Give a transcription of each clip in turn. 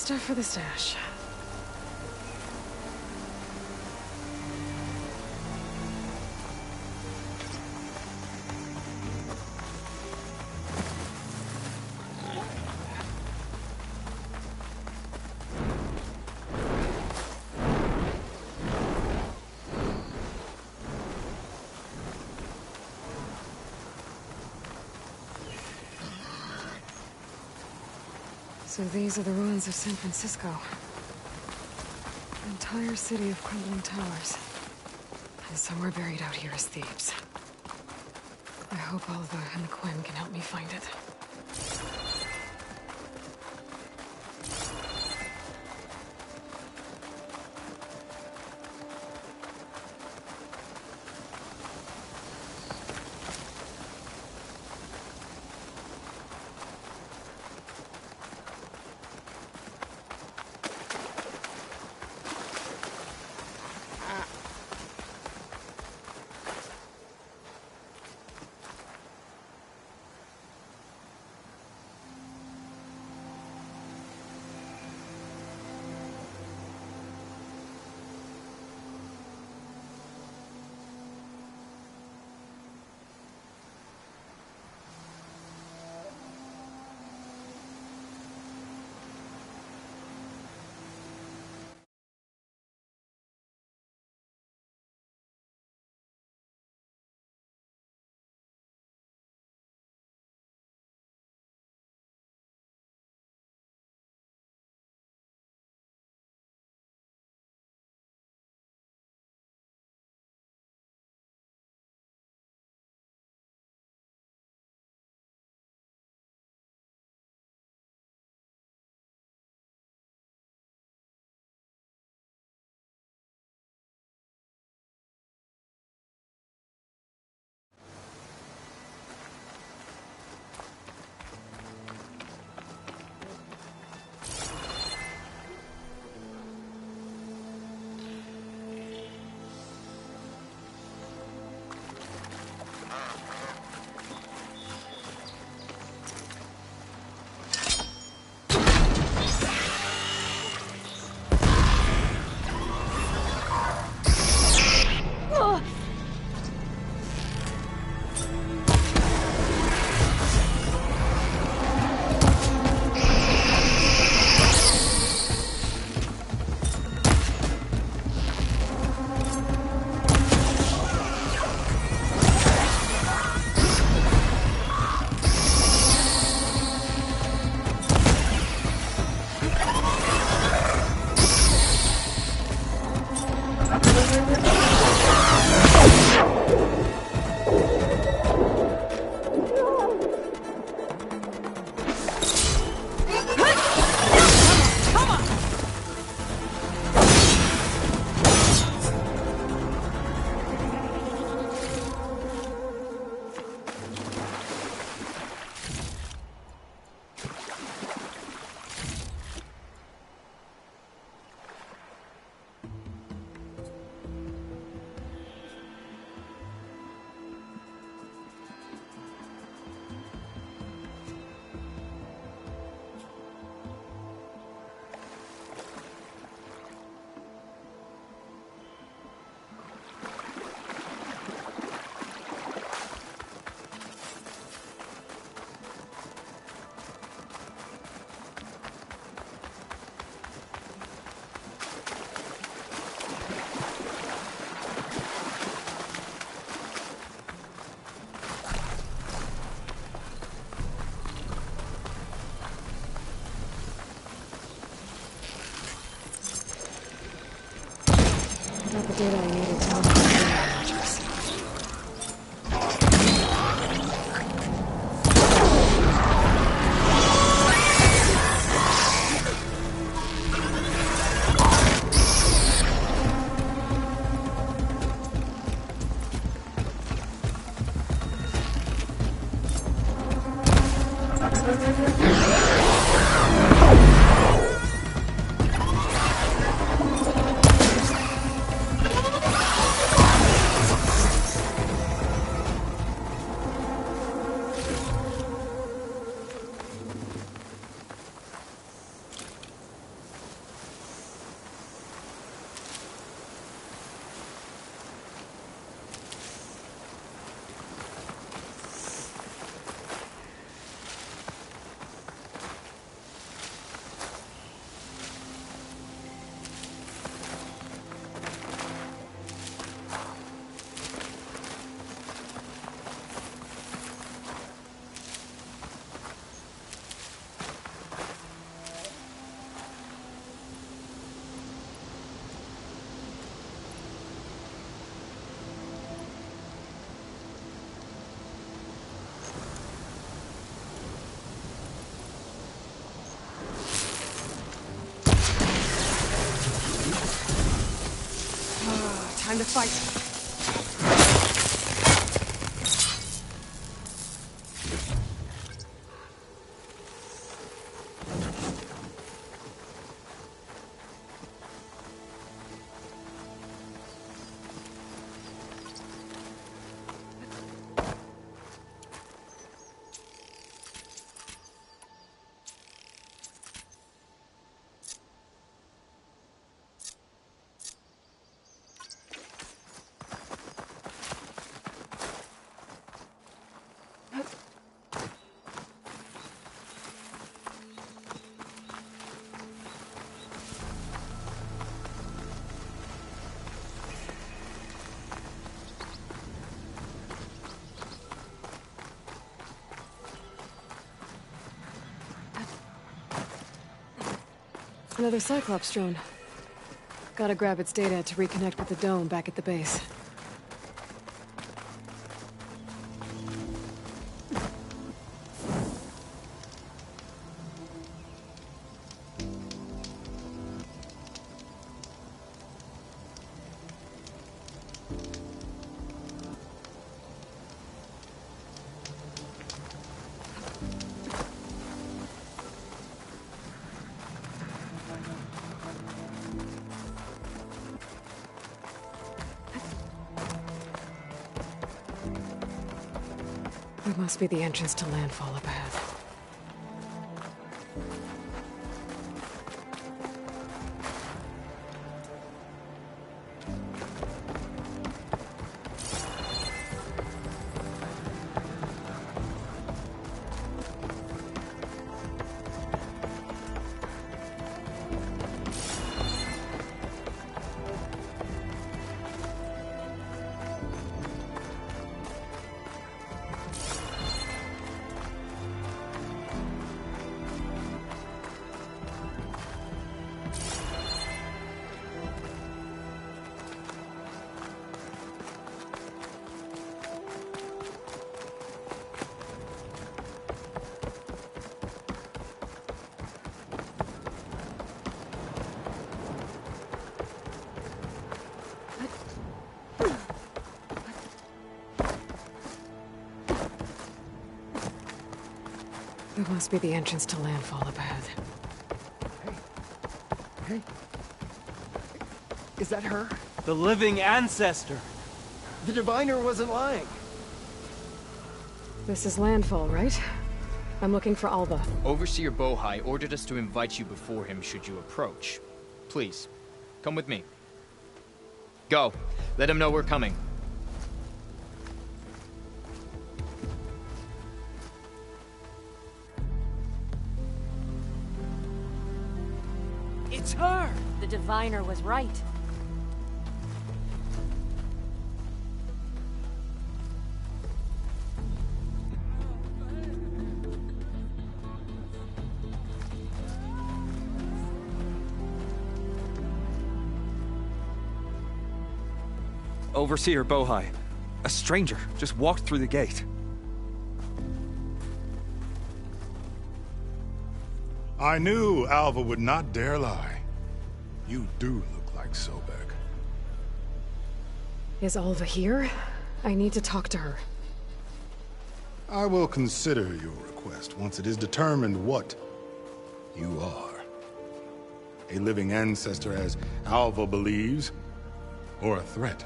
stuff for the stash. So these are the ruins of San Francisco. An entire city of crumbling towers. And somewhere buried out here is Thebes. I hope Oliver and the Quinn can help me find it. Data I needed to look at the Time to fight. Another Cyclops drone. Gotta grab its data to reconnect with the dome back at the base. That must be the entrance to landfall up ahead. That must be the entrance to landfall up ahead. Hey. Is that her? The living ancestor. The diviner wasn't lying. This is landfall, right? I'm looking for Alva. Overseer Bohai ordered us to invite you before him should you approach. Please, come with me. Go. Let him know we're coming. It's her! The diviner was right. Overseer Bohai. A stranger just walked through the gate. I knew Alva would not dare lie. You do look like Sobek. Is Alva here? I need to talk to her. I will consider your request once it is determined what you are. A living ancestor, as Alva believes, or a threat,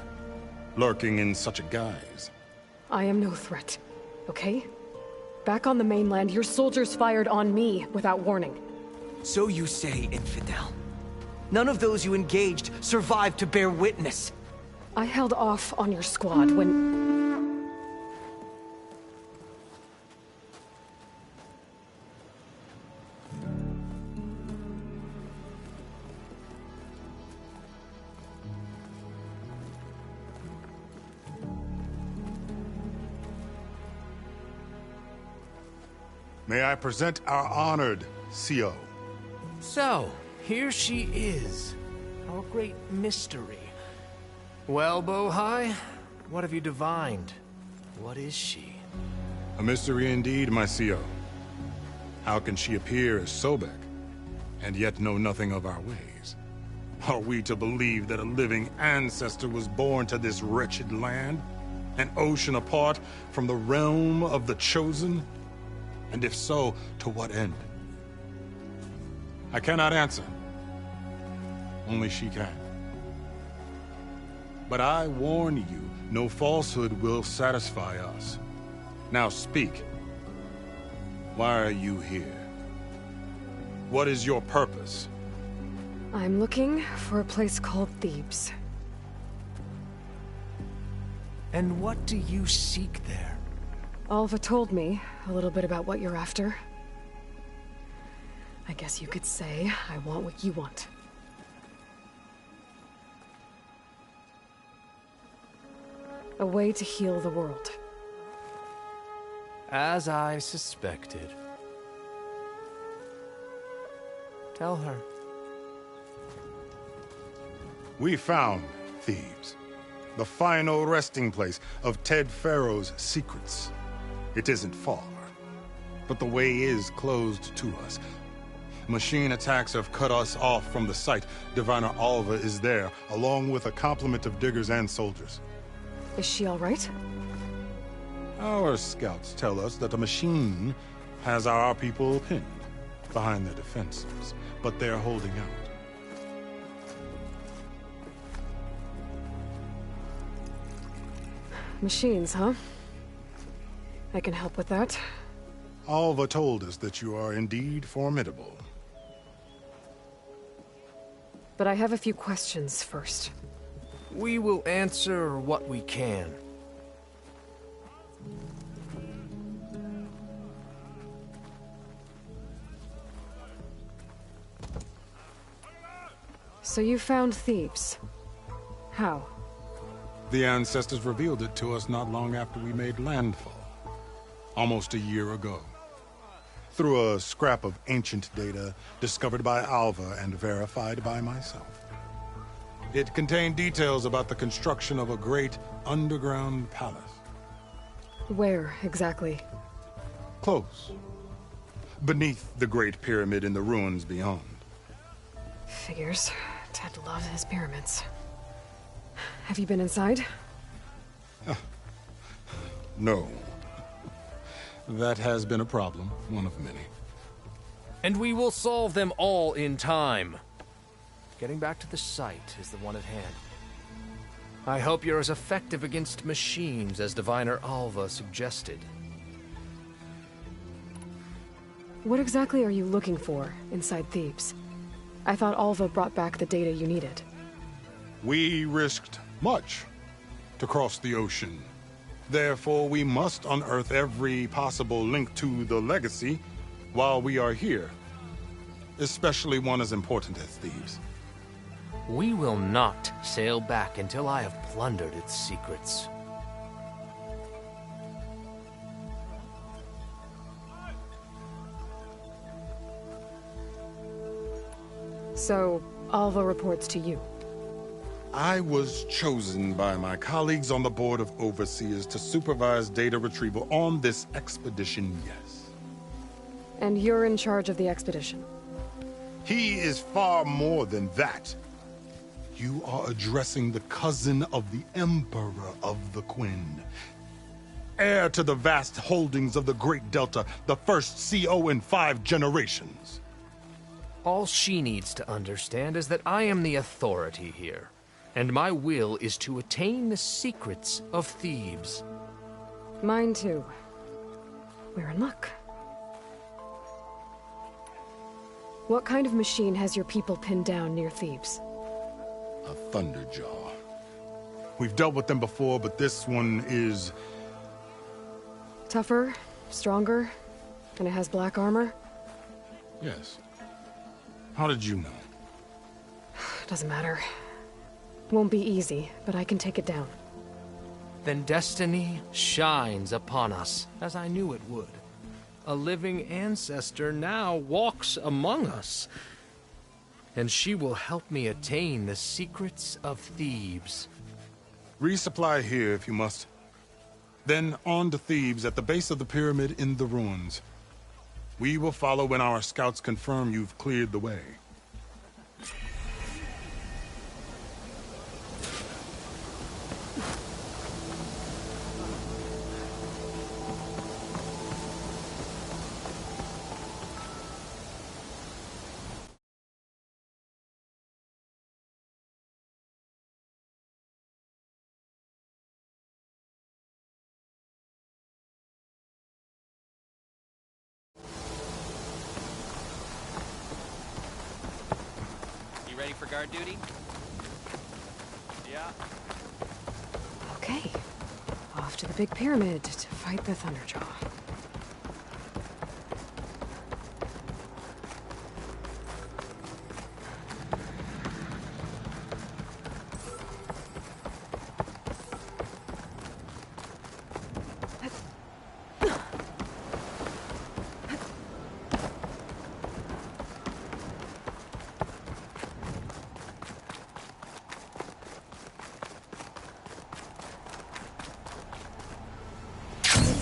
lurking in such a guise. I am no threat, okay? Back on the mainland, your soldiers fired on me without warning. So you say, Infidel. None of those you engaged survived to bear witness. I held off on your squad when... May I present our honored CO. So, here she is. Our great mystery. Well, Bohai, what have you divined? What is she? A mystery indeed, my CO. How can she appear as Sobek, and yet know nothing of our ways? Are we to believe that a living ancestor was born to this wretched land? An ocean apart from the realm of the Chosen? And if so, to what end? I cannot answer. Only she can. But I warn you, no falsehood will satisfy us. Now speak. Why are you here? What is your purpose? I'm looking for a place called Thebes. And what do you seek there? Alva told me a little bit about what you're after. I guess you could say I want what you want. A way to heal the world. As I suspected. Tell her. We found Thebes, the final resting place of Ted Pharaoh's secrets. It isn't far, but the way is closed to us. Machine attacks have cut us off from the site. Diviner Alva is there, along with a complement of diggers and soldiers. Is she all right? Our scouts tell us that the machine has our people pinned behind their defenses, but they're holding out. Machines, huh? I can help with that. Alva told us that you are indeed formidable. But I have a few questions first. We will answer what we can. So you found Thebes. How? The ancestors revealed it to us not long after we made landfall. Almost a year ago. Through a scrap of ancient data discovered by Alva and verified by myself. It contained details about the construction of a great underground palace. Where, exactly? Close. Beneath the Great Pyramid in the ruins beyond. Figures. Ted loves his pyramids. Have you been inside? No. That has been a problem, one of many. And we will solve them all in time. Getting back to the site is the one at hand. I hope you're as effective against machines as Diviner Alva suggested. What exactly are you looking for inside Thebes? I thought Alva brought back the data you needed. We risked much to cross the ocean. Therefore, we must unearth every possible link to the legacy while we are here. Especially one as important as Thebes. We will not sail back until I have plundered its secrets. So, Alva reports to you. I was chosen by my colleagues on the Board of Overseers to supervise data retrieval on this expedition, yes. And you're in charge of the expedition? He is far more than that. You are addressing the cousin of the Emperor of the Quinn. Heir to the vast holdings of the Great Delta, the first CO in 5 generations. All she needs to understand is that I am the authority here, and my will is to attain the secrets of Thebes. Mine too. We're in luck. What kind of machine has your people pinned down near Thebes? A Thunderjaw. We've dealt with them before, but this one is... Tougher, stronger, and it has black armor? Yes. How did you know? Doesn't matter. Won't be easy, but I can take it down. Then destiny shines upon us, as I knew it would. A living ancestor now walks among us. And she will help me attain the secrets of Thebes. Resupply here if you must. Then on to Thebes at the base of the pyramid in the ruins. We will follow when our scouts confirm you've cleared the way. Ready for guard duty? Yeah. Okay. Off to the big pyramid to fight the Thunderjaw.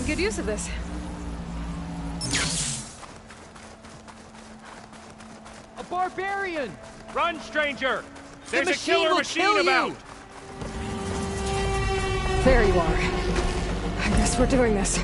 Good use of this. A barbarian! Run, stranger! The There's a machine killer will machine kill about! you! There you are. I guess we're doing this.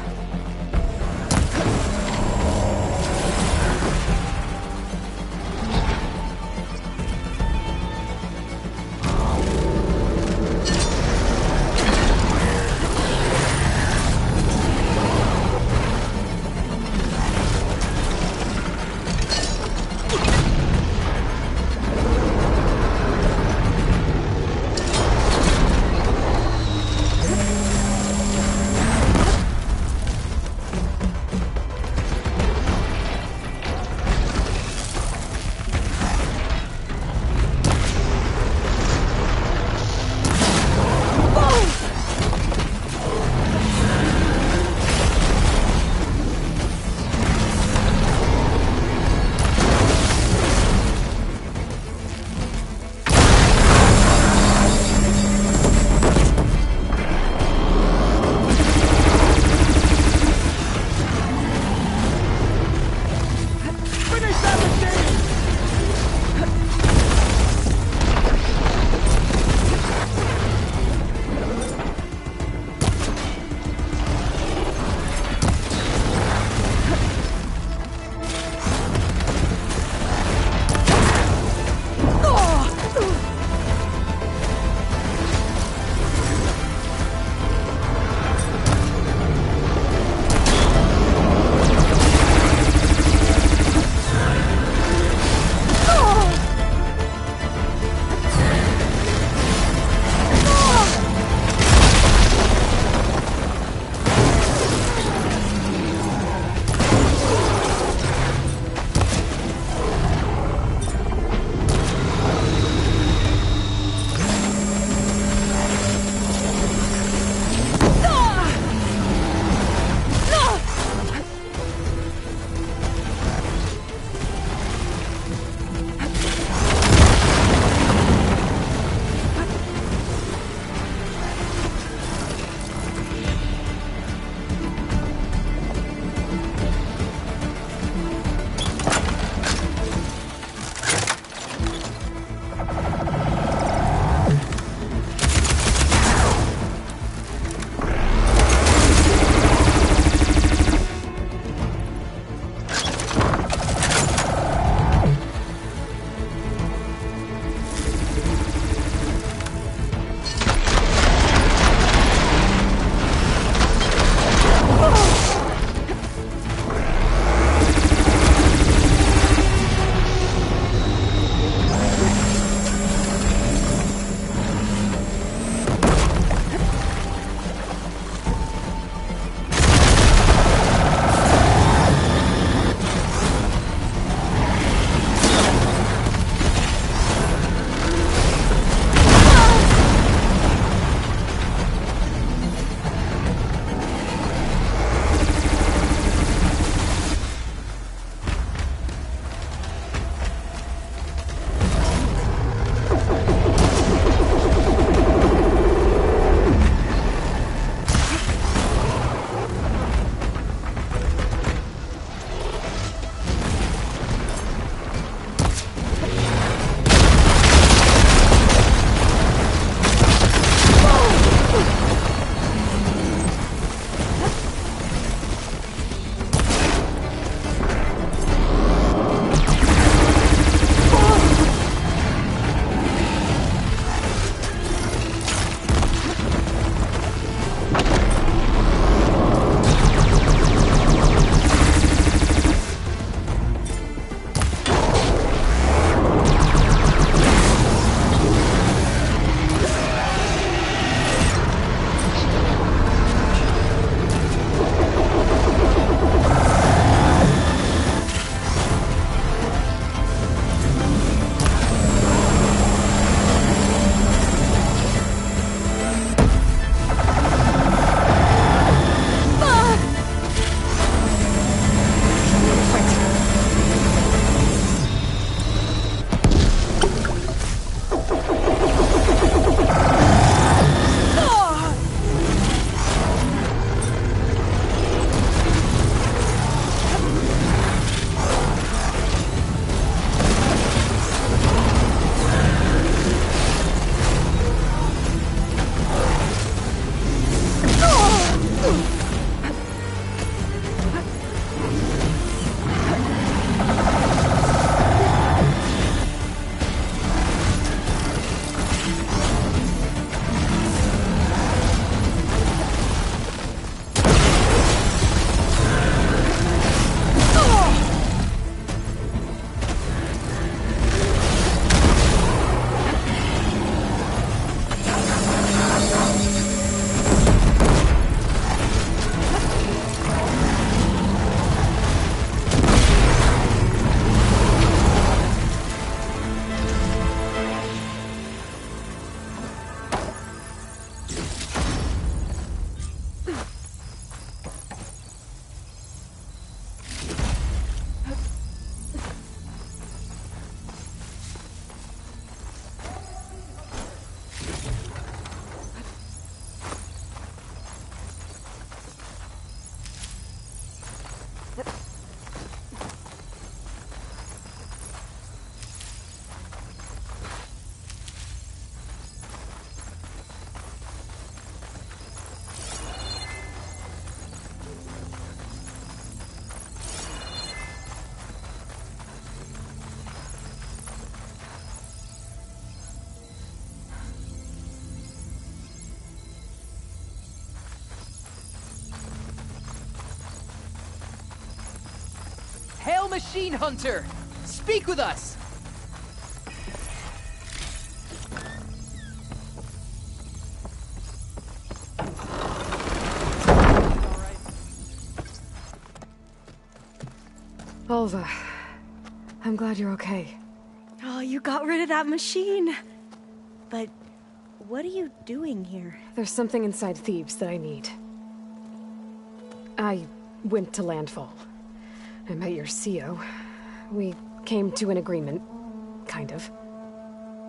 machine hunter! Speak with us! Alva, I'm glad you're okay. Oh, you got rid of that machine. But what are you doing here? There's something inside Thebes that I need. I went to Landfall. I met your CO. We came to an agreement, kind of.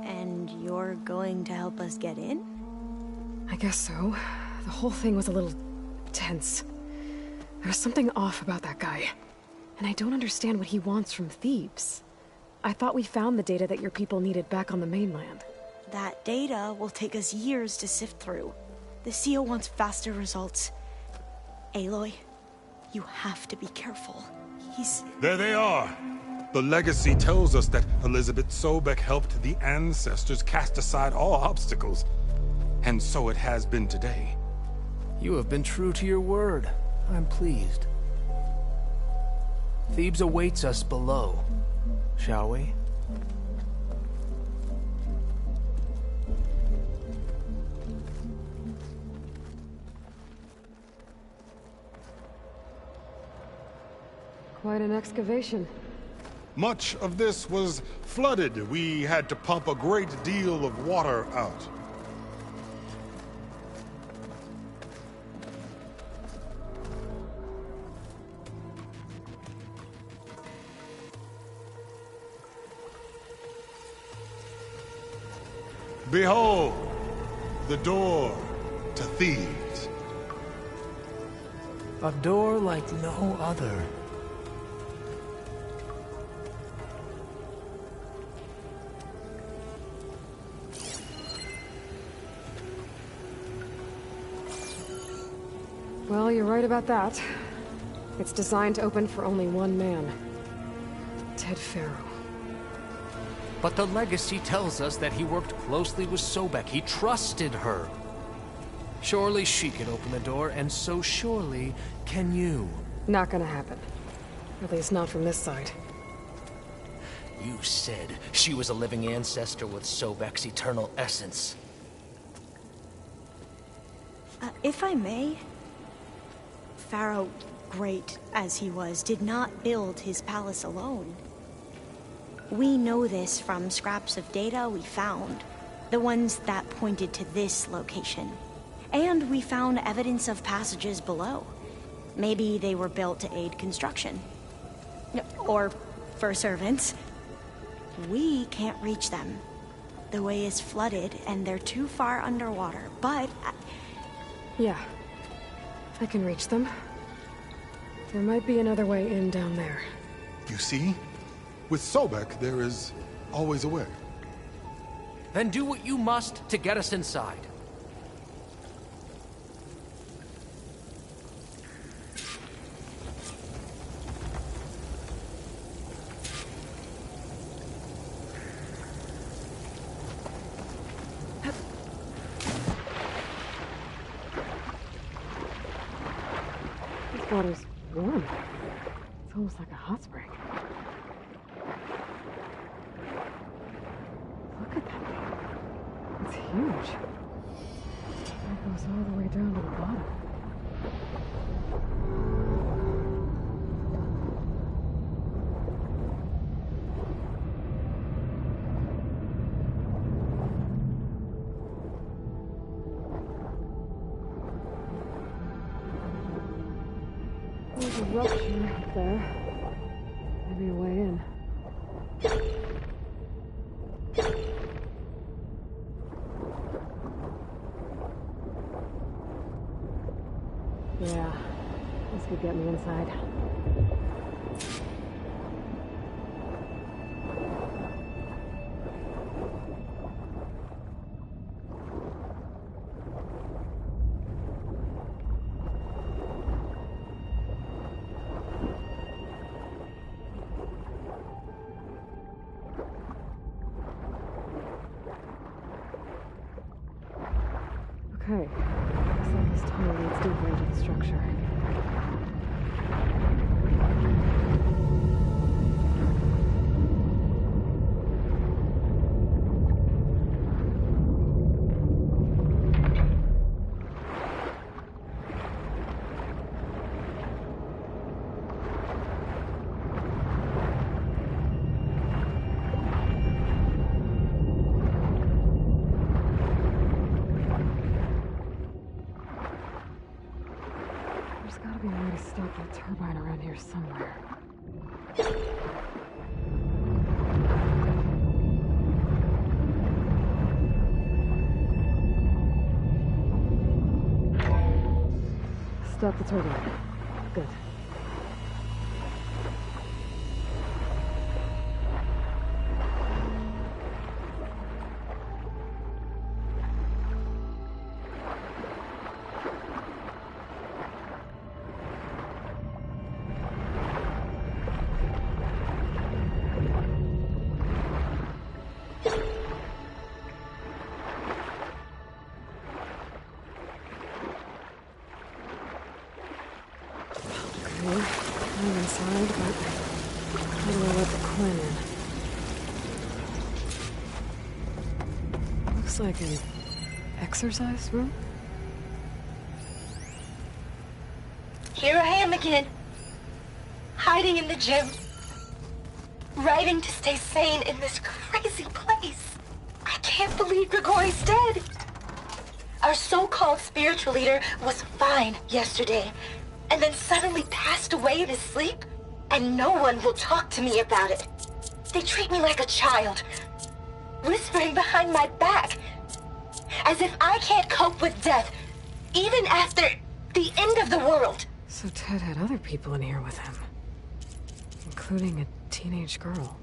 And you're going to help us get in? I guess so. The whole thing was a little tense. There was something off about that guy. And I don't understand what he wants from Thebes. I thought we found the data that your people needed back on the mainland. That data will take us years to sift through. The CO wants faster results. Aloy, you have to be careful. There they are! The legacy tells us that Elizabeth Sobek helped the ancestors cast aside all obstacles. And so it has been today. You have been true to your word. I'm pleased. Thebes awaits us below. Shall we? Quite an excavation. Much of this was flooded. We had to pump a great deal of water out. Behold, the door to Thebes. A door like no other. Well, you're right about that. It's designed to open for only one man. Ted Faro. But the legacy tells us that he worked closely with Sobek. He trusted her. Surely she can open the door, and so surely can you. Not gonna happen. At least not from this side. You said she was a living ancestor with Sobek's eternal essence. If I may, Pharaoh, great as he was, did not build his palace alone. We know this from scraps of data we found, the ones that pointed to this location. And we found evidence of passages below. Maybe they were built to aid construction. Or for servants. We can't reach them. The way is flooded and they're too far underwater, but... Yeah. I can reach them. There might be another way in down there. You see? With Sobek, there is always a way. Then do what you must to get us inside. This water's warm. It's almost like a hot spring. Look at that thing. It's huge. It goes all the way down to the bottom. There's a rupture up there. Maybe a way in. Yeah, this could get me inside. Okay, looks like this tunnel leads deeper into the structure. gotta be a way to stop that turbine around here somewhere. Stop the turbine. Good. I'm inside, but how do I let the Quinn in? Looks like an exercise room? Here I am again. Hiding in the gym. Writing to stay sane in this crazy place. I can't believe Grigori's dead. Our so-called spiritual leader was fine yesterday, and then suddenly passed away in his sleep, and no one will talk to me about it. They treat me like a child, whispering behind my back, as if I can't cope with death, even after the end of the world. So Ted had other people in here with him, including a teenage girl.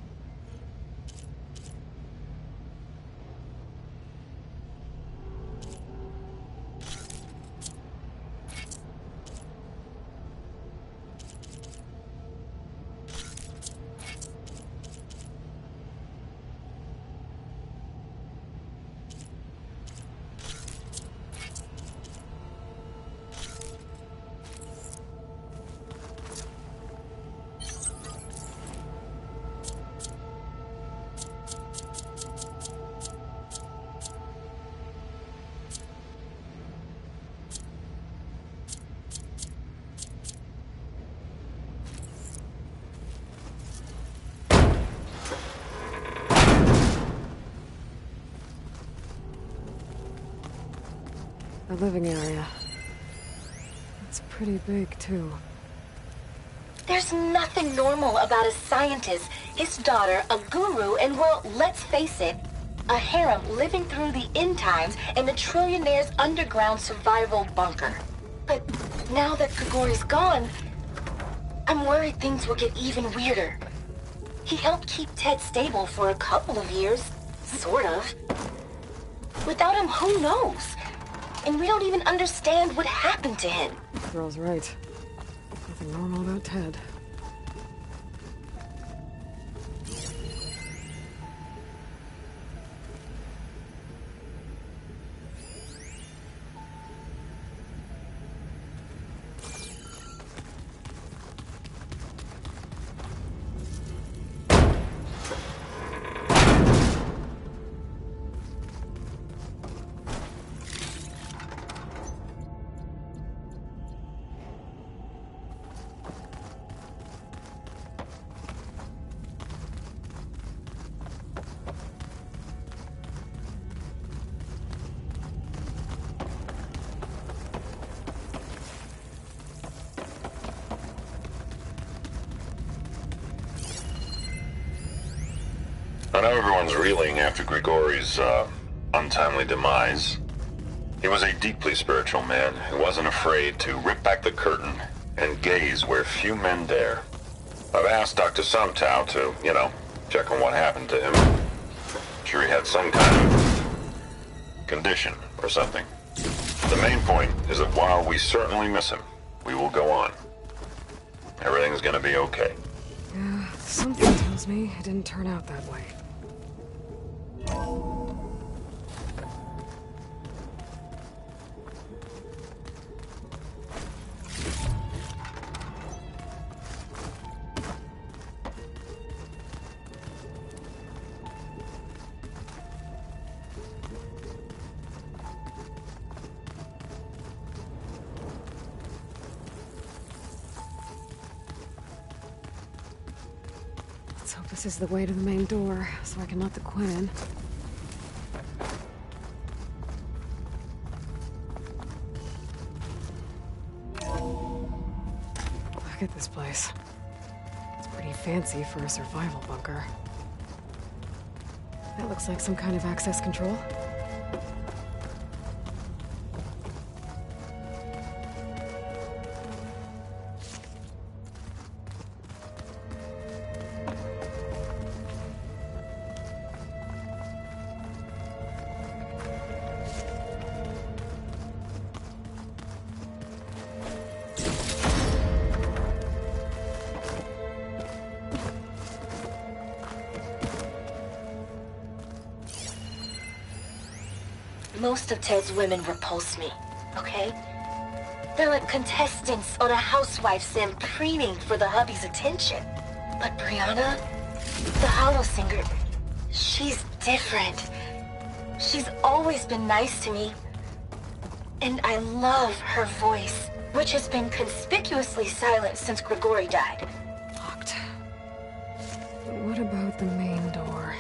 The living area. It's pretty big, too. There's nothing normal about a scientist, his daughter, a guru, and well, let's face it, a harem living through the end times in a trillionaire's underground survival bunker. But now that Grigori's gone, I'm worried things will get even weirder. He helped keep Ted stable for a couple of years, sort of. Without him, who knows? And we don't even understand what happened to him. The girl's right. Nothing normal about Ted. I know everyone's reeling after Grigori's, untimely demise. He was a deeply spiritual man who wasn't afraid to rip back the curtain and gaze where few men dare. I've asked Dr. Sumtow to, check on what happened to him. I'm sure he had some kind of condition or something. The main point is that while we certainly miss him, we will go on. Everything's gonna be okay. Yeah, something tells me it didn't turn out that way. Let's hope this is the way to the main door, so I can let the Quinn in. Look at this place. It's pretty fancy for a survival bunker. That looks like some kind of access control. Most of Ted's women repulse me, okay? They're like contestants on a housewife sim preening for the hubby's attention. But Brianna, the Hollow Singer, she's different. She's always been nice to me. And I love her voice, which has been conspicuously silent since Grigori died. Locked. What about the main door?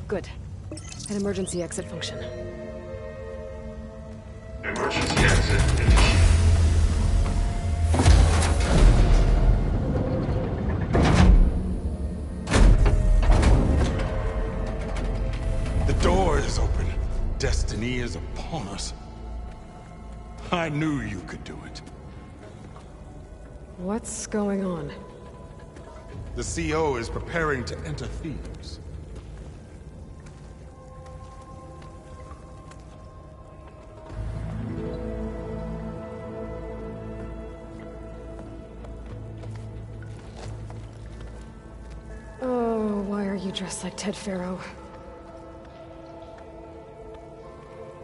Good. An emergency exit function. Emergency exit initiated. The door is open. Destiny is upon us. I knew you could do it. What's going on? The CO is preparing to enter Thebes. Oh, why are you dressed like Ted Faro?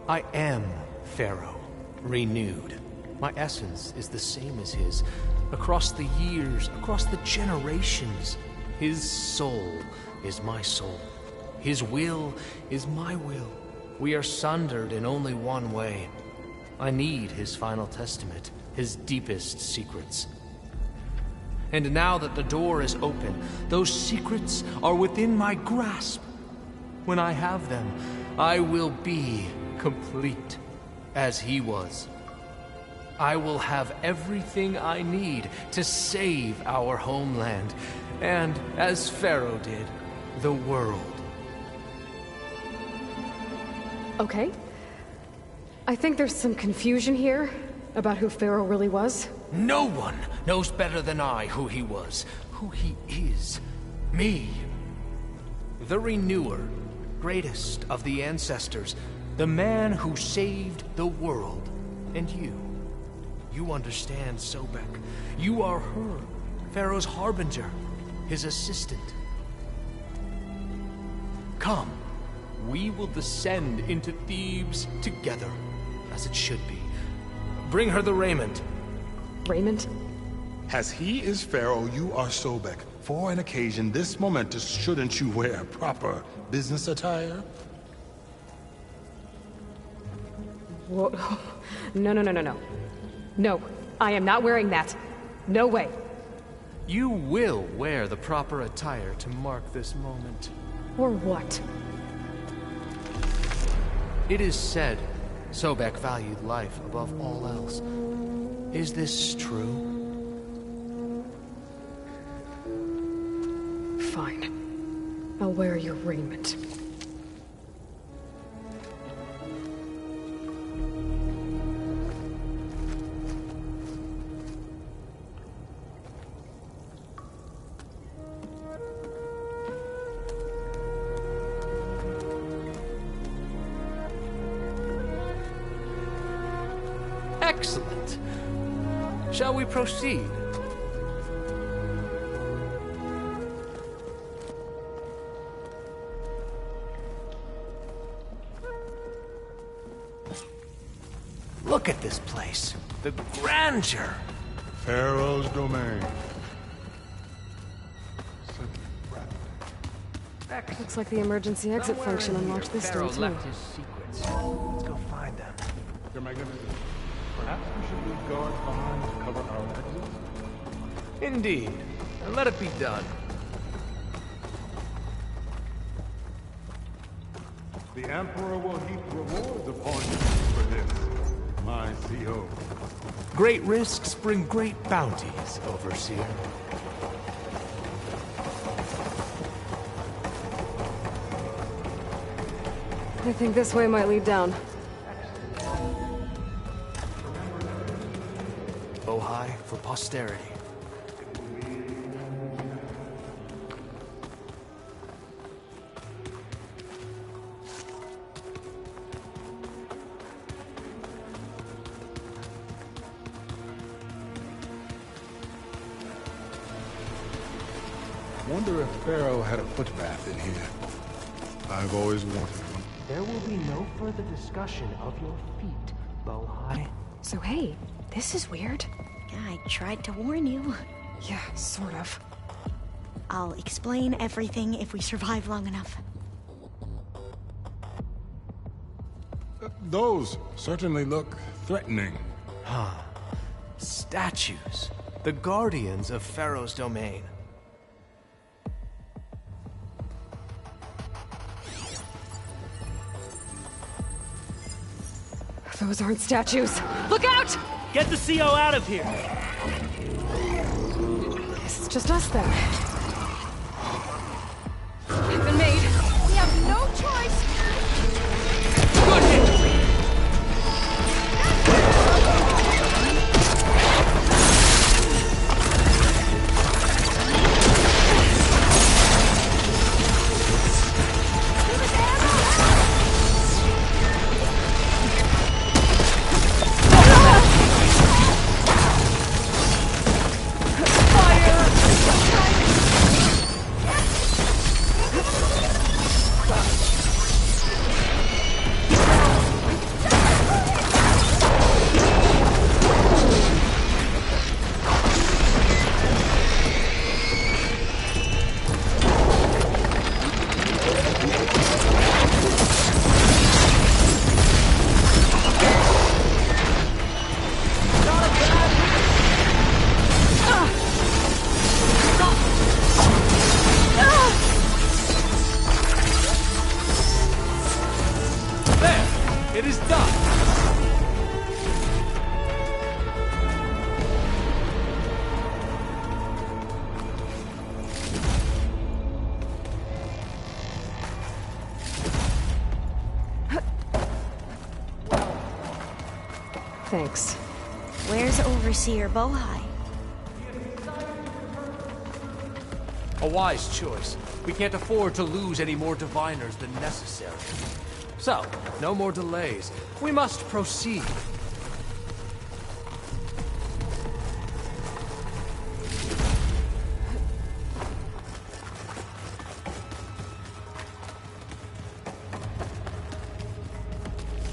I am Pharaoh, renewed. My essence is the same as his. Across the years, across the generations, his soul is my soul. His will is my will. We are sundered in only one way. I need his final testament, his deepest secrets. And now that the door is open, those secrets are within my grasp. When I have them, I will be complete, as he was. I will have everything I need to save our homeland, and, as Pharaoh did, the world. Okay. I think there's some confusion here about who Pharaoh really was. No one knows better than I who he was, who he is. Me. The Renewer, greatest of the ancestors, the man who saved the world. And you. You understand Sobek. You are her, Pharaoh's harbinger, his assistant. Come, we will descend into Thebes together, as it should be. Bring her the raiment. Raiment? As he is Pharaoh, you are Sobek. For an occasion this momentous, shouldn't you wear proper business attire? Whoa. No, no, no, no, no. No, I am not wearing that. No way. You will wear the proper attire to mark this moment. Or what? It is said Sobek valued life above all else. Is this true? Fine. I'll wear your raiment. Excellent. Shall we proceed? Look at this place. The grandeur. Pharaoh's domain. Looks like the emergency exit function unlocked this door, too. Left his secrets. Let's go find them. Your Magnificence, perhaps we should leave guards behind to cover our exits? Indeed. And let it be done. The Emperor will heap rewards upon you for this, my CO. Great risks bring great bounties, Overseer. I think this way might lead down. Bohai for posterity. Wonder if Pharaoh had a footbath in here. I've always wanted one. There will be no further discussion of your feet, Bohai. So hey, this is weird. Yeah, I tried to warn you. Yeah, sort of. I'll explain everything if we survive long enough. Those certainly look threatening. Statues. The guardians of Pharaoh's domain. Those aren't statues. Look out! Get the CO out of here! Guess it's just us then. We've been made. We have no choice. Good hit! It is done! Thanks. Where's Overseer Bohai? A wise choice. We can't afford to lose any more diviners than necessary. So, no more delays. We must proceed.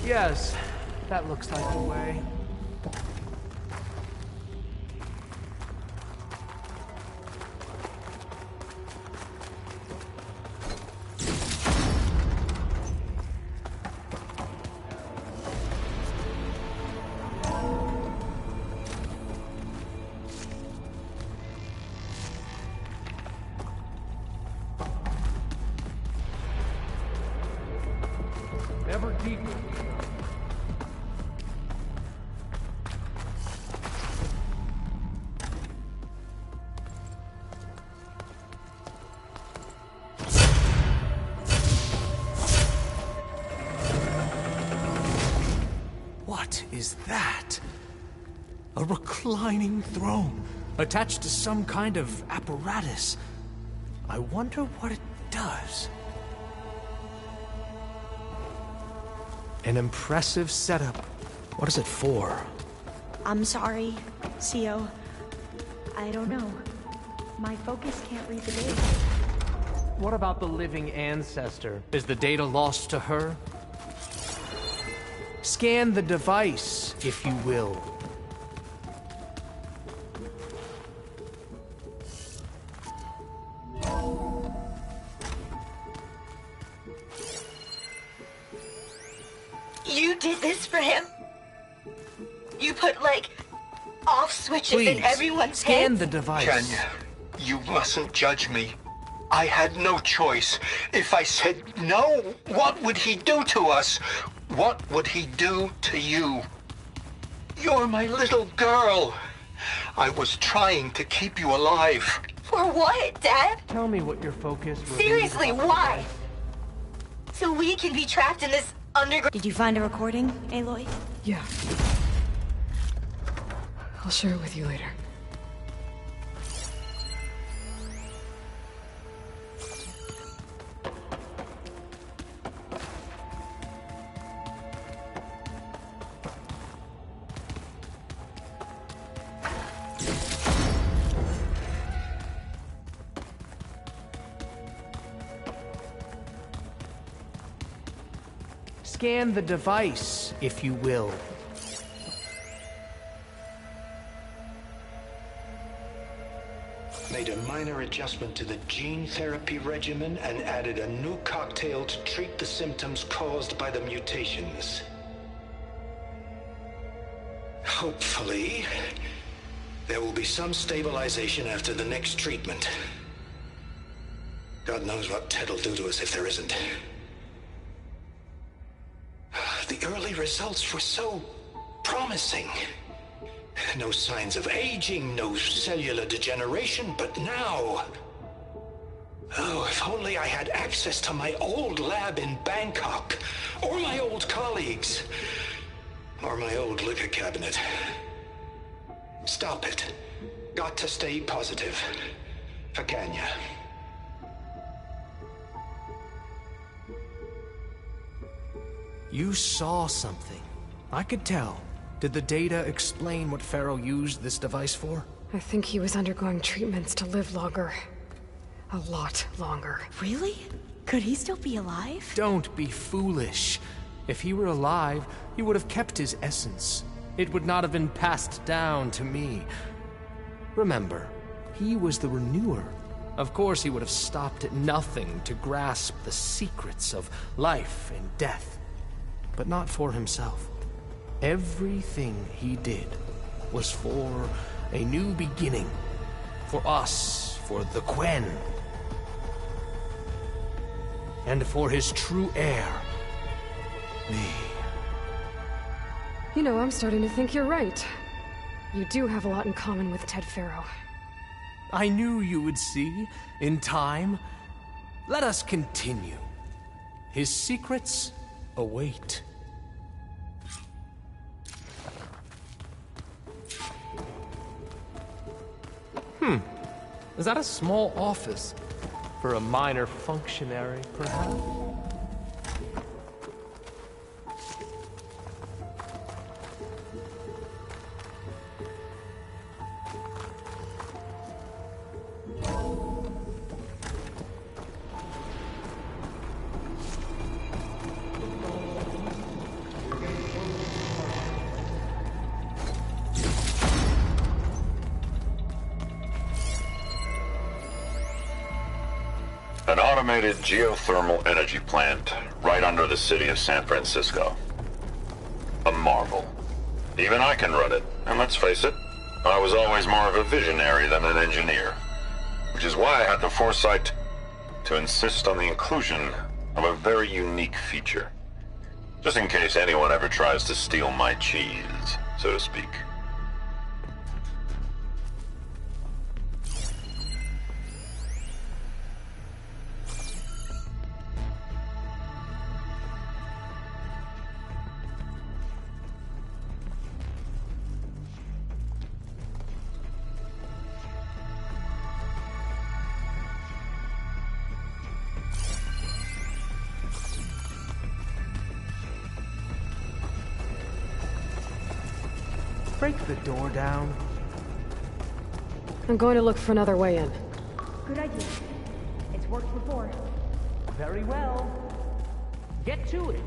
Yes, that looks like the way. Ever deeper. What is that? A reclining throne, attached to some kind of apparatus. I wonder what it does. An impressive setup. What is it for? I'm sorry, CO. I don't know. My focus can't read the data. What about the living ancestor? Is the data lost to her? Scan the device, if you will. You did this for him? You put, like, off switches in Please, everyone's scan heads? the device. Kenya, you mustn't judge me. I had no choice. If I said no, what would he do to us? What would he do to you? You're my little girl. I was trying to keep you alive. For what, Dad? Tell me what your focus was. Seriously, why? So we can be trapped in this underground... Did you find a recording, Aloy? Yeah. I'll share it with you later. Scan the device, if you will. Made a minor adjustment to the gene therapy regimen and added a new cocktail to treat the symptoms caused by the mutations. Hopefully, there will be some stabilization after the next treatment. God knows what Ted'll do to us if there isn't. The early results were so promising. No signs of aging, no cellular degeneration, but now... Oh, if only I had access to my old lab in Bangkok, or my old colleagues, or my old liquor cabinet. Stop it. Got to stay positive. For Kenya. You saw something. I could tell. Did the data explain what Pharaoh used this device for? I think he was undergoing treatments to live longer. A lot longer. Really? Could he still be alive? Don't be foolish. If he were alive, he would have kept his essence. It would not have been passed down to me. Remember, he was the renewer. Of course he would have stopped at nothing to grasp the secrets of life and death. But not for himself. Everything he did was for a new beginning. For us, for the Quen. And for his true heir, me. You know, I'm starting to think you're right. You do have a lot in common with Ted Pharaoh. I knew you would see, in time. Let us continue. His secrets await. Is that a small office? For a minor functionary, perhaps? An automated geothermal energy plant right under the city of San Francisco. A marvel. Even I can run it, and let's face it, I was always more of a visionary than an engineer. Which is why I had the foresight to insist on the inclusion of a very unique feature. Just in case anyone ever tries to steal my cheese, so to speak. Break the door down. I'm going to look for another way in. Good idea. It's worked before. Very well. Get to it.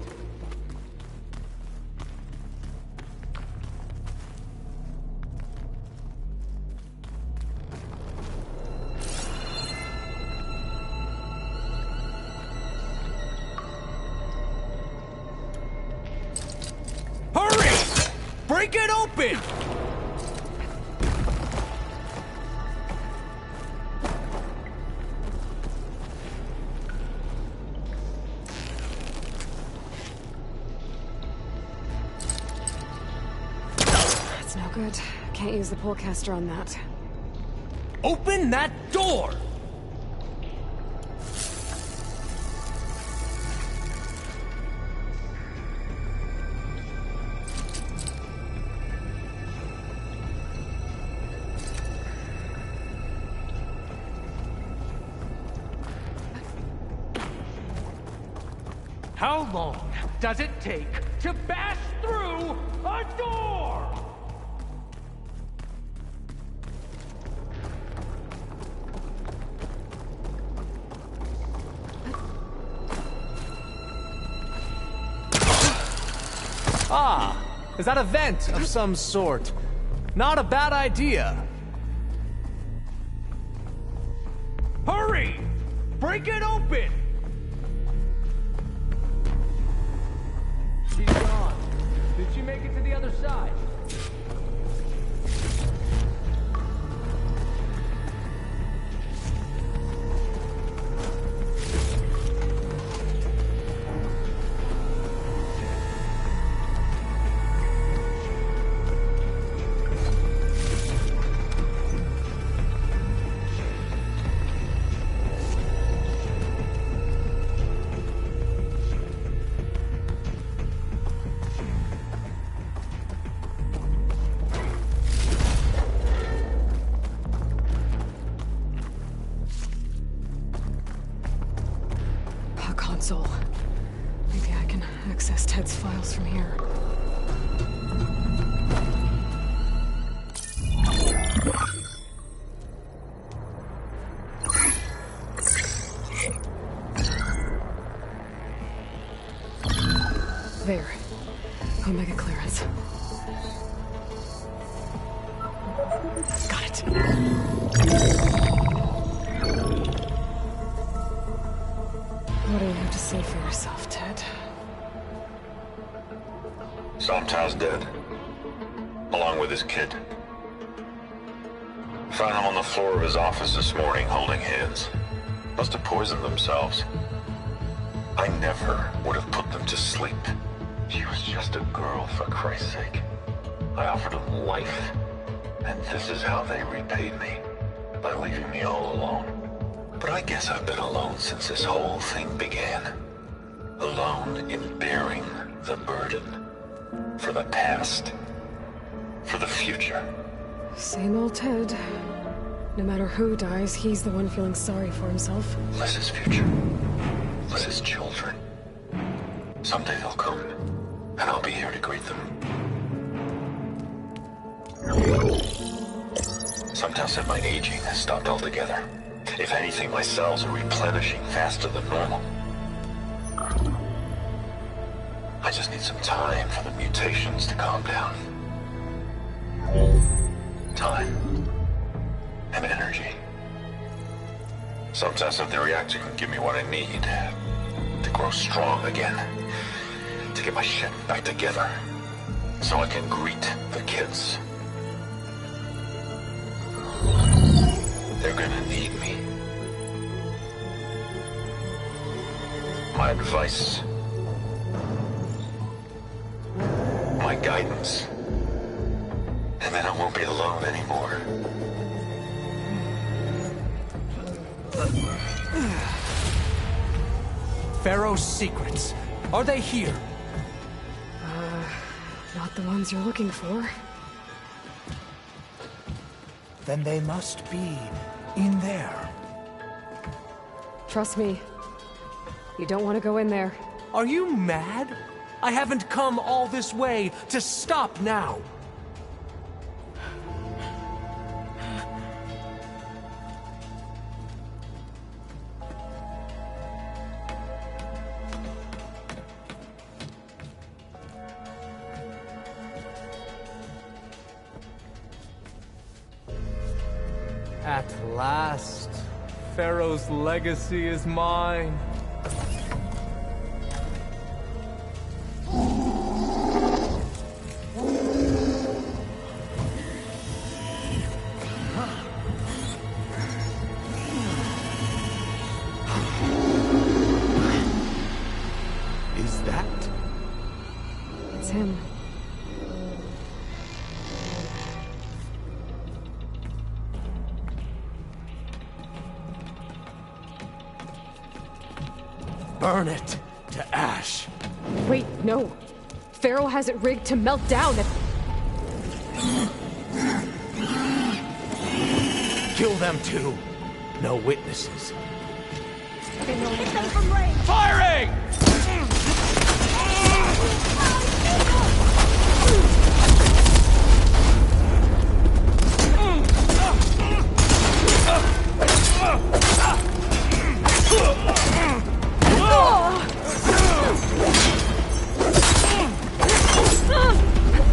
Break it open! That's no good. Can't use the pullcaster on that. Open that door! How long does it take to bash through a door? Ah, is that a vent of some sort? Not a bad idea. Hurry! Break it open! She's gone. Did she make it to the other side? console. Maybe I can access Ted's files from here. There. Omega clearance. Got it. What do you have to say for yourself, Ted? Somtow's dead. Along with his kid. Found him on the floor of his office this morning, holding hands. Must have poisoned themselves. I never would have put them to sleep. She was just a girl, for Christ's sake. I offered them life, and this is how they repaid me, by leaving me all alone. But I guess I've been alone since this whole thing began. Alone in bearing the burden. For the past. For the future. Same old Ted. No matter who dies, he's the one feeling sorry for himself. Liz's future. Liz's children. Someday they'll come, and I'll be here to greet them. Somtow said my aging has stopped altogether. If anything, my cells are replenishing faster than normal. I just need some time for the mutations to calm down. Time. And energy. Somtow said the reactor can give me what I need to grow strong again. To get my shit back together. So I can greet the kids. They're gonna need me. My advice. My guidance. And then I won't be alone anymore. Pharaoh's secrets. Are they here? Not the ones you're looking for. Then they must be in there. Trust me. You don't want to go in there. Are you mad? I haven't come all this way to stop now. At last, Pharaoh's legacy is mine. Is that? It's him. Burn it to ash. Wait, no. Pharaoh has it rigged to melt down if... Kill them too. No witnesses. Hit them from range! Firing!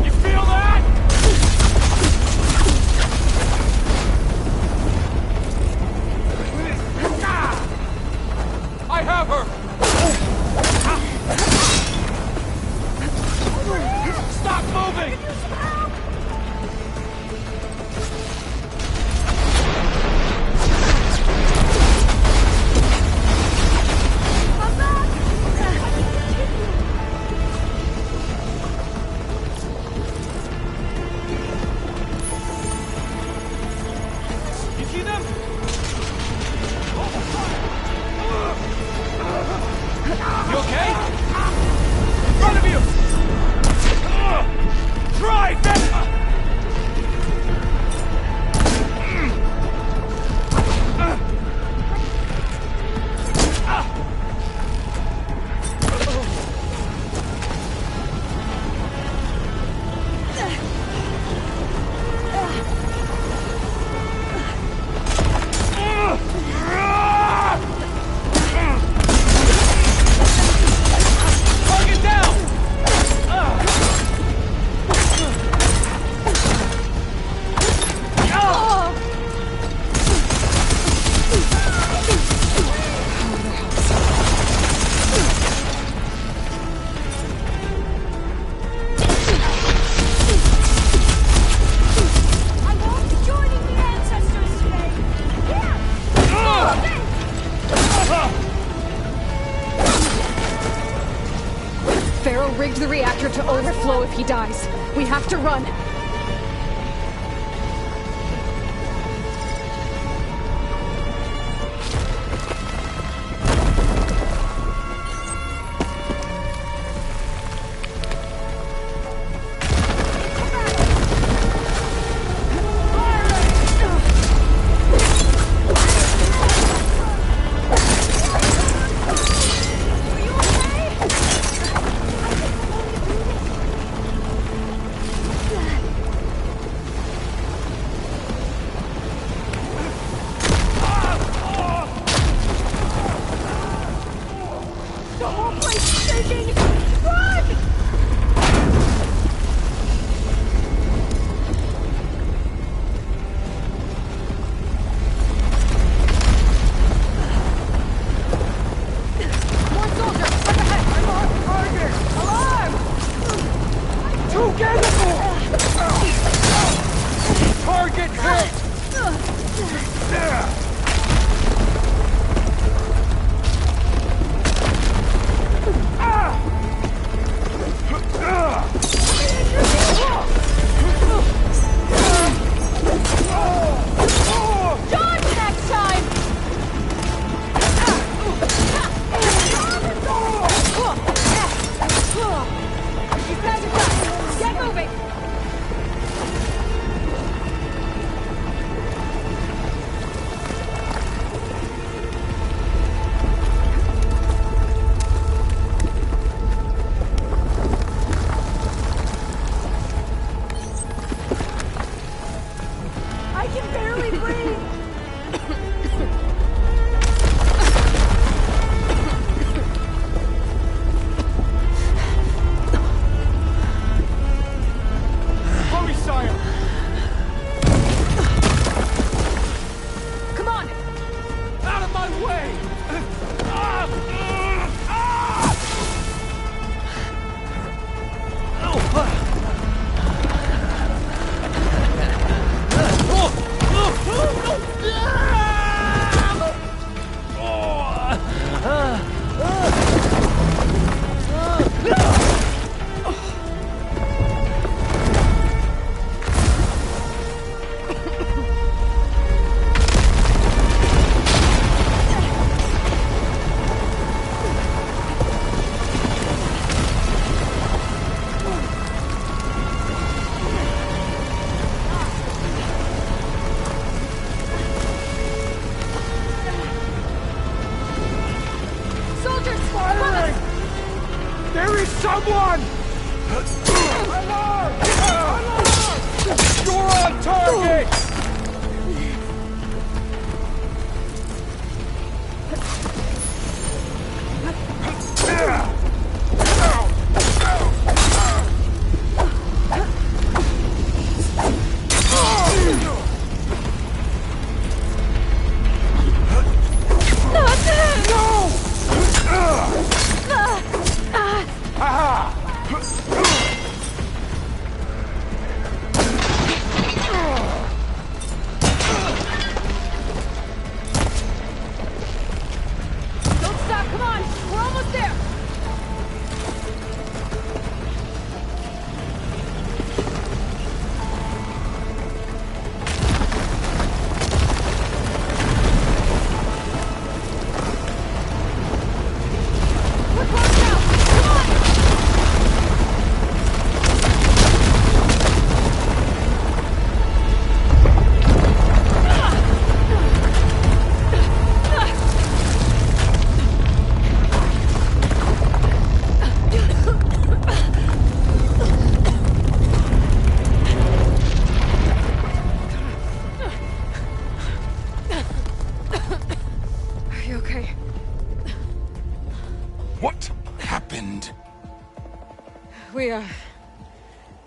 You feel that? I have her! Stop moving! You see them? Pharaoh rigged the reactor to overflow if he dies. We have to run.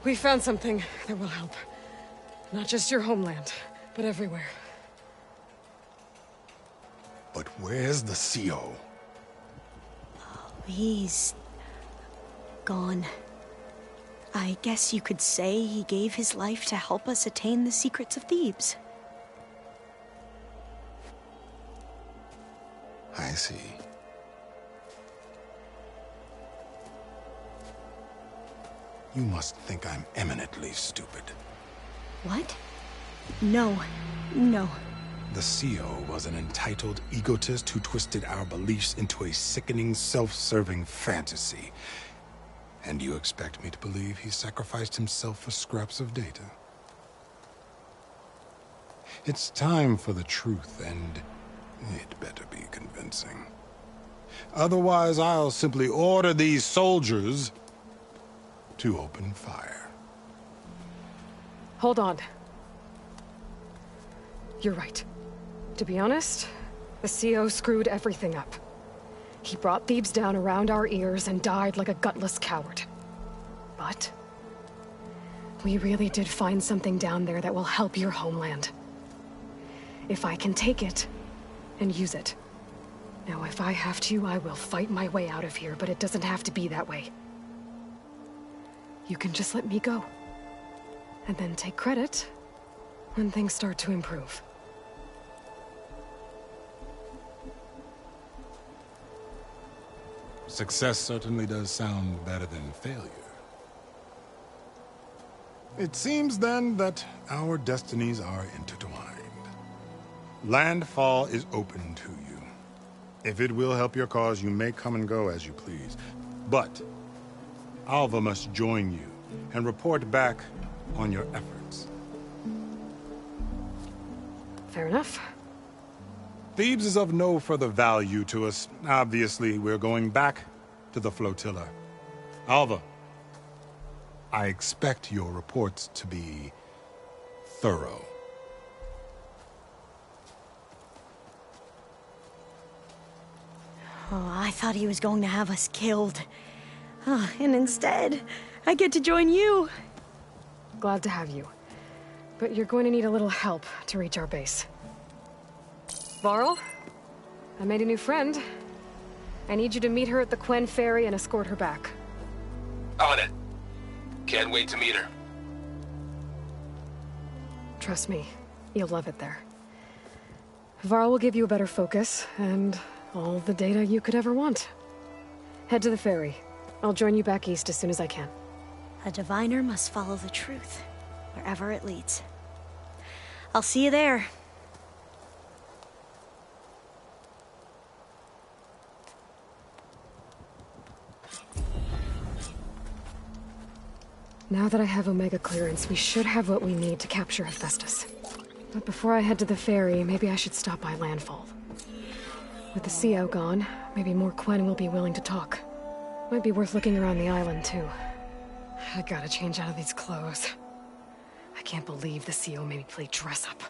We found something that will help. Not just your homeland, but everywhere. But where's the CO? He's gone. I guess you could say he gave his life to help us attain the secrets of Thebes. I see. You must think I'm eminently stupid. What? No. No. The CO was an entitled egotist who twisted our beliefs into a sickening, self-serving fantasy. And you expect me to believe he sacrificed himself for scraps of data? It's time for the truth, and it better be convincing. Otherwise, I'll simply order these soldiers to open fire. Hold on. You're right. To be honest, the CO screwed everything up. He brought Thebes down around our ears and died like a gutless coward. But we really did find something down there that will help your homeland. If I can take it and use it. Now, if I have to, I will fight my way out of here, but it doesn't have to be that way. You can just let me go. And then take credit when things start to improve. Success certainly does sound better than failure. It seems then that our destinies are intertwined. Landfall is open to you. If it will help your cause, you may come and go as you please. But Alva must join you and report back on your efforts. Fair enough. Thebes is of no further value to us. Obviously, we're going back to the flotilla. Alva, I expect your reports to be thorough. Oh, I thought he was going to have us killed. Oh, and instead, I get to join you. Glad to have you. But you're going to need a little help to reach our base. Varl, I made a new friend. I need you to meet her at the Quen Ferry and escort her back. On it. Can't wait to meet her. Trust me, you'll love it there. Varl will give you a better focus, and all the data you could ever want. Head to the ferry. I'll join you back east as soon as I can. A diviner must follow the truth, wherever it leads. I'll see you there. Now that I have Omega clearance, we should have what we need to capture Hephaestus. But before I head to the ferry, maybe I should stop by Landfall. With the CO gone, maybe more Quen will be willing to talk. Might be worth looking around the island, too. I gotta change out of these clothes. I can't believe the CO made me play dress-up.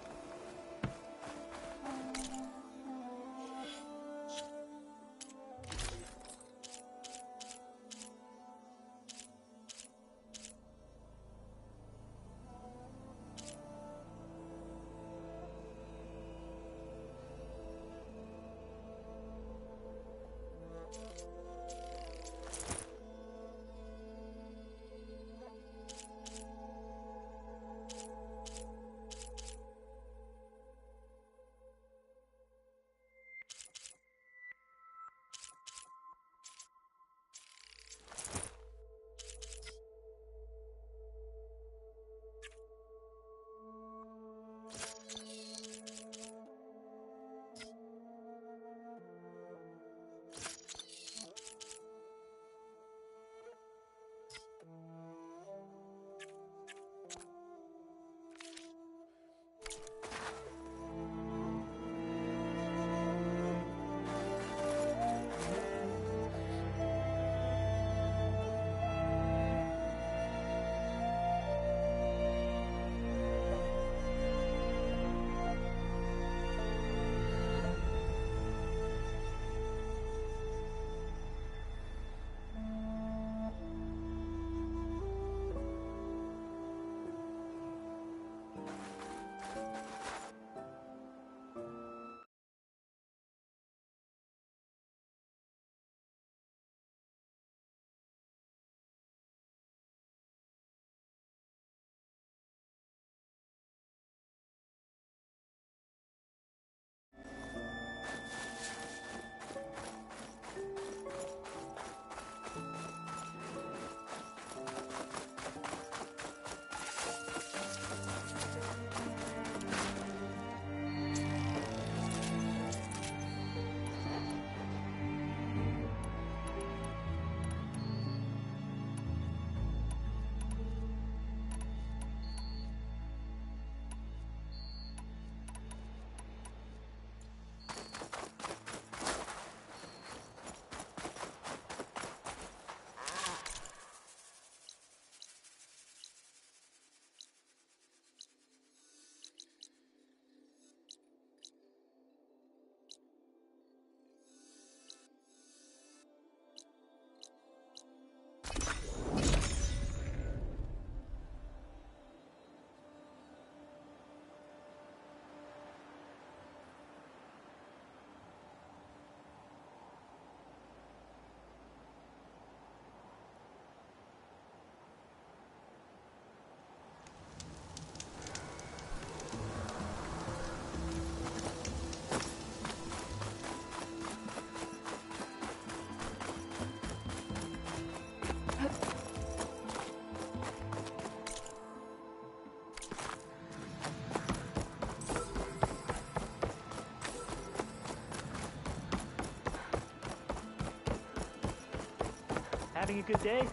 having a good day?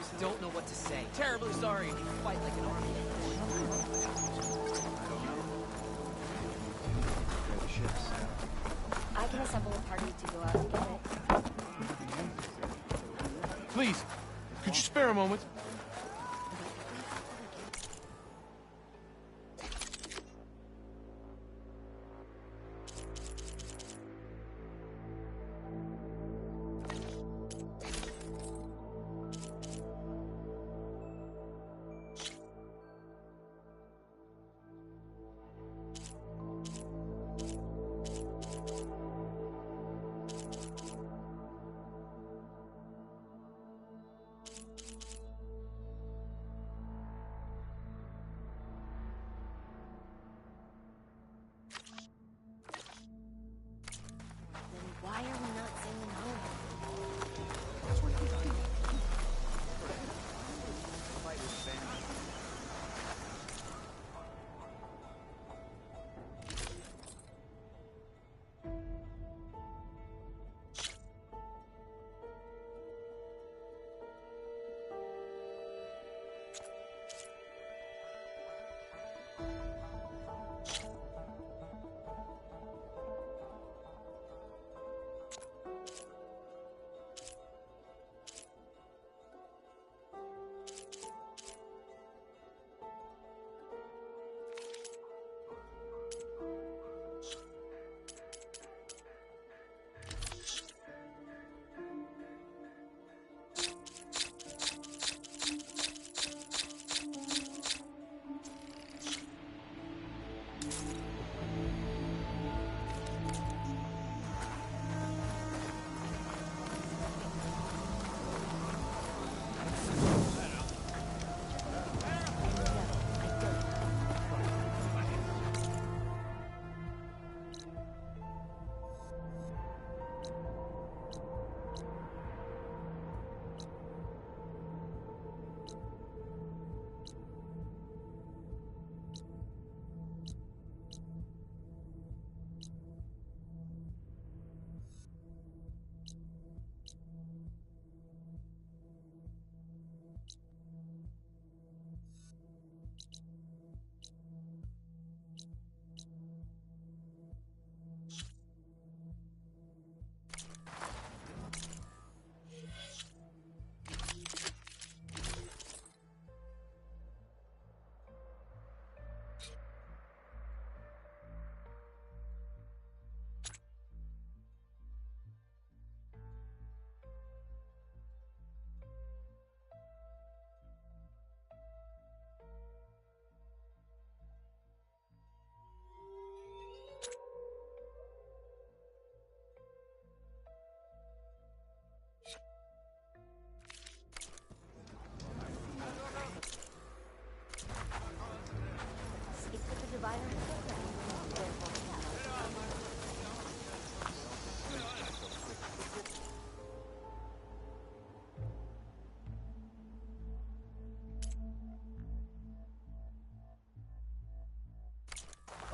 I don't know what to say. Terribly sorry. You fight like an army. I can assemble a party to go out and get it. Please, could you spare a moment? Why are we not sailing home?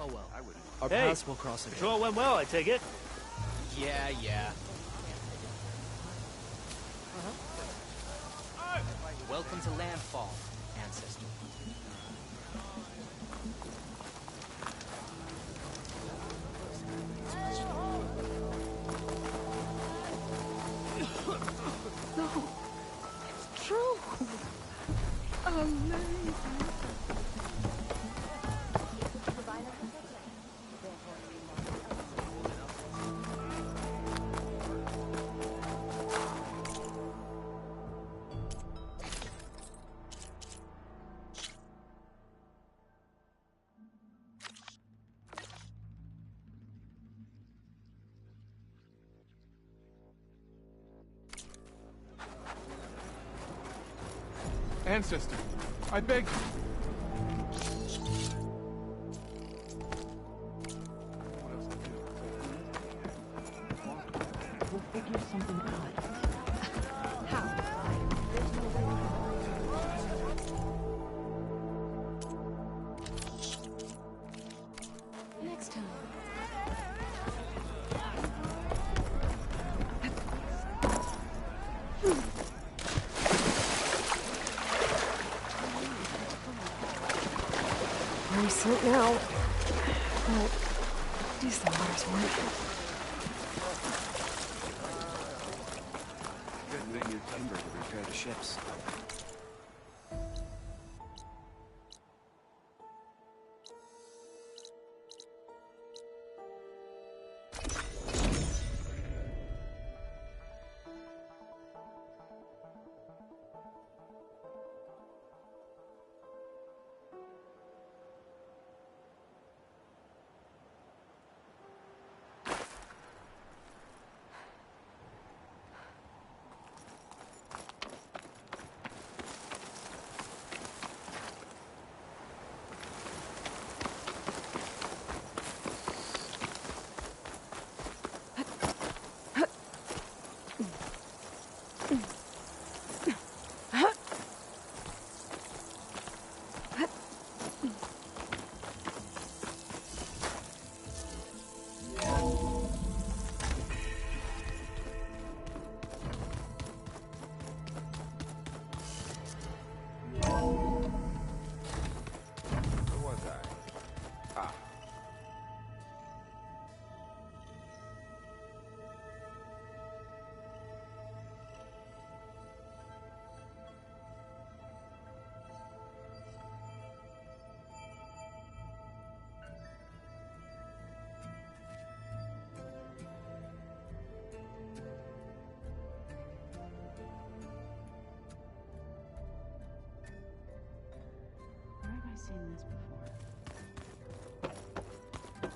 Oh well. Our paths will cross again. Patrol went well, I take it. Yeah. Welcome to Landfall, Ancestor. No, it's true. Amazing. Ancestor, I beg you. where we sit now. But at least the water's warm. Good thing you timber to repair the ships.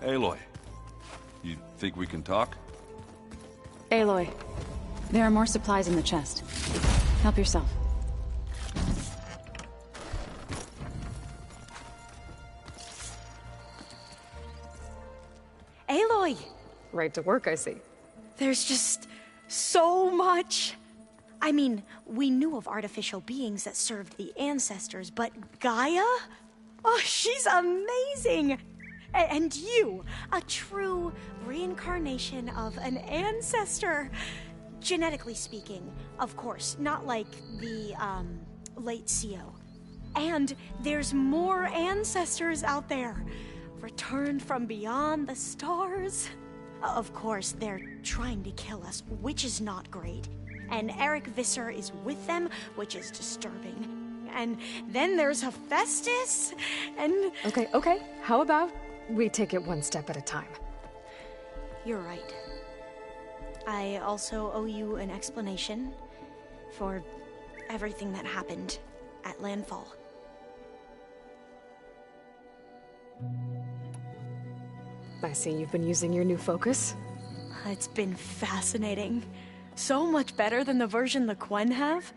Aloy, you think we can talk? Aloy, there are more supplies in the chest. Help yourself. Aloy! Right to work, I see. There's just so much. I mean, we knew of artificial beings that served the ancestors, but Gaia? Oh, she's amazing! And you, a true reincarnation of an ancestor. Genetically speaking, of course, not like the, late CO. And there's more ancestors out there, returned from beyond the stars. Of course, they're trying to kill us, which is not great. And Eric Visser is with them, which is disturbing. And then there's Hephaestus, and... Okay. How about we take it one step at a time? You're right. I also owe you an explanation for everything that happened at Landfall. I see you've been using your new focus. It's been fascinating. So much better than the version the Quen have.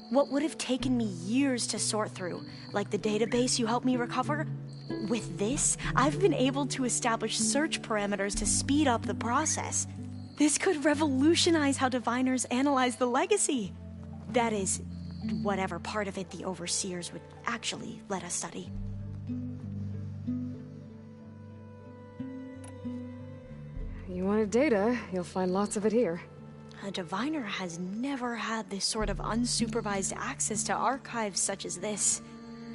What would have taken me years to sort through, like the database you helped me recover, with this, I've been able to establish search parameters to speed up the process. This could revolutionize how diviners analyze the legacy. That is, whatever part of it the Overseers would actually let us study. You wanted data, you'll find lots of it here. A diviner has never had this sort of unsupervised access to archives such as this.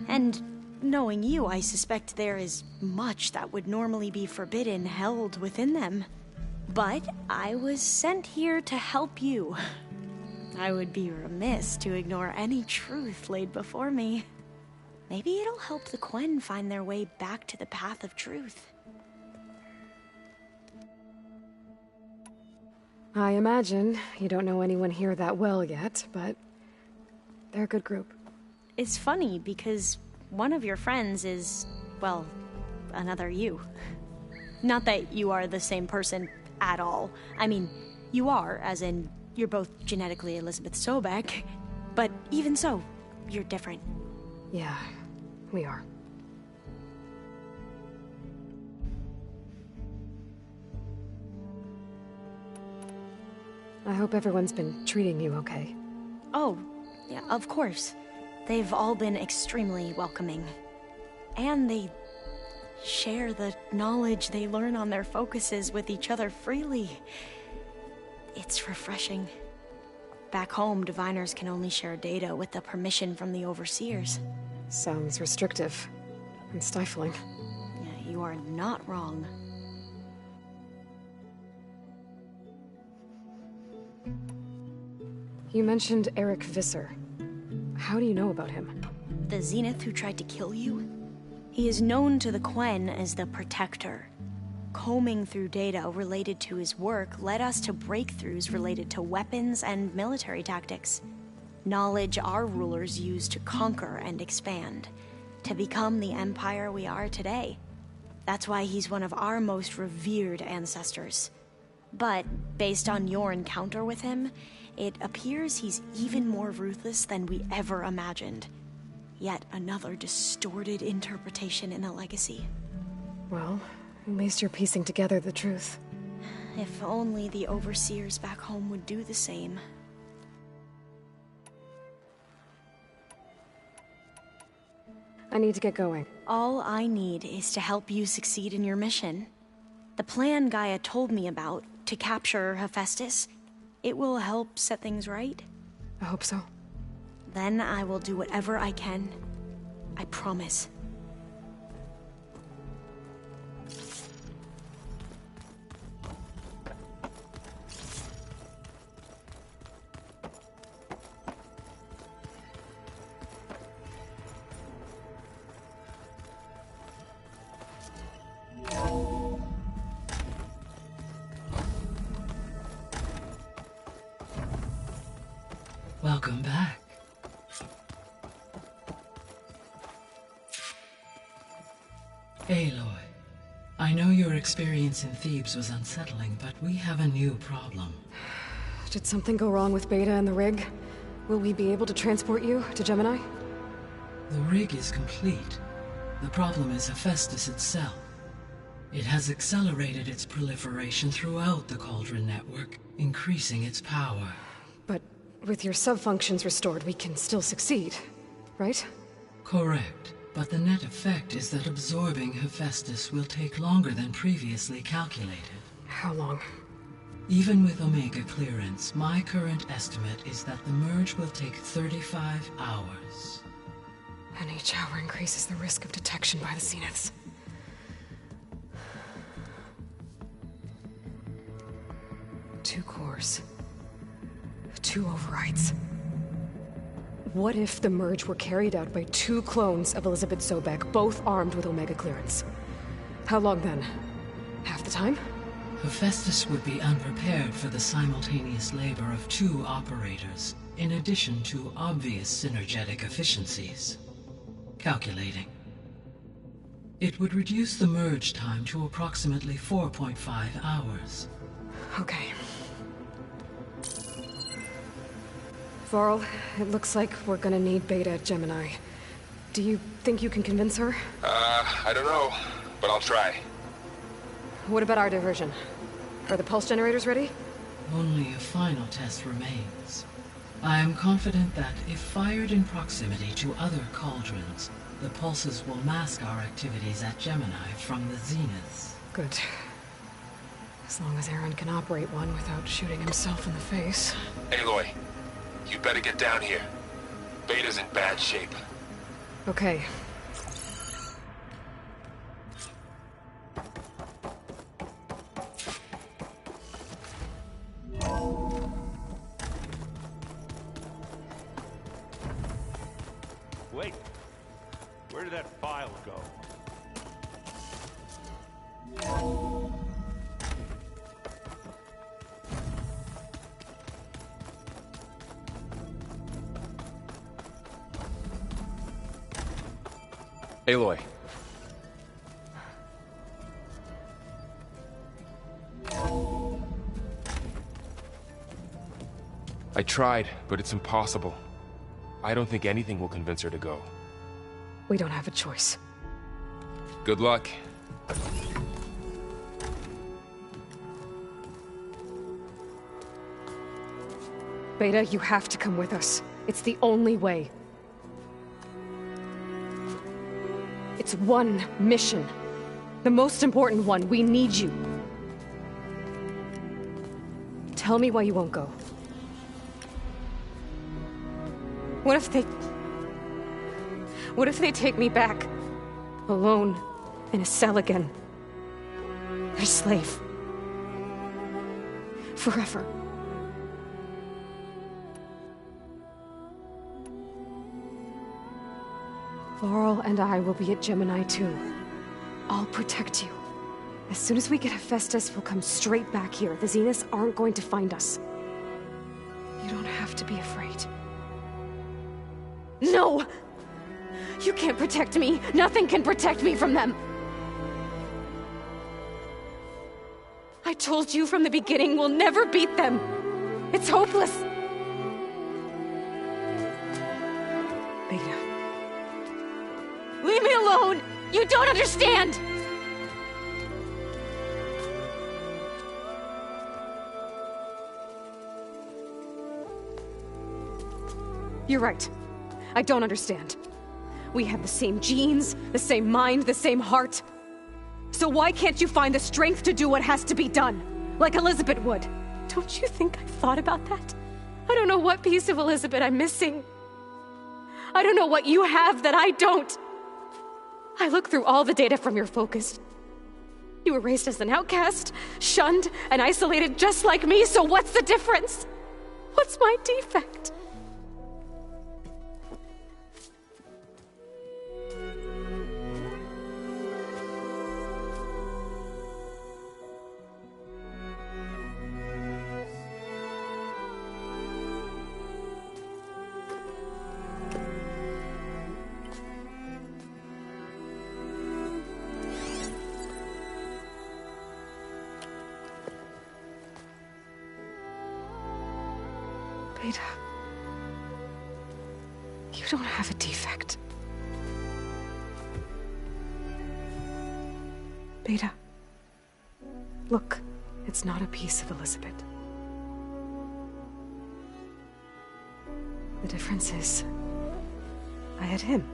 And knowing you, I suspect there is much that would normally be forbidden held within them. But I was sent here to help you. I would be remiss to ignore any truth laid before me. Maybe it'll help the Quen find their way back to the path of truth. I imagine you don't know anyone here that well yet, but they're a good group. It's funny because one of your friends is, well, another you. Not that you are the same person at all. I mean, you are, as in, you're both genetically Elizabeth Sobek, but even so, you're different. Yeah, we are. I hope everyone's been treating you okay. Oh, yeah, of course. They've all been extremely welcoming. And they share the knowledge they learn on their focuses with each other freely. It's refreshing. Back home, diviners can only share data with the permission from the Overseers. Sounds restrictive. and stifling. Yeah, you are not wrong. You mentioned Eric Visser. How do you know about him? The Zenith who tried to kill you? He is known to the Quen as the Protector. Combing through data related to his work led us to breakthroughs related to weapons and military tactics. Knowledge our rulers used to conquer and expand, to become the empire we are today. That's why he's one of our most revered ancestors. But, based on your encounter with him, it appears he's even more ruthless than we ever imagined. Yet another distorted interpretation in the legacy. Well, at least you're piecing together the truth. If only the overseers back home would do the same. I need to get going. All I need is to help you succeed in your mission. The plan Gaia told me about, to capture Hephaestus, it will help set things right. I hope so. Then I will do whatever I can. I promise. Welcome back. Aloy, I know your experience in Thebes was unsettling, but we have a new problem. Did something go wrong with Beta and the rig? Will we be able to transport you to Gemini? The rig is complete. The problem is Hephaestus itself. It has accelerated its proliferation throughout the Cauldron network, increasing its power. But with your sub-functions restored, we can still succeed, right? Correct. But the net effect is that absorbing Hephaestus will take longer than previously calculated. How long? Even with Omega clearance, my current estimate is that the merge will take 35 hours. And each hour increases the risk of detection by the Zeniths. Two cores. 2 overrides. What if the merge were carried out by 2 clones of Elizabeth Sobek, both armed with Omega clearance? How long then? Half the time? Hephaestus would be unprepared for the simultaneous labor of 2 operators, in addition to obvious synergetic efficiencies. Calculating. It would reduce the merge time to approximately 4.5 hours. Okay. Varl, it looks like we're gonna need Beta at Gemini. Do you think you can convince her? I don't know, but I'll try. What about our diversion? Are the pulse generators ready? Only a final test remains. I am confident that if fired in proximity to other cauldrons, the pulses will mask our activities at Gemini from the Zeniths. Good. As long as Aaron can operate one without shooting himself in the face. Aloy, you better get down here. Beta's in bad shape. Okay. Wait. Where did that file go? Aloy. I tried, but it's impossible. I don't think anything will convince her to go. We don't have a choice. Good luck. Beta, you have to come with us. It's the only way. It's one mission. The most important one. We need you. Tell me why you won't go. What if they take me back? alone, in a cell again. Their slave. Forever. Laurel and I will be at Gemini too. I'll protect you. As soon as we get Hephaestus, we'll come straight back here. The Zeniths aren't going to find us. You don't have to be afraid. No! You can't protect me. Nothing can protect me from them. I told you from the beginning we'll never beat them. It's hopeless. Beta. Leave me alone! You don't understand! You're right. I don't understand. We have the same genes, the same mind, the same heart. So why can't you find the strength to do what has to be done? Like Elizabeth would. Don't you think I've thought about that? I don't know what piece of Elizabeth I'm missing. I don't know what you have that I don't. I looked through all the data from your focus. You were raised as an outcast, shunned, and isolated just like me, so what's the difference? What's my defect? Beta, you don't have a defect. Beta, look, it's not a piece of Elizabeth. The difference is, I had him.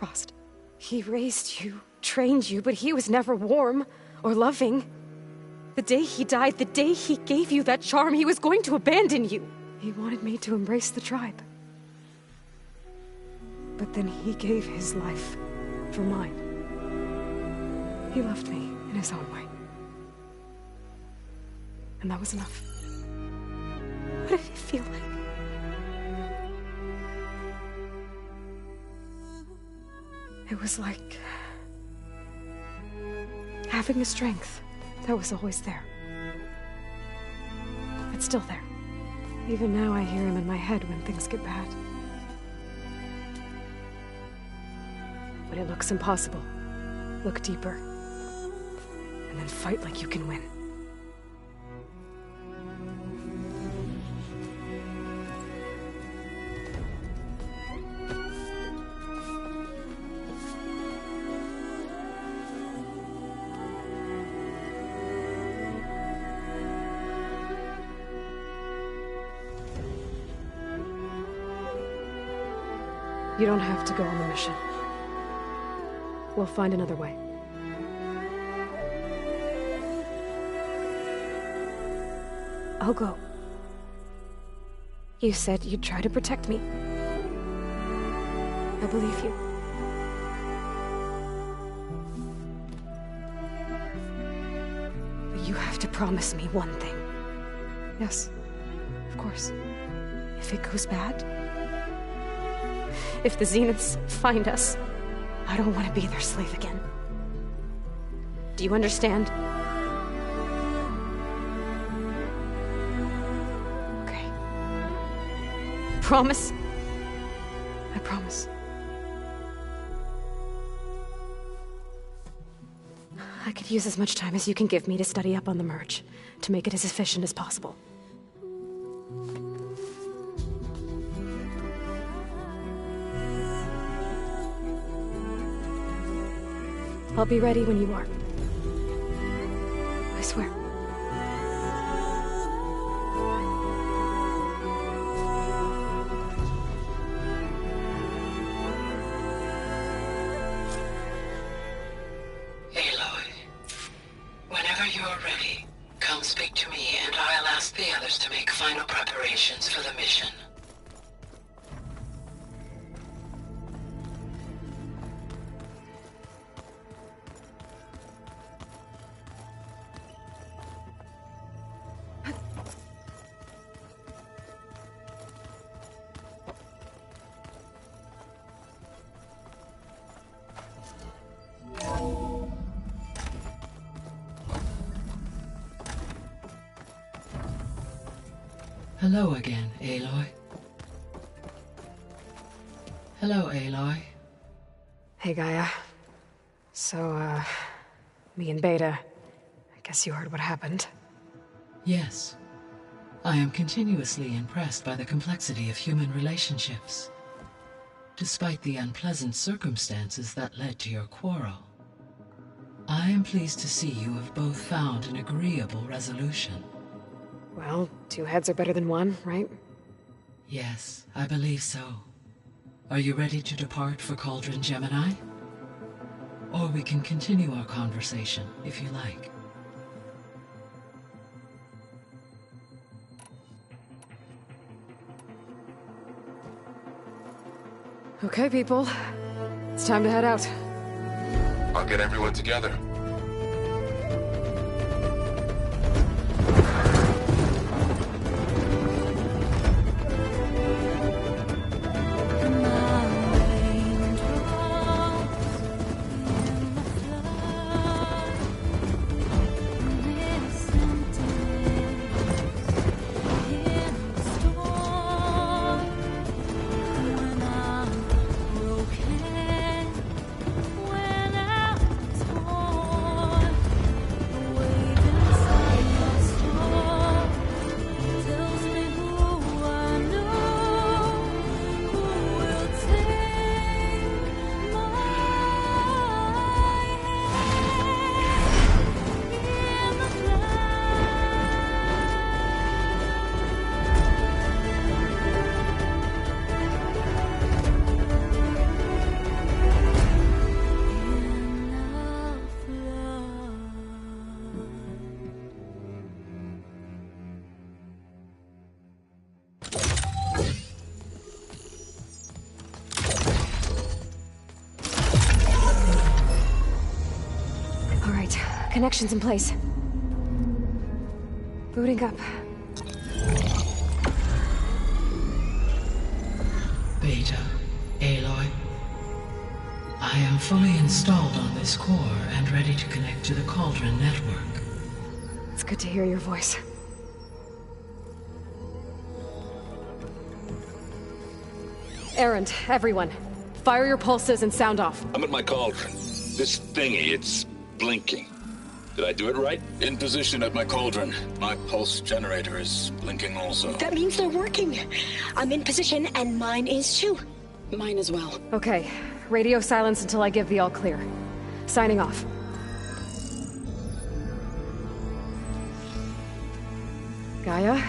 Rost. He raised you, trained you, but he was never warm or loving. The day he died, the day he gave you that charm, he was going to abandon you. He wanted me to embrace the tribe. But then he gave his life for mine. He loved me in his own way. And that was enough. What did it feel like? It was like having a strength that was always there. It's still there. Even now I hear him in my head when things get bad. When it looks impossible, look deeper. And then fight like you can win. You don't have to go on the mission. We'll find another way. I'll go. You said you'd try to protect me. I believe you. But you have to promise me one thing. Yes, of course. If it goes bad, if the Zeniths find us, I don't want to be their slave again. Do you understand? Okay. Promise? I promise. I could use as much time as you can give me to study up on the merge, to make it as efficient as possible. I'll be ready when you are. I swear. Aloy, whenever you're ready, come speak to me and I'll ask the others to make final preparations for the mission. Hello again, Aloy. Hello, Aloy. Hey, Gaia. So, me and Beta, I guess you heard what happened. Yes. I am continuously impressed by the complexity of human relationships. Despite the unpleasant circumstances that led to your quarrel, I am pleased to see you have both found an agreeable resolution. Well, 2 heads are better than 1, right? Yes, I believe so. Are you ready to depart for Cauldron Gemini? Or we can continue our conversation, if you like. Okay, people. It's time to head out. I'll get everyone together. Connections in place. Booting up. Beta, Aloy. I am fully installed on this core and ready to connect to the Cauldron network. It's good to hear your voice. Erend, everyone. Fire your pulses and sound off. I'm at my cauldron. This thingy, it's blinking. Did I do it right? In position at my cauldron. My pulse generator is blinking also. That means they're working. I'm in position, and mine is too. Mine as well. Okay. Radio silence until I give the all clear. Signing off. Gaia,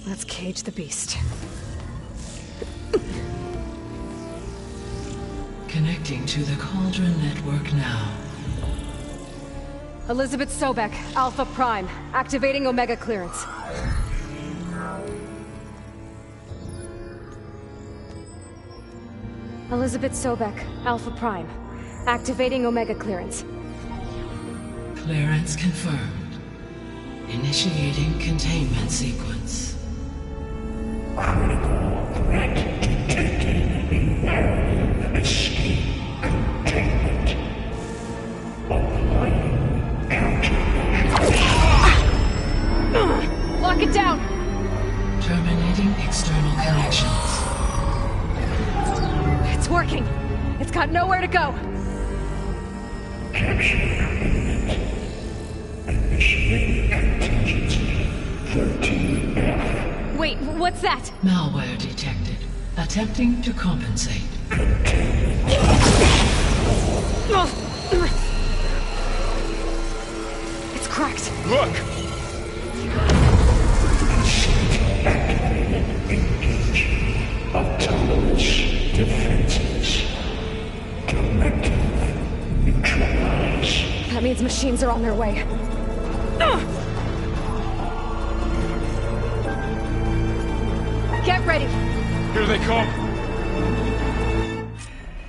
let's cage the beast. Connecting to the Cauldron network now. Elizabeth Sobek, Alpha Prime, activating Omega clearance. Elizabeth Sobek, Alpha Prime, activating Omega clearance. Clearance confirmed. Initiating containment sequence. Critical threat detected. Escape containment. Applying Lock it down! Terminating external connections. It's working! It's got nowhere to go! Capture imminent. Initiating contingency 13F. Wait, what's that? Malware detected. Attempting to compensate. It's cracked. Look! Engage. Autonomous defenses. Directive. Neutralize. That means machines are on their way. Get ready! Here they come!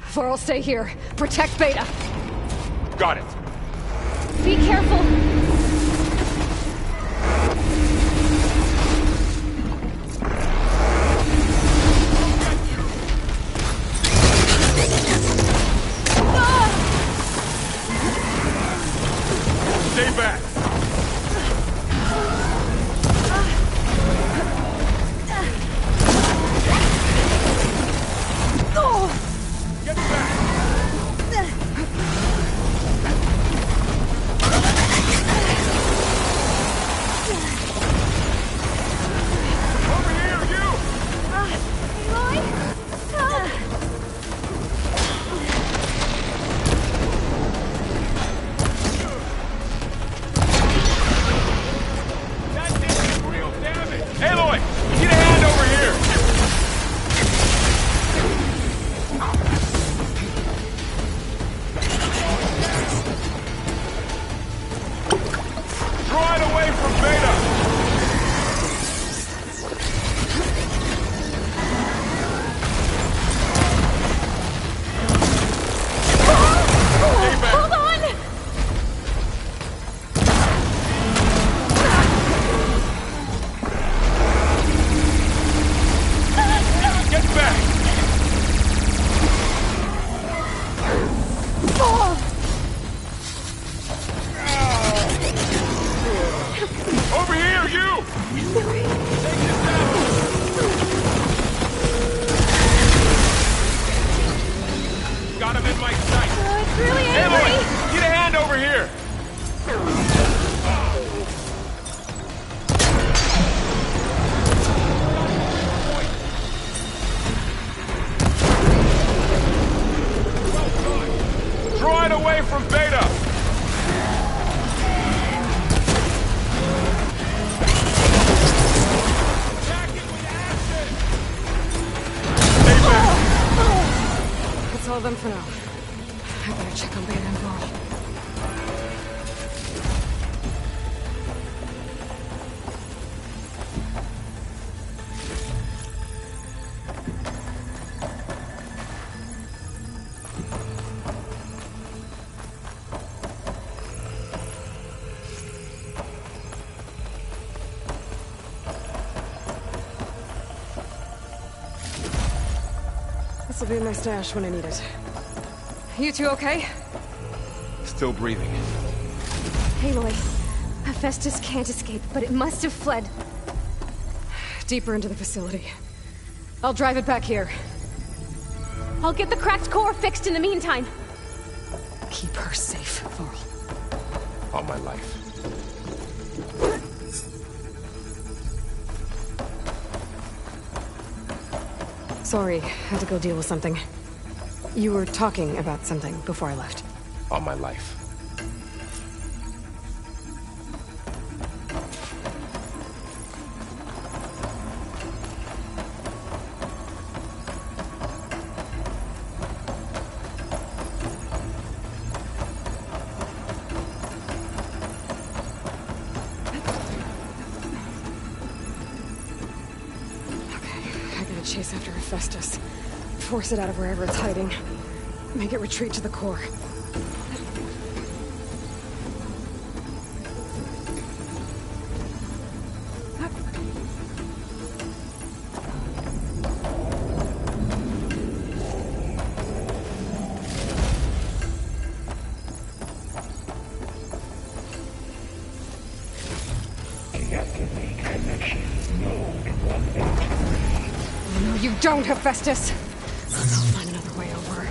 Varl, stay here. Protect Beta. Got it. Be careful! Stay back! Drawing away from Beta! That's all of them for now. I better check on Beta and Varl. This'll be in my stash when I need it. You two okay? Still breathing. Aloy, Hephaestus can't escape, but it must have fled. Deeper into the facility. I'll drive it back here. I'll get the cracked core fixed in the meantime. Keep her safe, Varl. All my life. Sorry, had to go deal with something. You were talking about something before I left. All my life. Chase after Hephaestus. Force it out of wherever it's hiding. Make it retreat to the core. You don't, Hephaestus! I'll find another way over.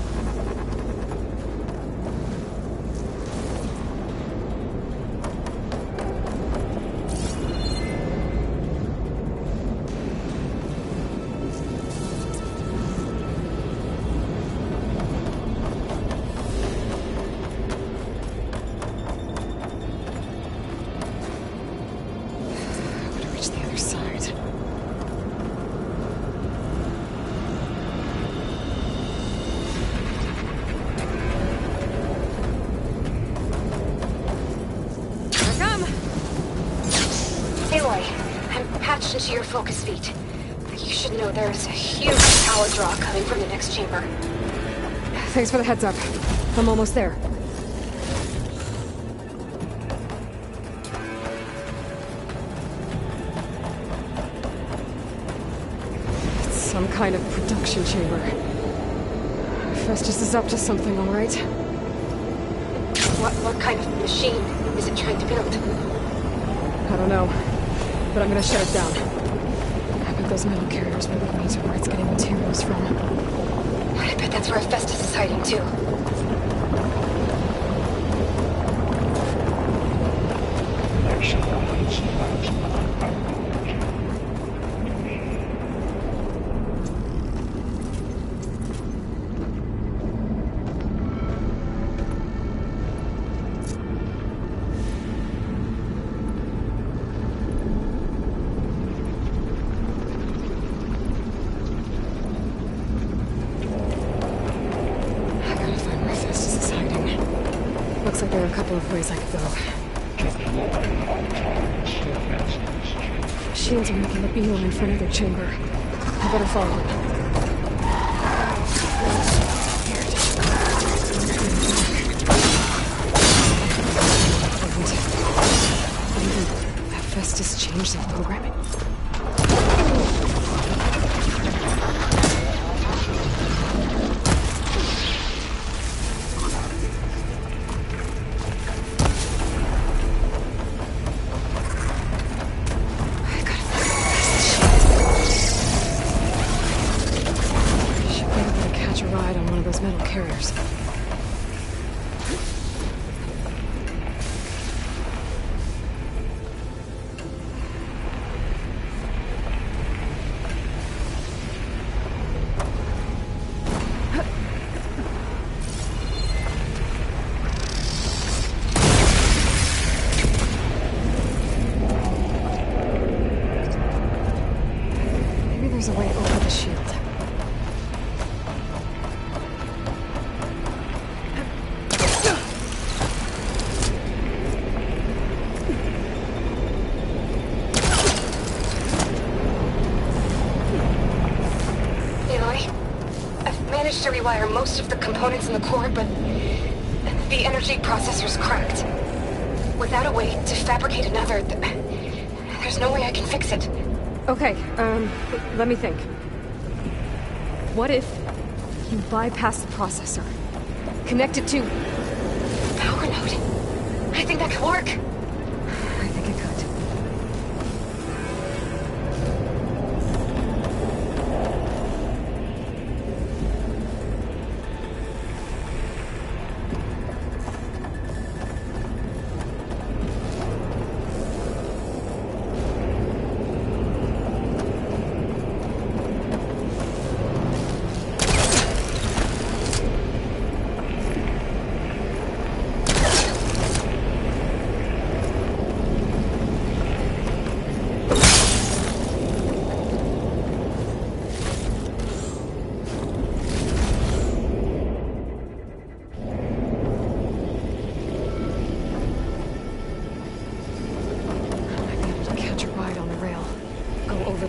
I'm gonna reach the other side. Into your focus feet. You should know there's a huge power draw coming from the next chamber. Thanks for the heads up. I'm almost there. It's some kind of production chamber. Festus is up to something, all right? What kind of machine is it trying to build? I don't know. But I'm gonna shut it down. I bet those metal carriers will lead me to where it's getting materials from. I bet that's where Hephaestus is hiding too. Looks like there are a couple of ways I could go. Machines are making a beeline for another chamber. I better follow them. Hephaestus changed their programming. rewire most of the components in the core, but the energy processor's cracked. Without a way to fabricate another, there's no way I can fix it. Okay, let me think. What if you bypass the processor? Connect it to the power node? I think that could work. I think it could.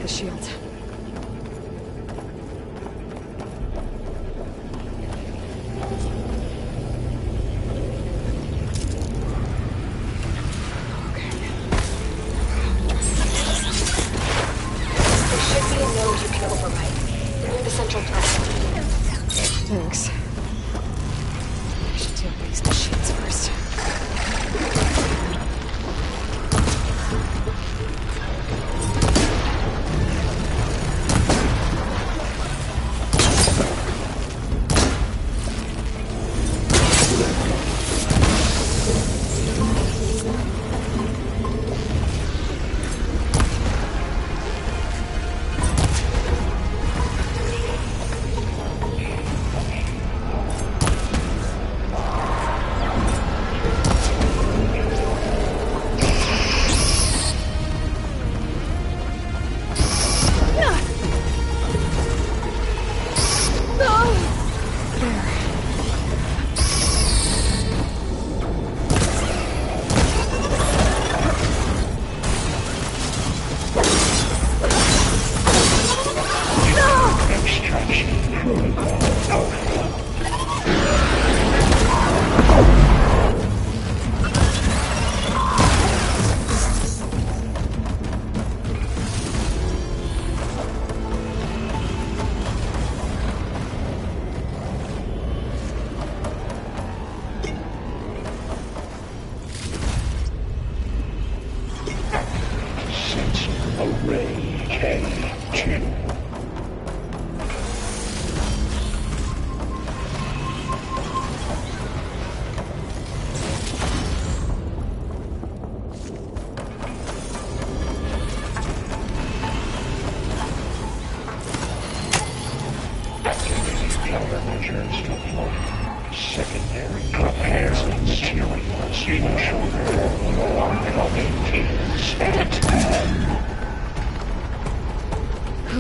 Shield. Thanks. I should deal with these machines first.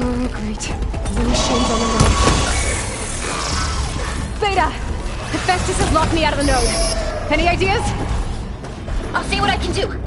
Oh, great. The machine's on the run. Beta! Hephaestus has locked me out of the node. Any ideas? I'll see what I can do.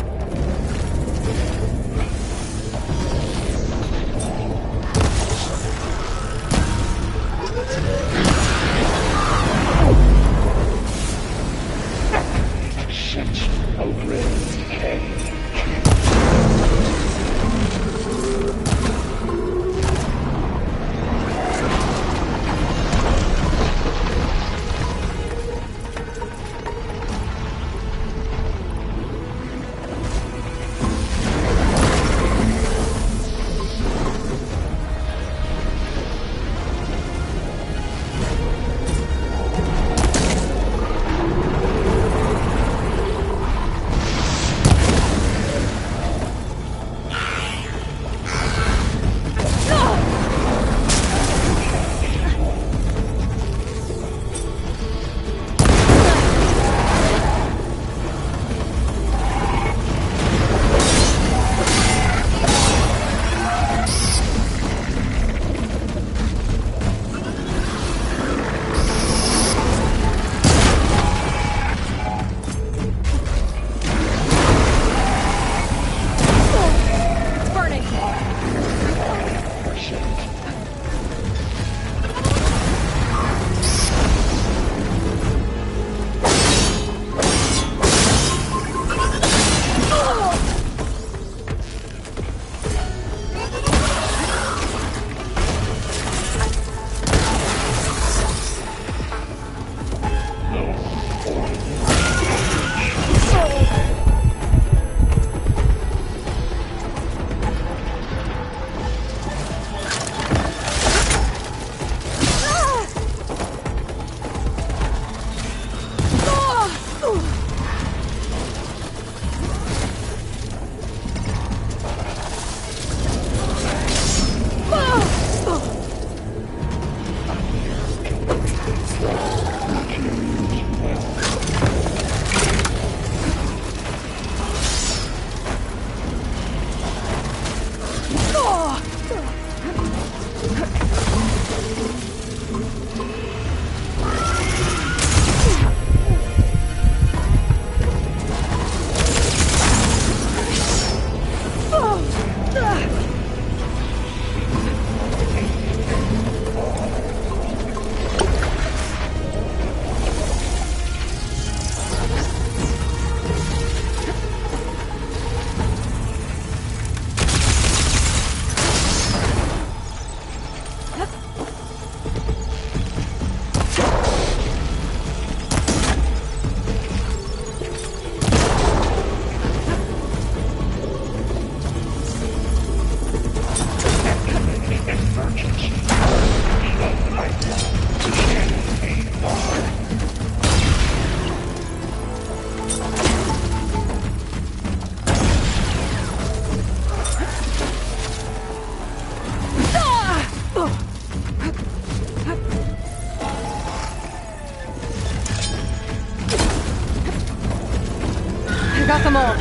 Got them all.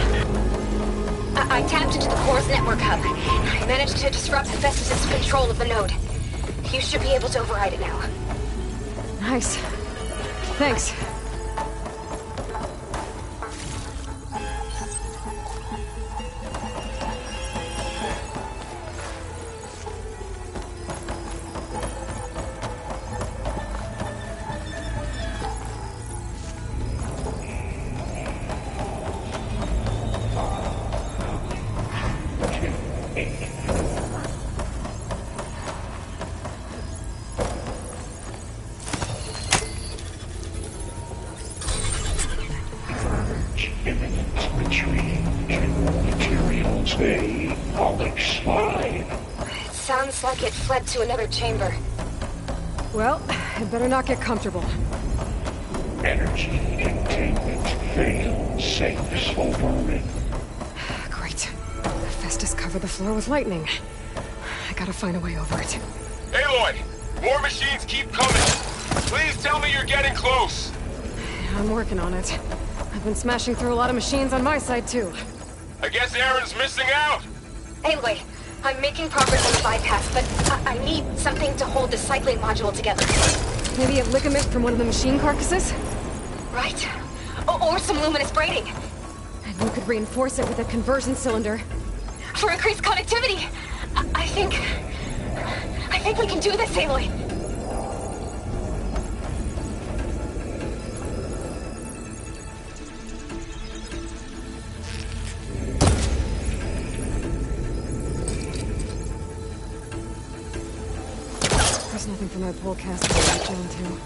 I tapped into the core's network hub. I managed to disrupt Hephaestus' control of the node. You should be able to override it now. Nice. Thanks. Sounds like it fled to another chamber. Well, it better not get comfortable. Energy containment failed. Safe overrun. Great. Hephaestus covered the floor with lightning. I gotta find a way over it. Aloy! More machines keep coming! Please tell me you're getting close! I'm working on it. I've been smashing through a lot of machines on my side, too. I guess Aaron's missing out! Anyway, I'm making progress on the bypass, but I need something to hold the cycling module together. Maybe a ligament from one of the machine carcasses? Right. Or some luminous braiding. And you could reinforce it with a conversion cylinder. For increased connectivity! I think we can do this, Aloy. There's nothing for my pole caster to latch onto.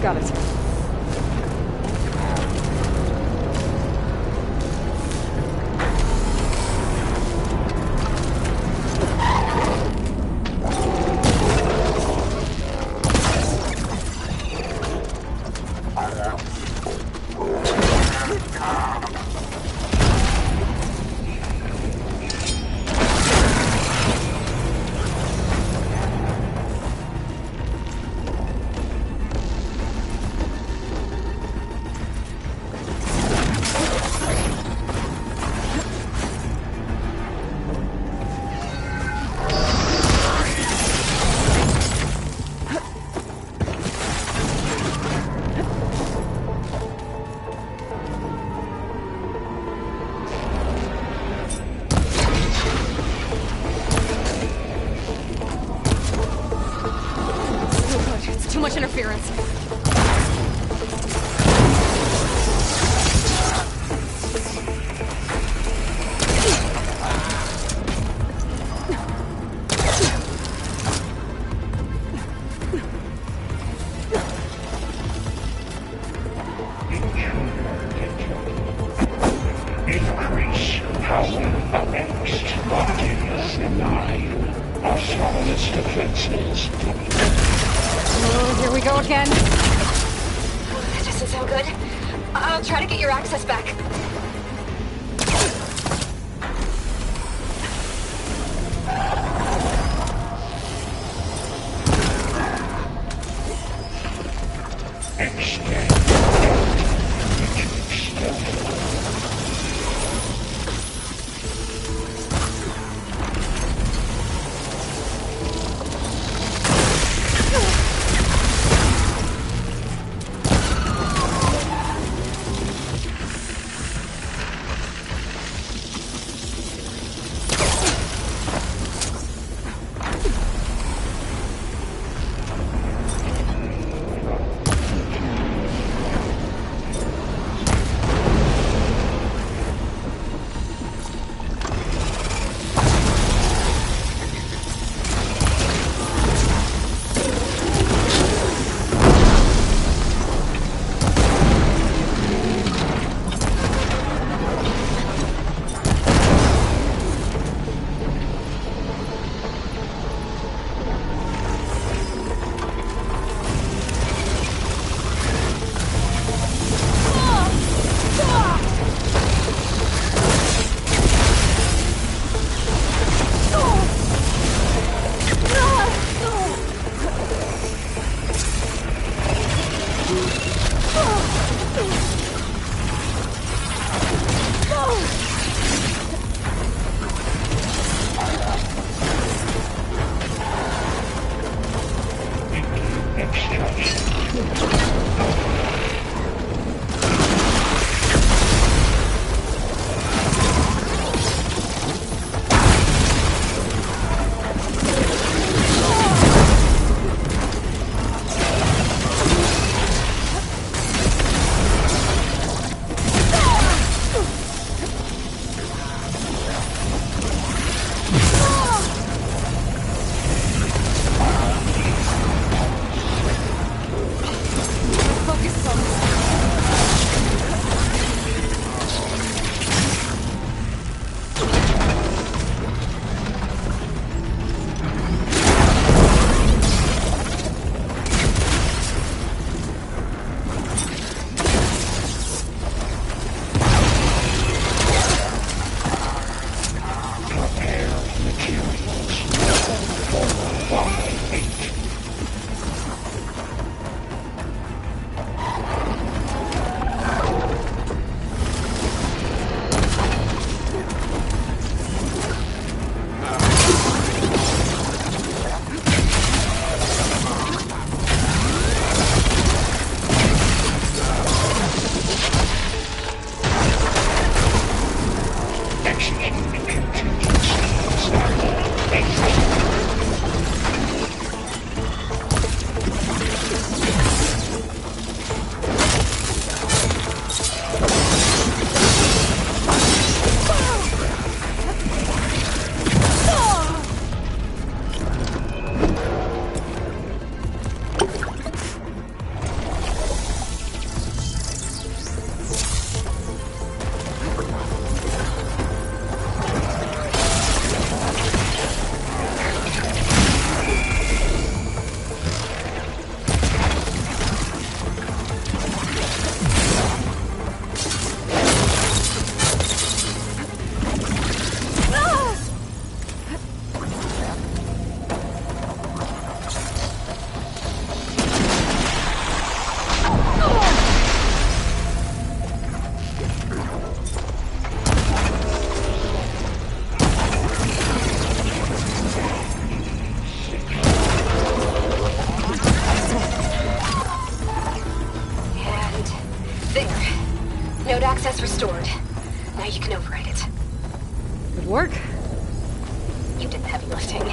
Got it. too much interference. Increase power annexed. Continuous denied. Autonomous defenses. Oh, here we go again. That doesn't sound good. I'll try to get your access back. Node access restored. Now you can override it. Good work. You did the heavy lifting.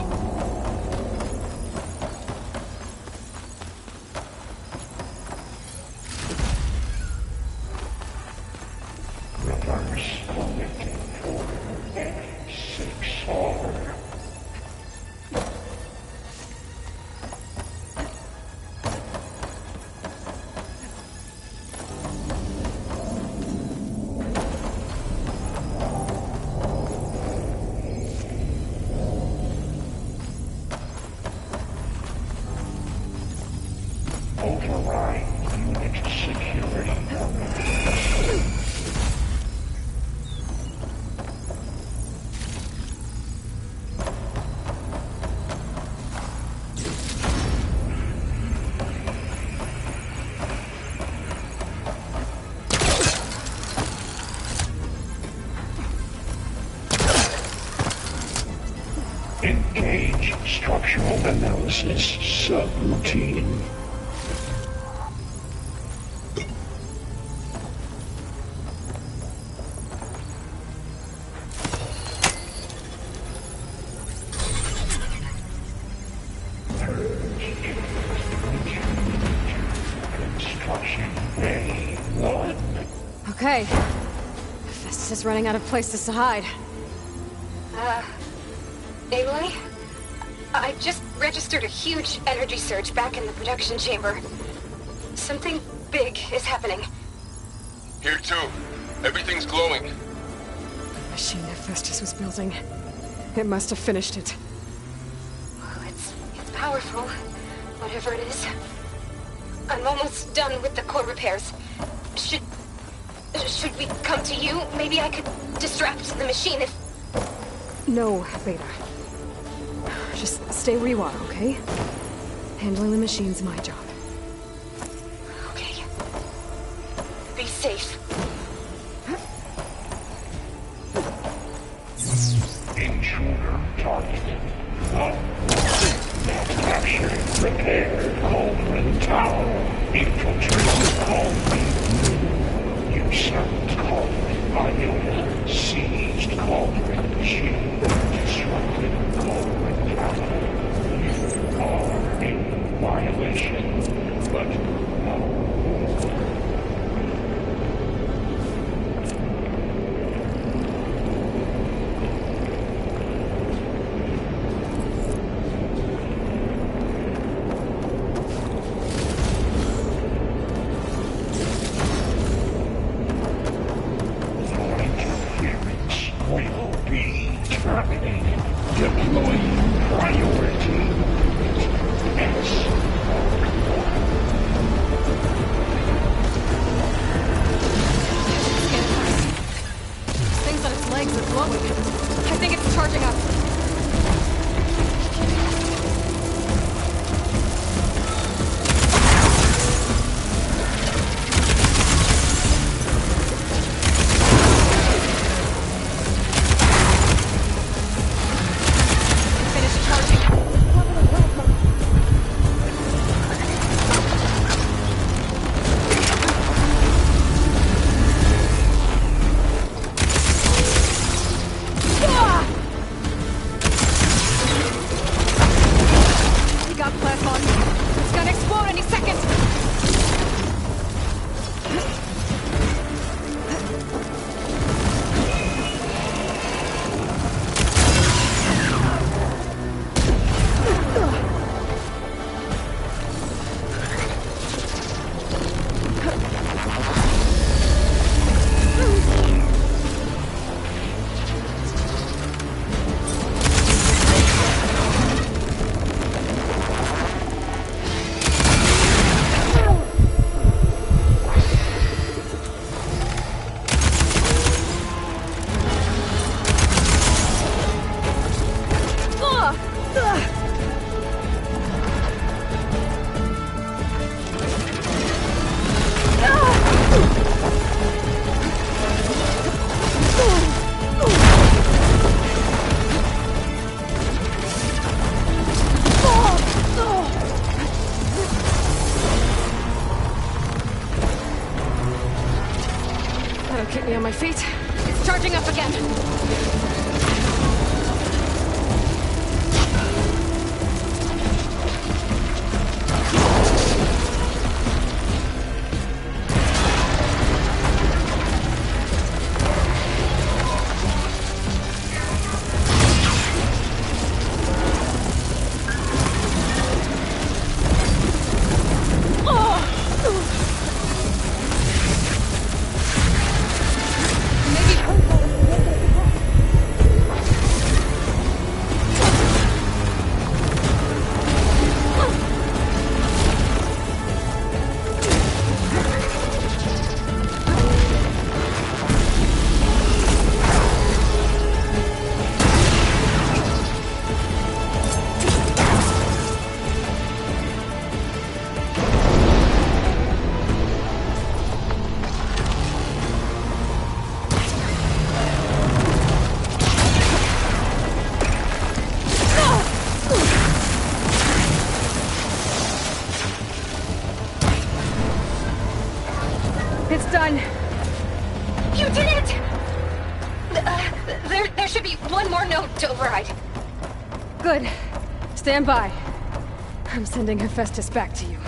override unit security. Engage structural analysis subroutine. Construction Bay 1. Okay. Festus is running out of places to hide. Aloy? I just registered a huge energy surge back in the production chamber. Something big is happening. Here too. Everything's glowing. The machine that Festus was building. It must have finished it. Well, it's powerful, whatever it is. I'm almost done with the core repairs. Should we come to you? Maybe I could distract the machine if... No, Beta. Just stay where you are, okay? Handling the machine's my job. Okay. Be safe. Intruder targeted. Manufactured, repaired Cauldron Tower. Infiltrated Cauldron. Usurped Cauldron Iota. Seized Cauldron Shield. Disrupted Cauldron Capital. You are in violation, but no. Keep me on my feet. It's charging up again. It's done. You did it! There should be one more note to override. Good. Stand by. I'm sending Hephaestus back to you.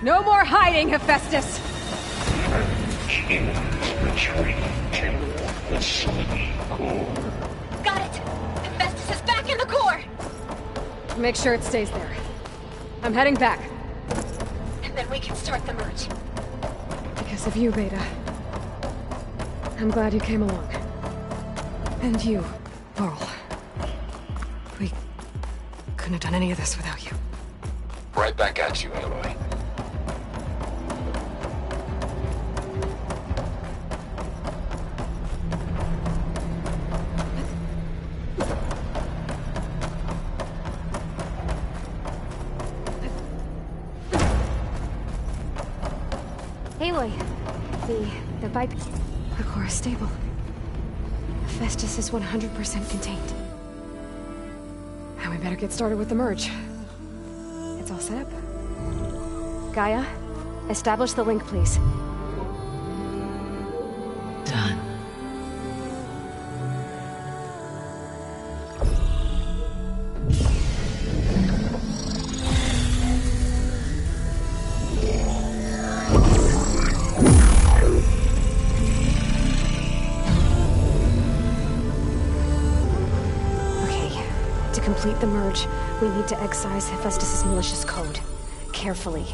No more hiding, Hephaestus! Got it! Hephaestus is back in the core! Make sure it stays there. I'm heading back. And then we can start the merge. Because of you, Beta. I'm glad you came along. And you, Varl. We couldn't have done any of this without you. Right back at you, Aloy. Aloy, the pipe. The core is stable. Hephaestus is 100% contained. Now we better get started with the merge. It's all set up. Gaia, establish the link, please. Done. To complete the merge, we need to excise Hephaestus' malicious code. Carefully.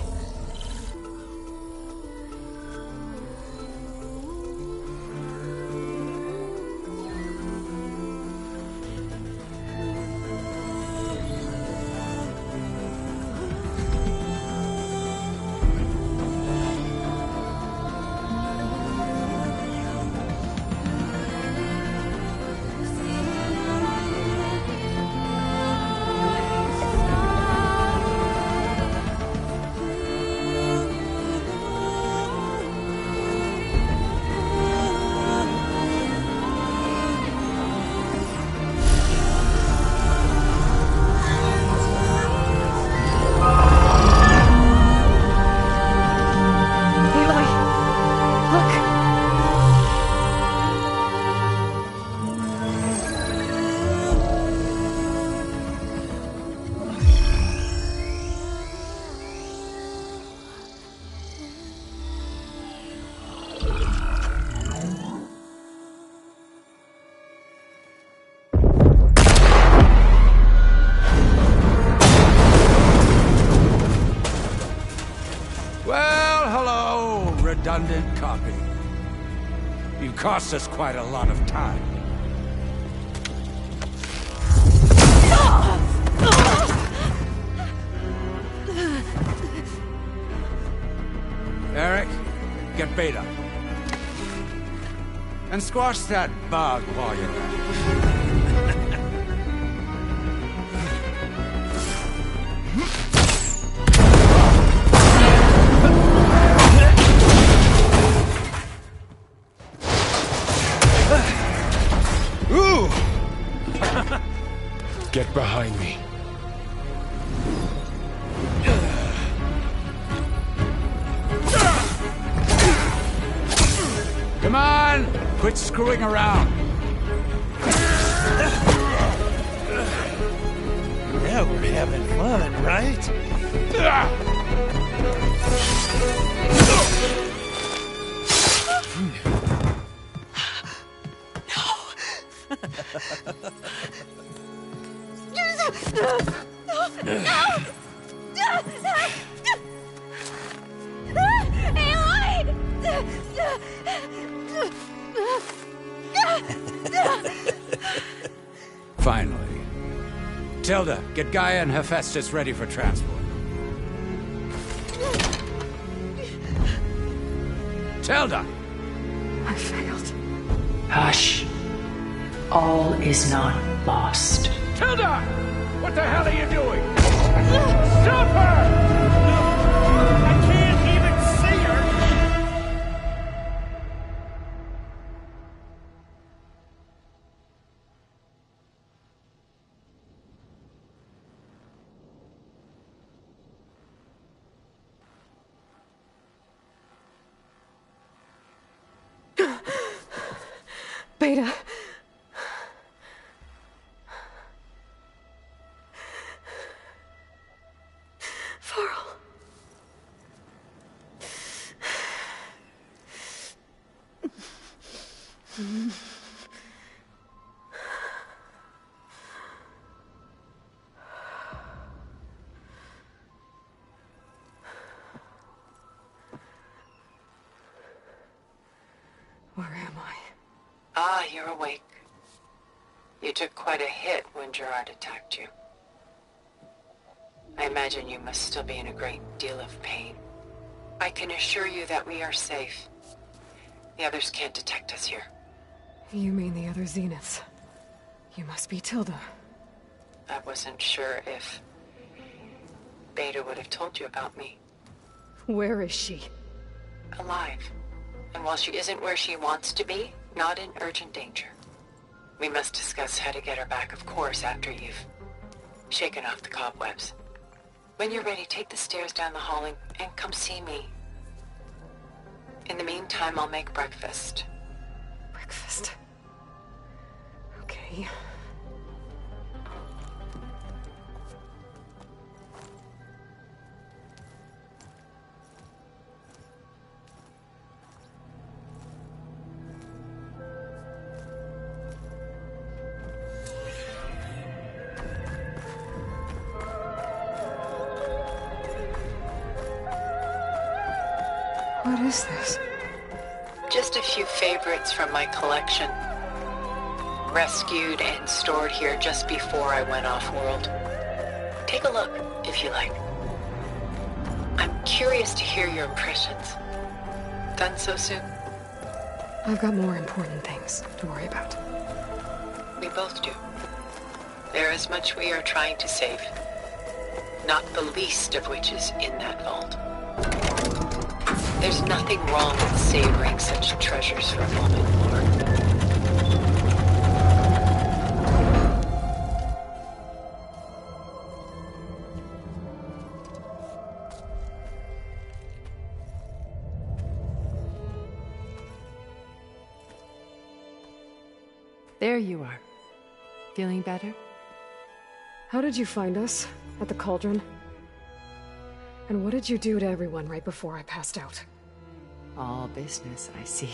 Redundant copy. You cost us quite a lot of time. Eric, get Beta. And squash that bug while you're at it. Get behind me. on! Quit screwing around. Now we're having fun, right? Finally. Tilda, get Gaia and Hephaestus ready for transport. Tilda! I failed. Hush. All is not lost. Tilda! What the hell are you doing? Stop her! I can't even see her! Beta. Varl. Where am I? Ah, you're awake. You took quite a hit when Gerard attacked you. I imagine you must still be in a great deal of pain. I can assure you that we are safe. The others can't detect us here. You mean the other Zeniths? You must be Tilda. I wasn't sure if Beta would have told you about me. Where is she? Alive. And while she isn't where she wants to be, not in urgent danger. We must discuss how to get her back, of course, after you've shaken off the cobwebs. When you're ready, take the stairs down the hall and come see me. In the meantime, I'll make breakfast. Breakfast. Okay. What is this? Just a few favorites from my collection. Rescued and stored here just before I went off-world. Take a look, if you like. I'm curious to hear your impressions. Done so soon? I've got more important things to worry about. We both do. There is much we are trying to save. Not the least of which is in that vault. There's nothing wrong with savoring such treasures for a moment, Lord. There you are. Feeling better? How did you find us? At the Cauldron? And what did you do to everyone right before I passed out? All business, I see.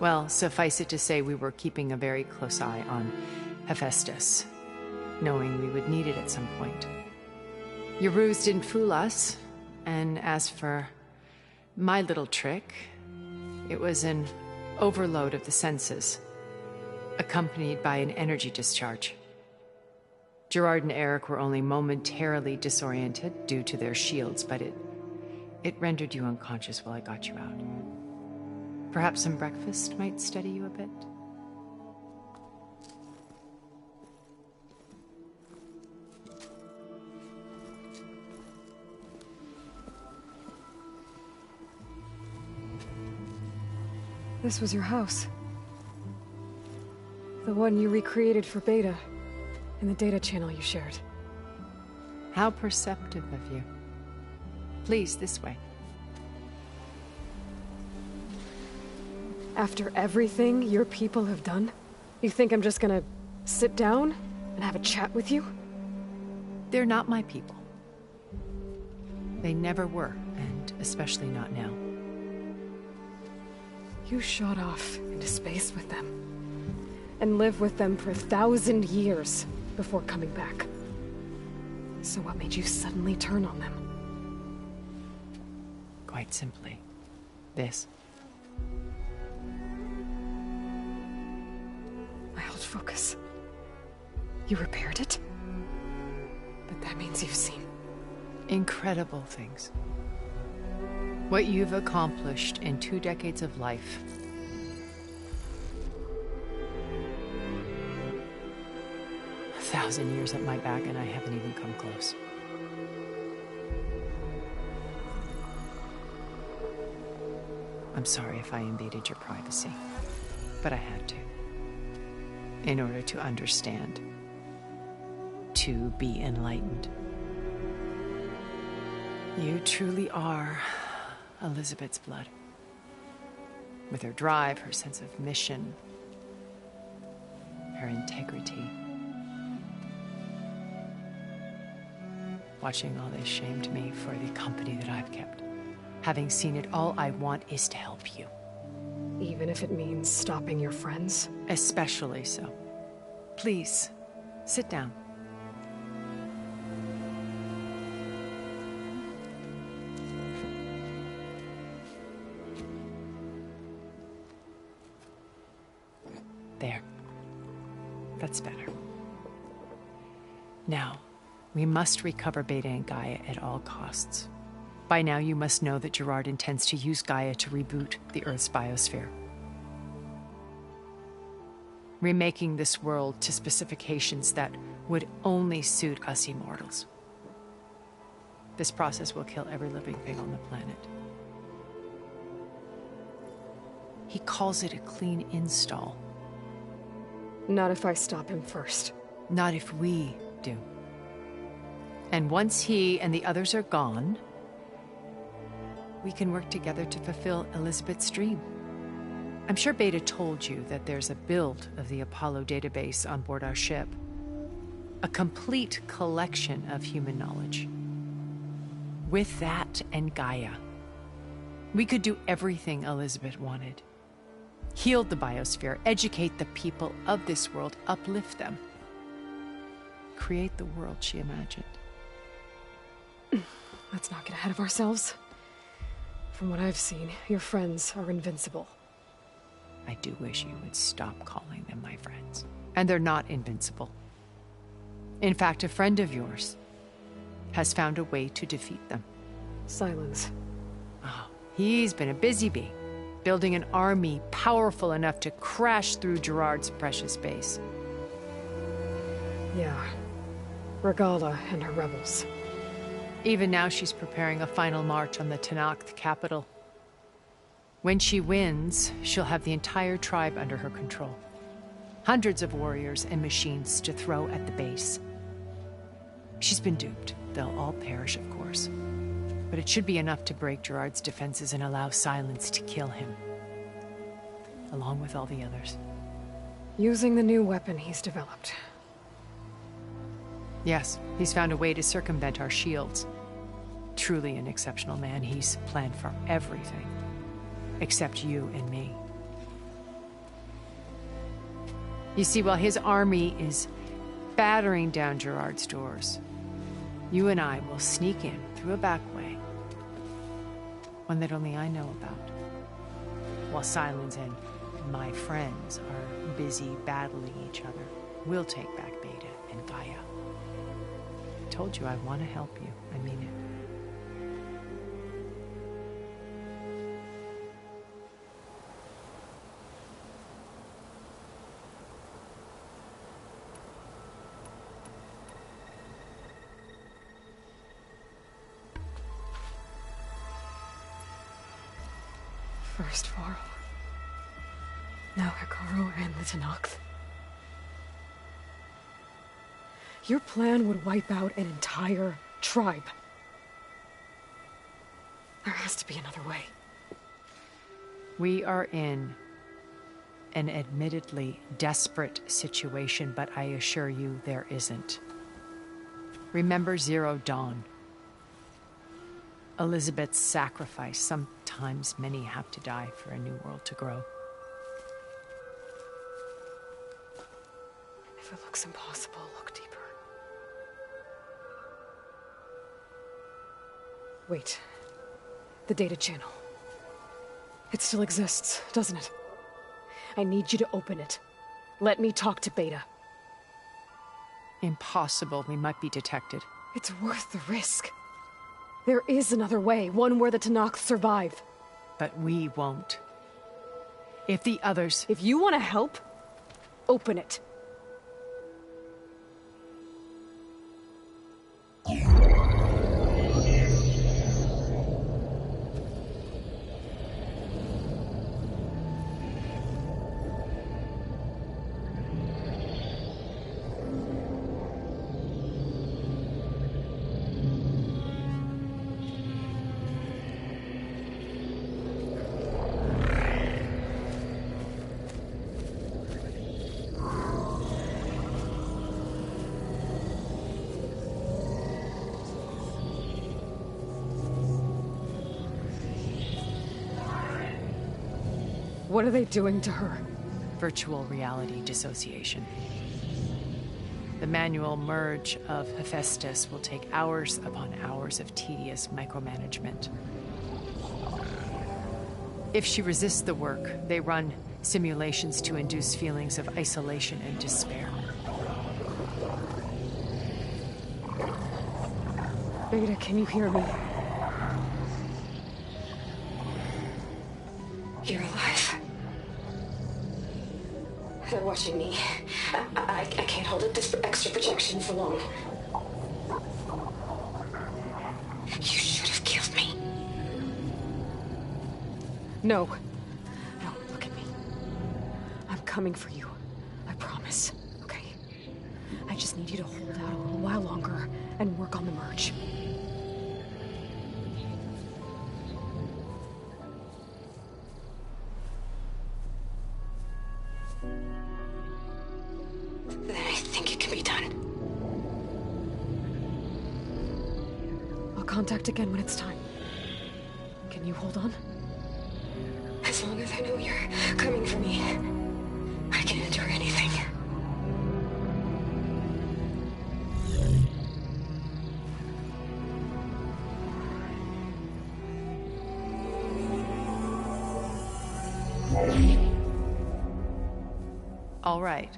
Well, suffice it to say we were keeping a very close eye on Hephaestus, knowing we would need it at some point. Your ruse didn't fool us, and as for my little trick, it was an overload of the senses, accompanied by an energy discharge. Gerard and Eric were only momentarily disoriented due to their shields, but it rendered you unconscious while I got you out. Perhaps some breakfast might steady you a bit? This was your house. The one you recreated for Beta, in the data channel you shared. How perceptive of you. Please, this way. After everything your people have done? You think I'm just gonna sit down and have a chat with you? They're not my people. They never were, and especially not now. You shot off into space with them, and lived with them for 1,000 years before coming back. So what made you suddenly turn on them? Quite simply, this. I held focus. You repaired it? But that means you've seen incredible things. What you've accomplished in 2 decades of life. A 1,000 years at my back, and I haven't even come close. I'm sorry if I invaded your privacy, but I had to. In order to understand. To be enlightened. You truly are Elizabeth's blood. With her drive, her sense of mission, her integrity. Watching all this shamed me for the company that I've kept. Having seen it, all I want is to help you. Even if it means stopping your friends? Especially so. Please, sit down. There. That's better. Now, we must recover Beta and Gaia at all costs. By now, you must know that Gerard intends to use Gaia to reboot the Earth's biosphere. Remaking this world to specifications that would only suit us immortals. This process will kill every living thing on the planet. He calls it a clean install. Not if I stop him first. Not if we do. And once he and the others are gone, we can work together to fulfill Elizabeth's dream. I'm sure Beta told you that there's a build of the Apollo database on board our ship. A complete collection of human knowledge. With that and Gaia, we could do everything Elizabeth wanted. Heal the biosphere, educate the people of this world, uplift them. Create the world she imagined. Let's not get ahead of ourselves. From what I've seen, your friends are invincible. I do wish you would stop calling them my friends. And they're not invincible. In fact, a friend of yours has found a way to defeat them. Silence. Oh, he's been a busy bee, building an army powerful enough to crash through Gerard's precious base. Yeah. Regala and her rebels. Even now, she's preparing a final march on the Tenakth capital. When she wins, she'll have the entire tribe under her control. Hundreds of warriors and machines to throw at the base. She's been duped. They'll all perish, of course. But it should be enough to break Gerard's defenses and allow Silence to kill him. Along with all the others. Using the new weapon he's developed. Yes, he's found a way to circumvent our shields. Truly an exceptional man. He's planned for everything. Except you and me. You see, while his army is battering down Gerard's doors, you and I will sneak in through a back way. One that only I know about. While Silence and my friends are busy battling each other, we'll take back Beta and Gaia. I told you I want to help you. I mean it. First Varl. Now Hekarro and the Tenakth. Your plan would wipe out an entire tribe. There has to be another way. We are in an admittedly desperate situation, but I assure you there isn't. Remember Zero Dawn. Elizabeth's sacrifice. Sometimes many have to die for a new world to grow. If it looks impossible, look deeper. Wait. The data channel. It still exists, doesn't it? I need you to open it. Let me talk to Beta. Impossible. We might be detected. It's worth the risk. There is another way, one where the Tenakth survive. But we won't. If the others... If you want to help, open it. What are they doing to her? Virtual reality dissociation. The manual merge of Hephaestus will take hours upon hours of tedious micromanagement. If she resists the work, they run simulations to induce feelings of isolation and despair. Beta, can you hear me? You're alive. They're watching me. I can't hold up this extra projection for long. You should have killed me. No. No, look at me. I'm coming for you. I promise. Okay? I just need you to hold out a little while longer and work on the merge. Then I think it can be done. I'll contact again when it's time. Can you hold on? As long as I know you're coming for me, I can endure anything. All right.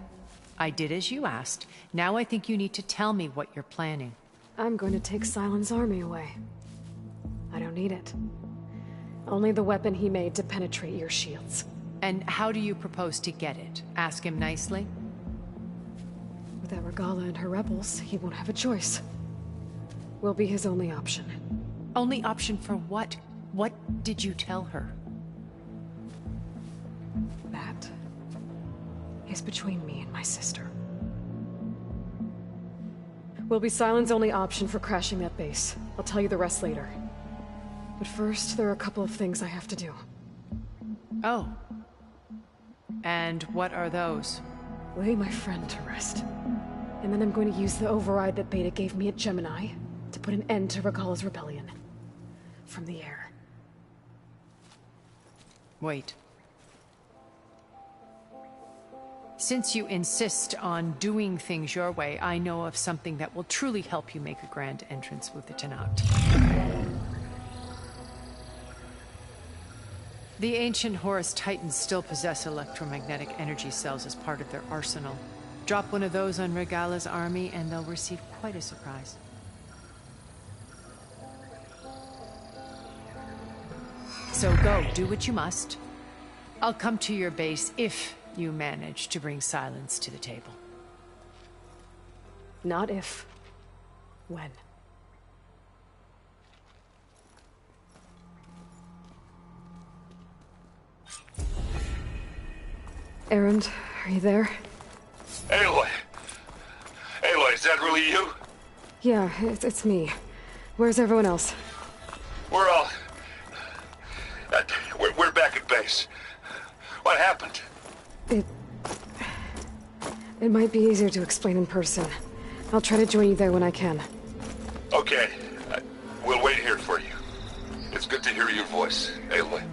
I did as you asked. Now I think you need to tell me what you're planning. I'm going to take Sylens' army away. I don't need it. Only the weapon he made to penetrate your shields. And how do you propose to get it? Ask him nicely? Without Regalla and her rebels, he won't have a choice. We'll be his only option. Only option for what? What did you tell her? That is between me and my sister. Will be Sylens' only option for crashing that base. I'll tell you the rest later. But first, there are a couple of things I have to do. Oh. And what are those? Lay my friend to rest. And then I'm going to use the override that Beta gave me at Gemini to put an end to Regalla's rebellion. From the air. Wait. Since you insist on doing things your way, I know of something that will truly help you make a grand entrance with the Tenakth. The ancient Horus Titans still possess electromagnetic energy cells as part of their arsenal. Drop one of those on Regalla's army and they'll receive quite a surprise. So go, do what you must. I'll come to your base if you manage to bring Sylens to the table. Not if. When. Erend, are you there? Aloy! Aloy, is that really you? Yeah, it's me. Where's everyone else? We're all... we're back at base. What happened? It might be easier to explain in person. I'll try to join you there when I can. Okay. We'll wait here for you. It's good to hear your voice, Aloy.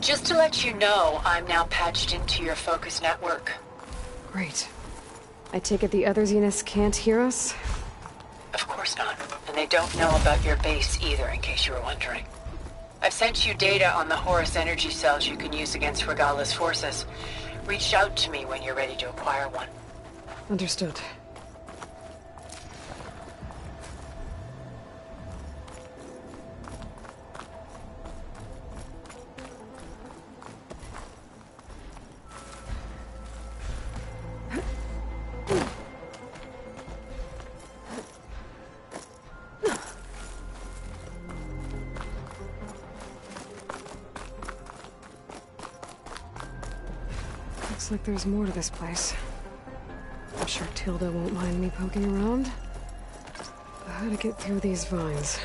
Just to let you know, I'm now patched into your focus network. Great. I take it the other Zeniths can't hear us? Of course not. And they don't know about your base either, in case you were wondering. I've sent you data on the Horus energy cells you can use against Regala's forces. Reach out to me when you're ready to acquire one. Understood. Looks like there's more to this place. I'm sure Tilda won't mind me poking around. But how to get through these vines?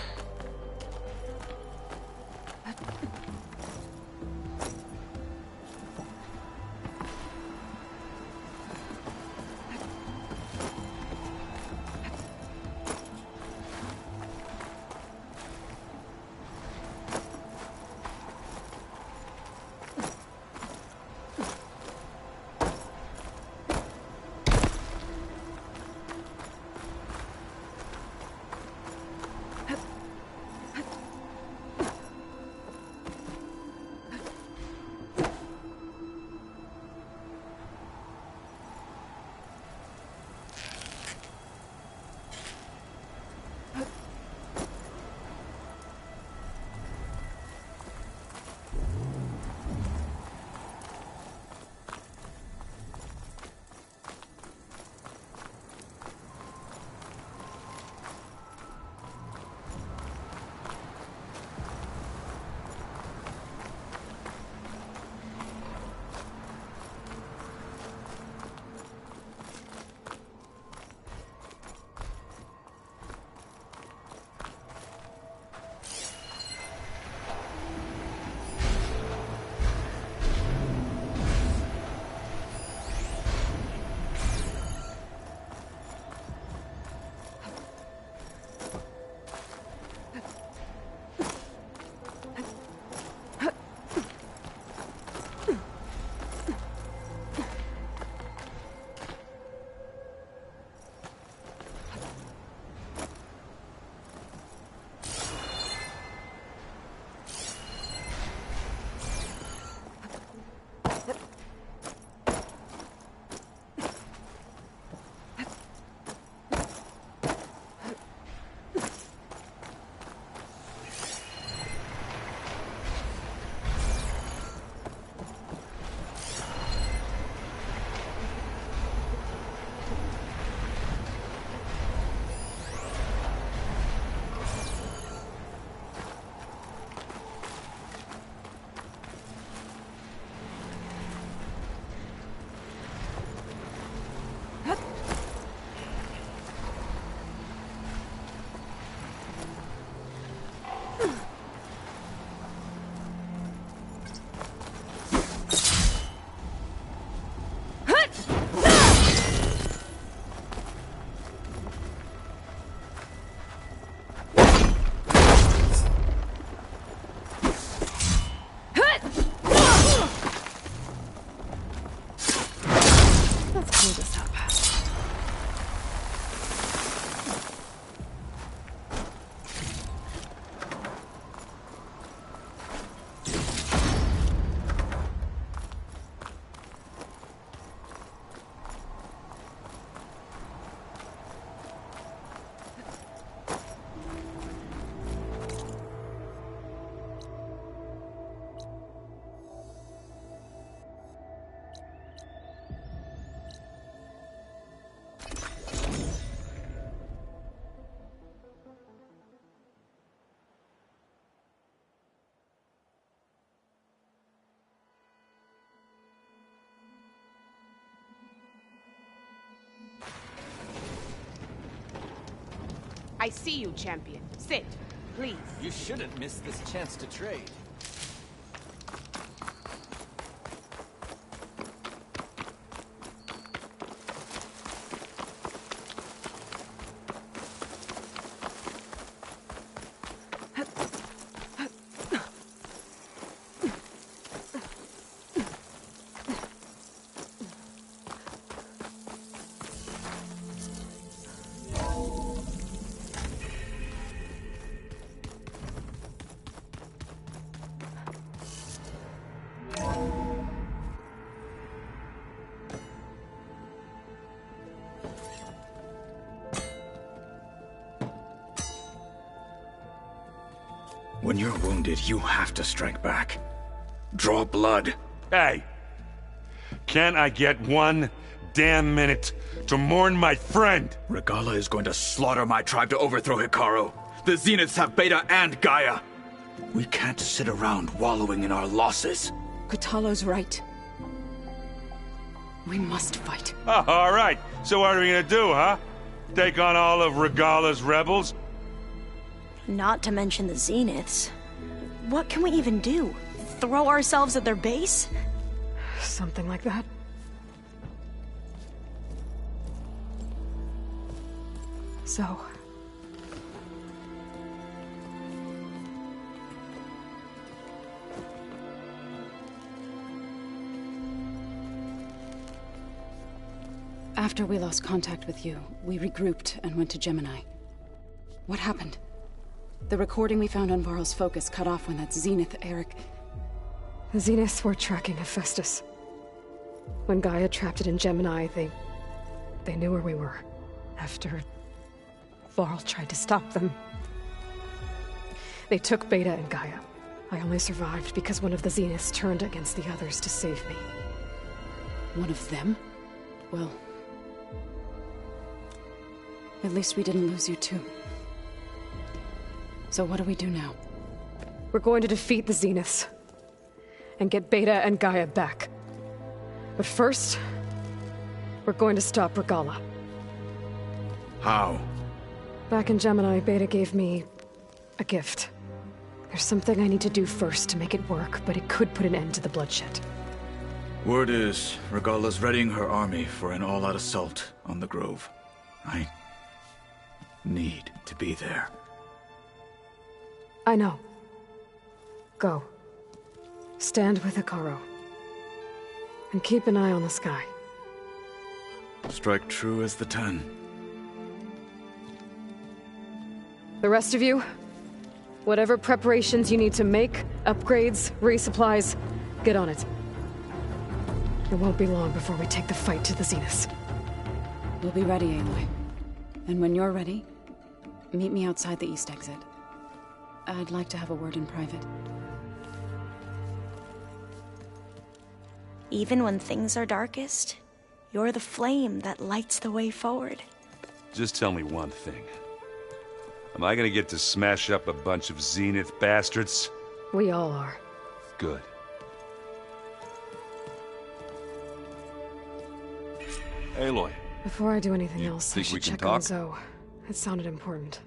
I see you, champion. Sit, please. You shouldn't miss this chance to trade. When you're wounded, you have to strike back. Draw blood. Hey! Can't I get one damn minute to mourn my friend? Regalla is going to slaughter my tribe to overthrow Hikaru. The Zeniths have Beta and Gaia. We can't sit around wallowing in our losses. Kotallo's right. We must fight. Oh, all right. So what are we gonna do, huh? Take on all of Regalla's rebels? Not to mention the Zeniths. What can we even do? Throw ourselves at their base? Something like that. So... After we lost contact with you, we regrouped and went to Gemini. What happened? The recording we found on Varl's focus cut off when that Zenith, Eric... The Zeniths were tracking Hephaestus. When Gaia trapped it in Gemini, they knew where we were. After... Varl tried to stop them. They took Beta and Gaia. I only survived because one of the Zeniths turned against the others to save me. One of them? Well... At least we didn't lose you too. So what do we do now? We're going to defeat the Zeniths. And get Beta and Gaia back. But first... we're going to stop Regalla. How? Back in Gemini, Beta gave me... a gift. There's something I need to do first to make it work, but it could put an end to the bloodshed. Word is, Regalla's readying her army for an all-out assault on the Grove. I need to be there. I know. Go. Stand with Hikaru. And keep an eye on the sky. Strike true as the 10. The rest of you, whatever preparations you need to make, upgrades, resupplies, get on it. It won't be long before we take the fight to the Zeniths. We'll be ready, Aloy. And when you're ready, meet me outside the east exit. I'd like to have a word in private. Even when things are darkest, you're the flame that lights the way forward. Just tell me one thing. Am I gonna get to smash up a bunch of Zenith bastards? We all are. Good. Aloy. Before I do anything else, I think should we can check talk? on Zoe. It sounded important.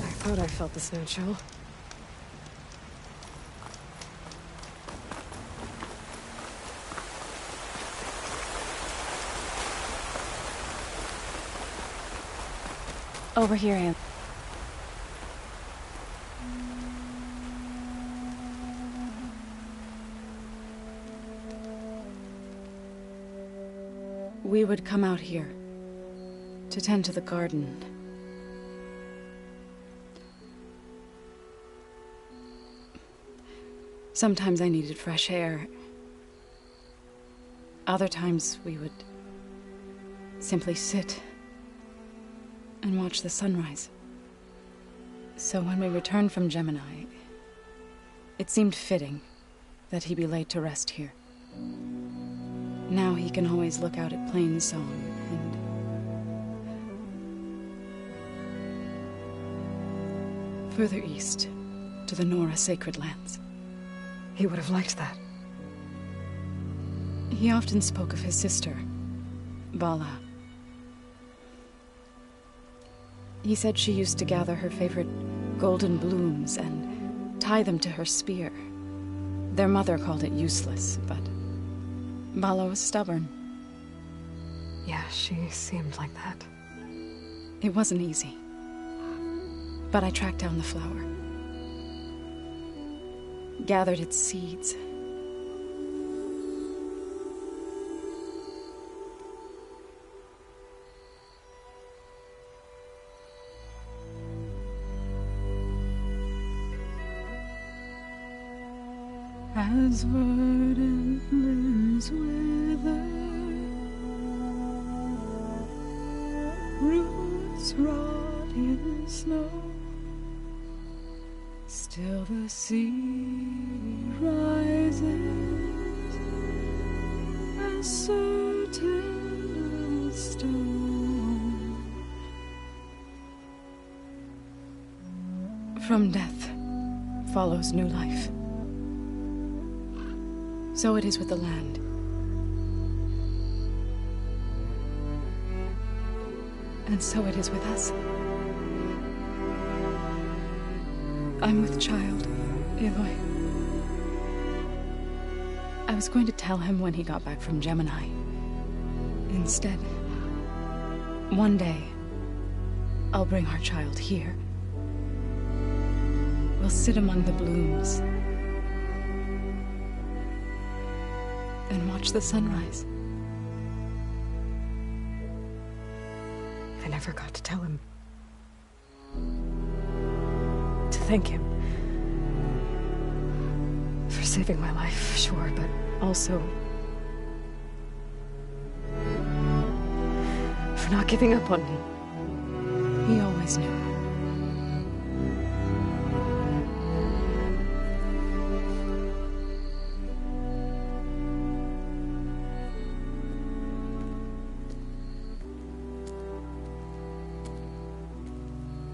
I thought I felt the snow chill. Over here, Anne. We would come out here to tend to the garden. Sometimes I needed fresh air. Other times we would simply sit and watch the sunrise. So when we returned from Gemini, it seemed fitting that he be laid to rest here. Now he can always look out at Plainsong and... further east, to the Nora Sacred Lands. He would have liked that. He often spoke of his sister, Bala. He said she used to gather her favorite golden blooms and tie them to her spear. Their mother called it useless, but Bala was stubborn. Yeah, she seemed like that. It wasn't easy. But I tracked down the flower. Gathered its seeds. As verdant limbs wither, roots rot in snow, still the sea rises, as certain as stone. From death follows new life. So it is with the land. And so it is with us. I'm with child, Aloy. I was going to tell him when he got back from Gemini. Instead, one day, I'll bring our child here. We'll sit among the blooms and watch the sunrise. I never got to tell him. To thank him. For saving my life, sure, but also... for not giving up on me. He always knew.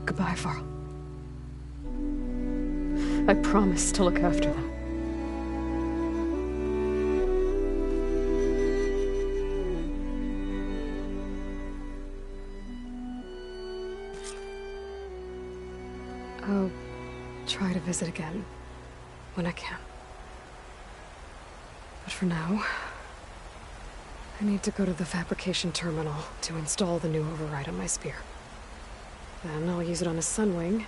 Goodbye, Varl. I promise to look after them. I'll try to visit again when I can. But for now, I need to go to the fabrication terminal to install the new override on my spear. Then I'll use it on a Sunwing,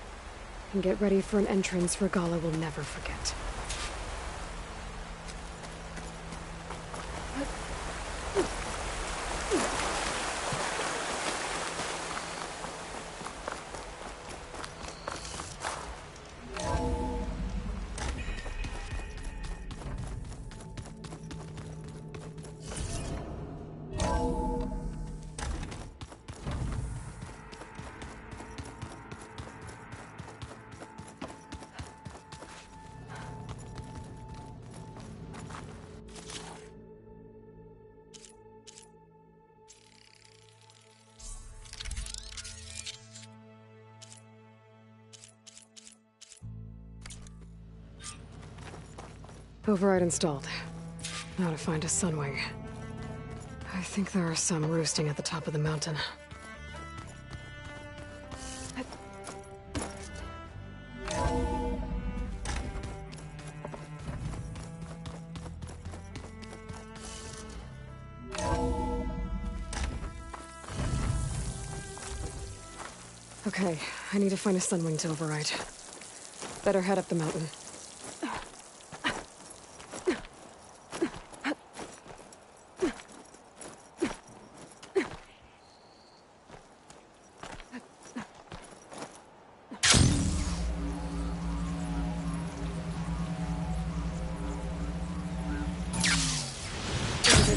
and get ready for an entrance Regalla will never forget. Override installed. Now to find a Sunwing. I think there are some roosting at the top of the mountain. Okay, I need to find a Sunwing to override. Better head up the mountain.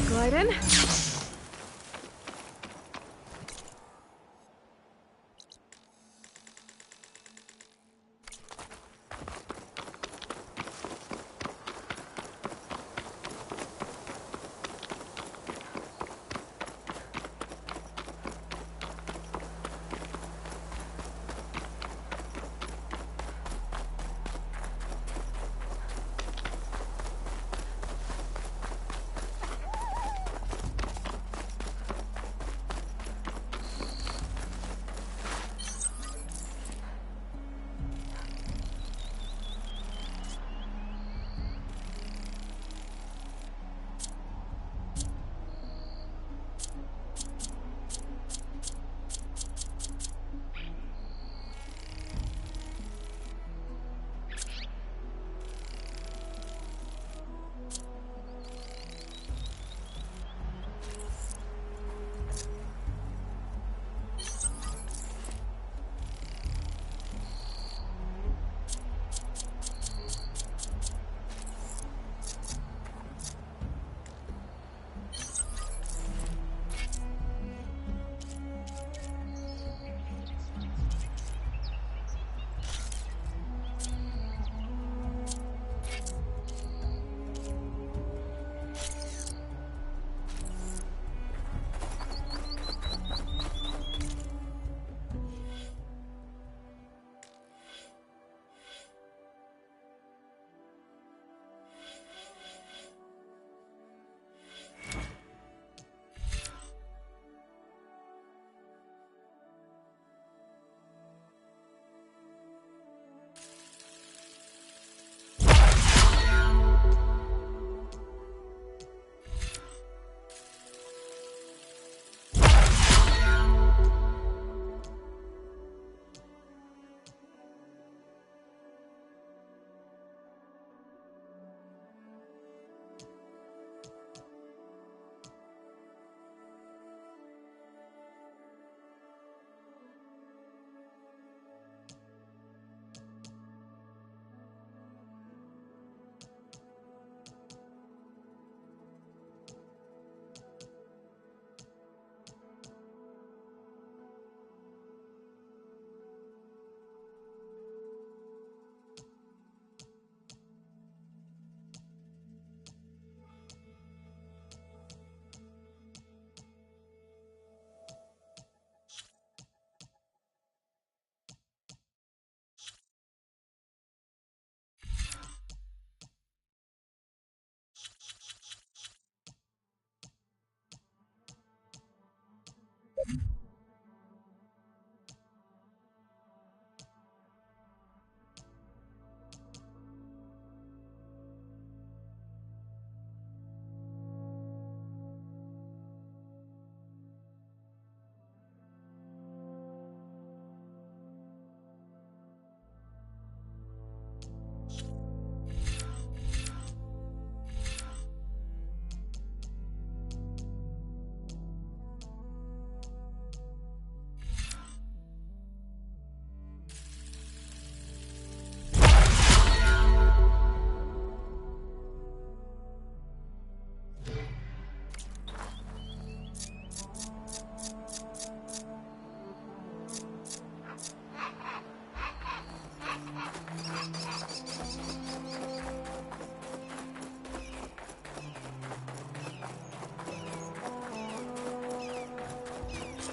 Glide in.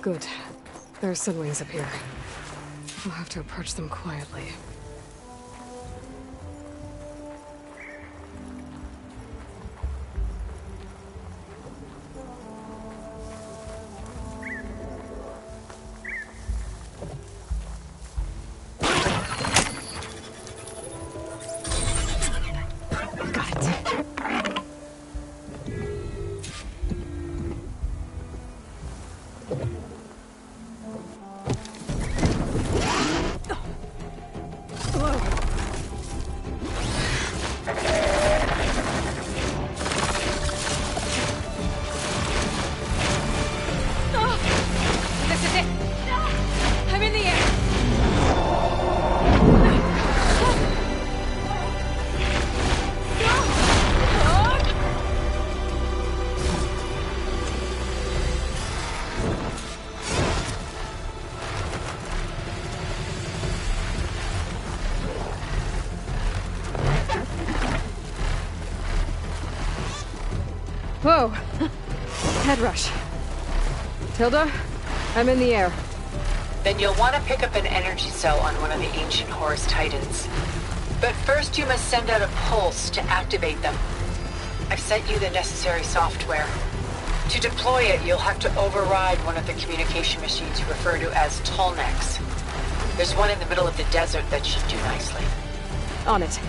Good. There are Sunwings up here. We'll have to approach them quietly. Whoa! Head rush. Tilda, I'm in the air. Then you'll want to pick up an energy cell on one of the ancient Horus Titans. But first you must send out a pulse to activate them. I've sent you the necessary software. To deploy it, you'll have to override one of the communication machines you refer to as Tallnecks. There's one in the middle of the desert that should do nicely. On it.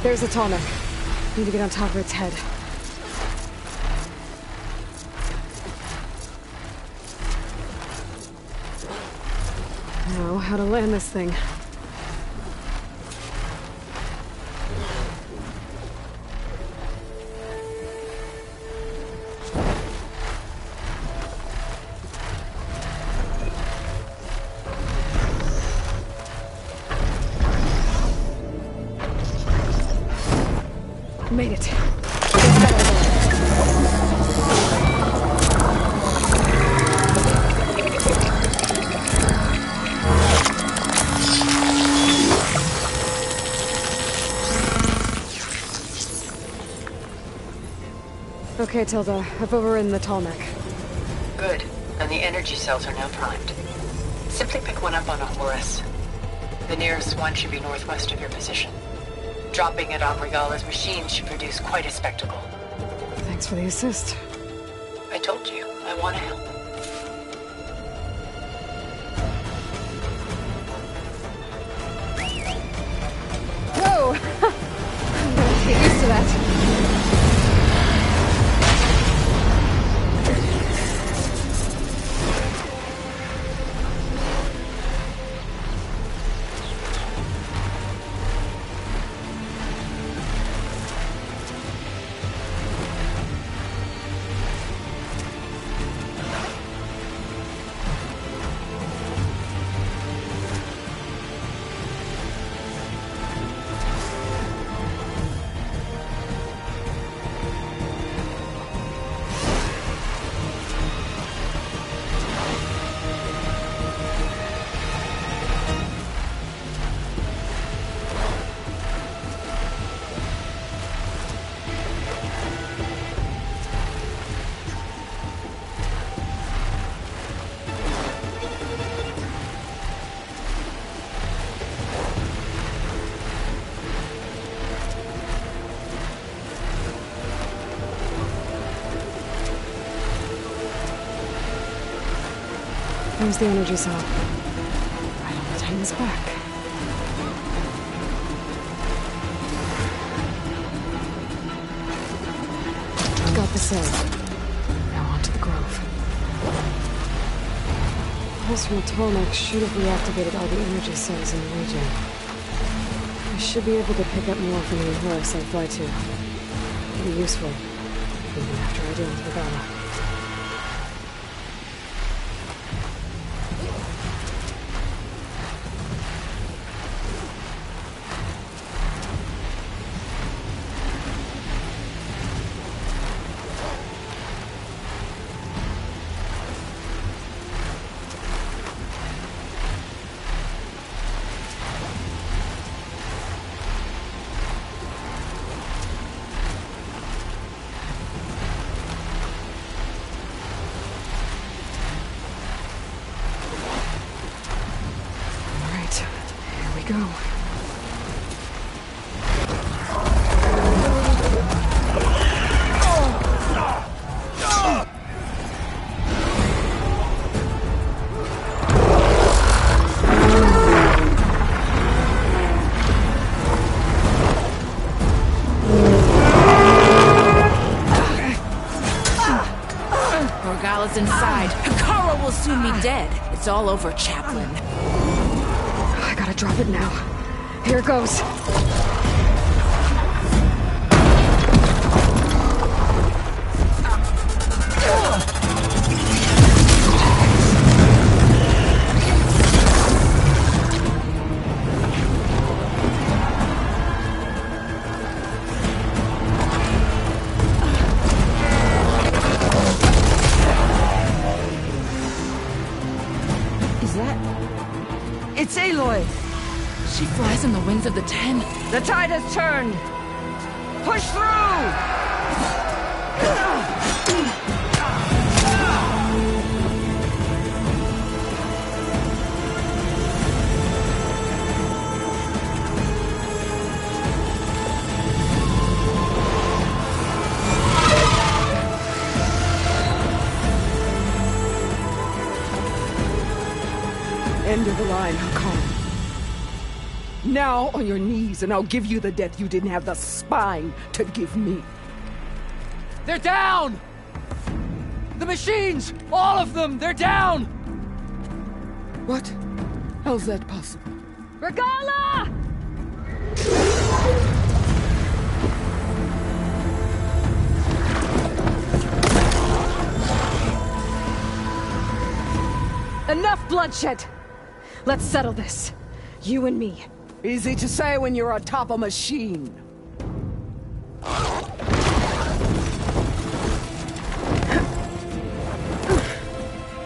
There's a Tallneck. Need to get on top of its head. Now, how to land this thing. Made it. Okay, Tilda. I've overridden the Tallneck. Good. And the energy cells are now primed. Simply pick one up on a Horus. The nearest one should be northwest of your position. Dropping it on Regala's machine should produce quite a spectacle. Thanks for the assist. I told you, I want to help. Whoa! I'm gonna get used to that. There's the energy cell. Right on the Titan's back. facade. Now onto the Grove. Pulse from Tolmec should have reactivated all the energy cells in the region. I should be able to pick up more from the Horus I fly to. It'll be useful, even after I deal with Regalla. Go. Regalla's inside. Hekarro will soon be dead. It's all over, Chaplain. I gotta drop it now. Here goes. Is that... It's Aloy! She flies in the wings of the Ten. The tide has turned! Push through! End of the line, Hakan. Now on your knees, and I'll give you the death you didn't have the spine to give me. They're down! The machines! All of them! They're down! What? How's that possible? Regalla! Enough bloodshed! Let's settle this. You and me. Easy to say when you're atop a machine.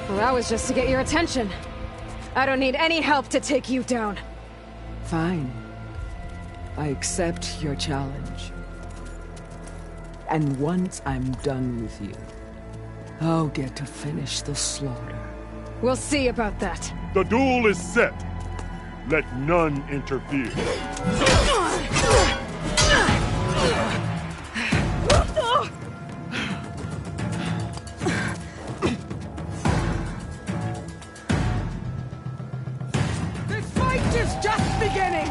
Well, that was just to get your attention. I don't need any help to take you down. Fine. I accept your challenge. And once I'm done with you, I'll get to finish the slaughter. We'll see about that. The duel is set. Let none interfere. This fight is just beginning!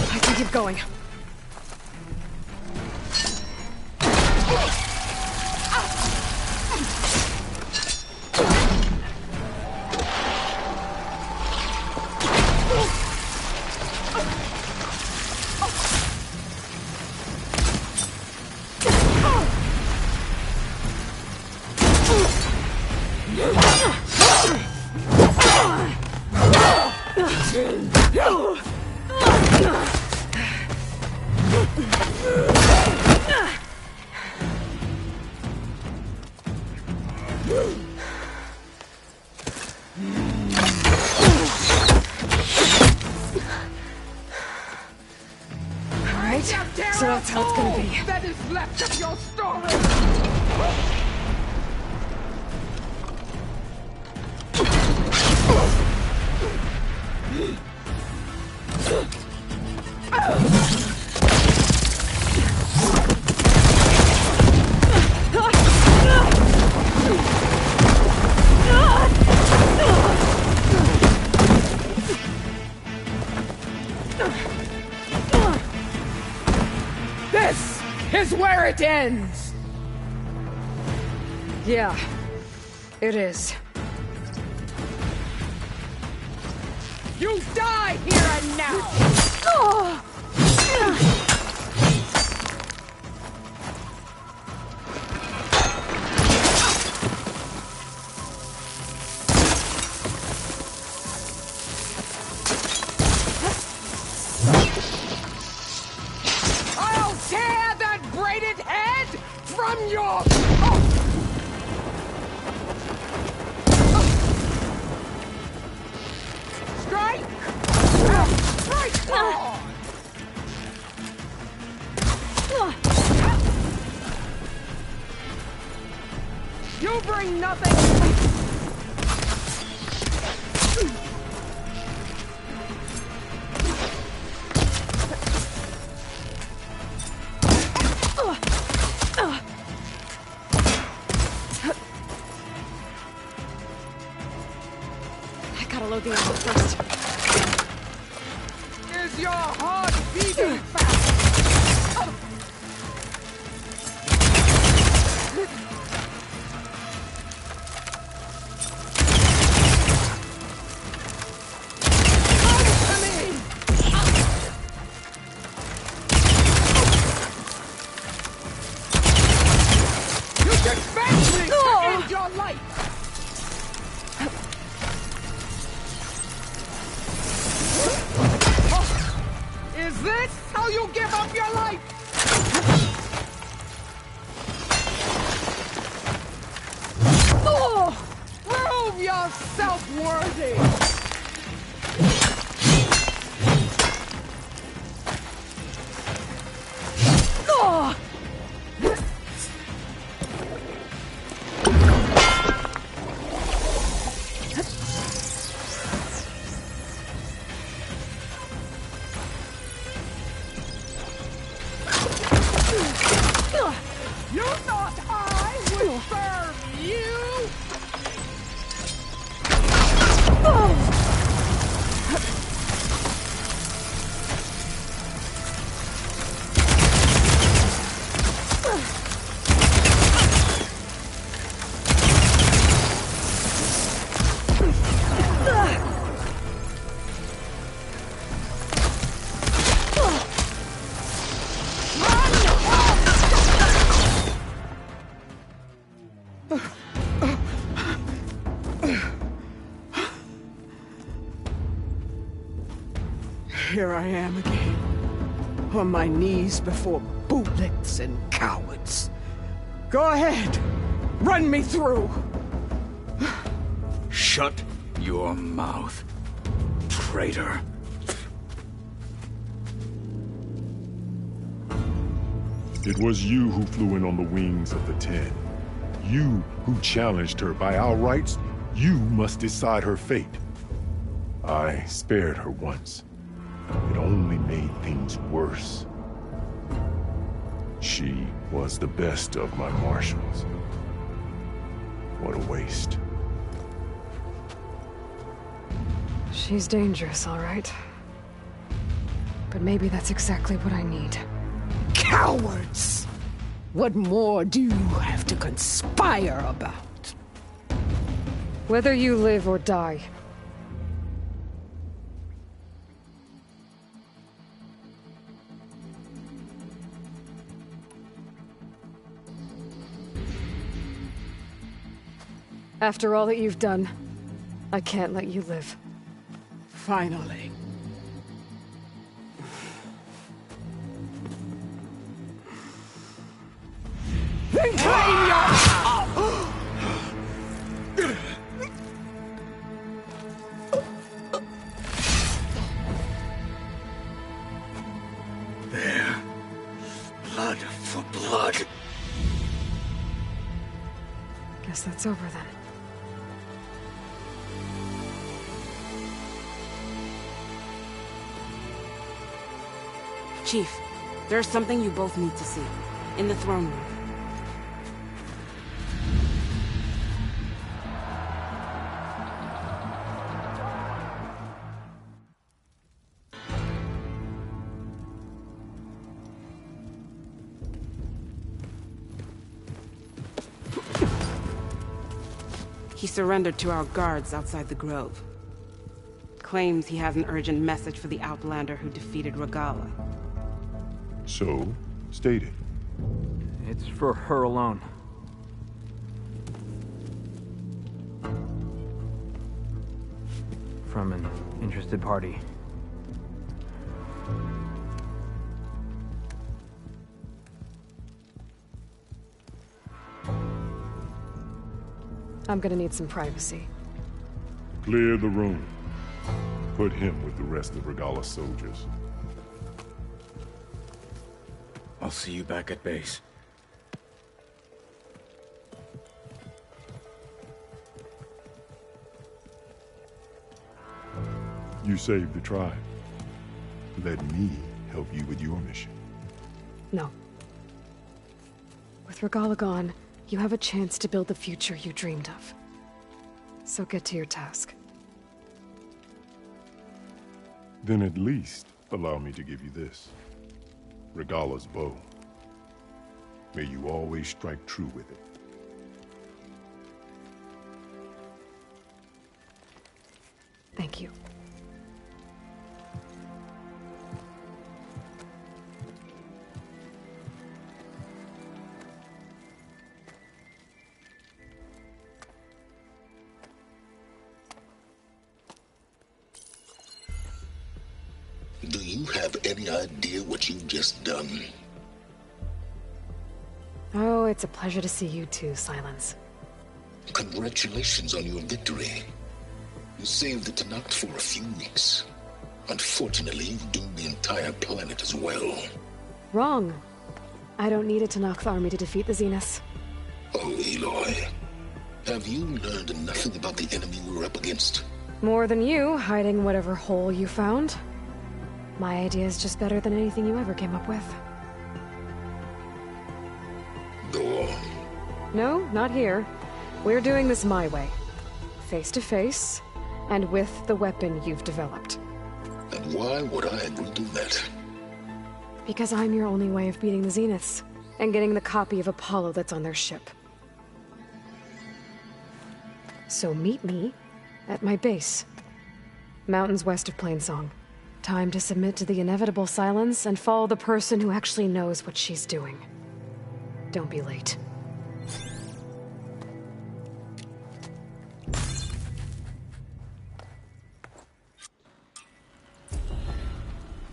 I can keep going. So that's how it's gonna be. That is left of your story! This is where it ends! Yeah, it is. You die here and now! I'll tear that braided head from your... Strike! Strike hard! You bring nothing... I gotta load the ammo first. Is your heart beating fast? Come to me! You expect me to end your life! Is this how you give up your life? Oh, prove yourself worthy! Oh! You thought I would serve you? Here I am again, on my knees before bootlicks and cowards. Go ahead, run me through. Shut your mouth, traitor. It was you who flew in on the wings of the Ten. You who challenged her. By our rights, you must decide her fate. I spared her once. It only made things worse. She was the best of my marshals. What a waste. She's dangerous, all right. But maybe that's exactly what I need. Cowards! What more do you have to conspire about? Whether you live or die. After all that you've done, I can't let you live. Finally. Then claim your... There. blood. Guess that's over then. Chief, there's something you both need to see. In the throne room. He surrendered to our guards outside the grove. Claims he has an urgent message for the Outlander who defeated Regalla. So, state it. It's for her alone. From an interested party. I'm gonna need some privacy. Clear the room. Put him with the rest of Regalla's soldiers. I'll see you back at base. You saved the tribe. Let me help you with your mission. No. With Regalla gone, you have a chance to build the future you dreamed of. So get to your task. Then at least allow me to give you this. Regalla's bow. May you always strike true with it. Thank you. Do you have any idea what you've just done? Oh, it's a pleasure to see you too, Silence. Congratulations on your victory. You saved the Tenakth for a few weeks. Unfortunately, you've doomed the entire planet as well. Wrong. I don't need a Tenakth army to defeat the Zeniths. Oh, Aloy. Have you learned nothing about the enemy we're up against? More than you, hiding whatever hole you found. My idea is just better than anything you ever came up with. Go on. No, not here. We're doing this my way. Face to face, and with the weapon you've developed. And why would I agree to that? Because I'm your only way of beating the Zeniths, and getting the copy of Apollo that's on their ship. So meet me at my base. Mountains west of Plainsong. Time to submit to the inevitable silence and follow the person who actually knows what she's doing. Don't be late.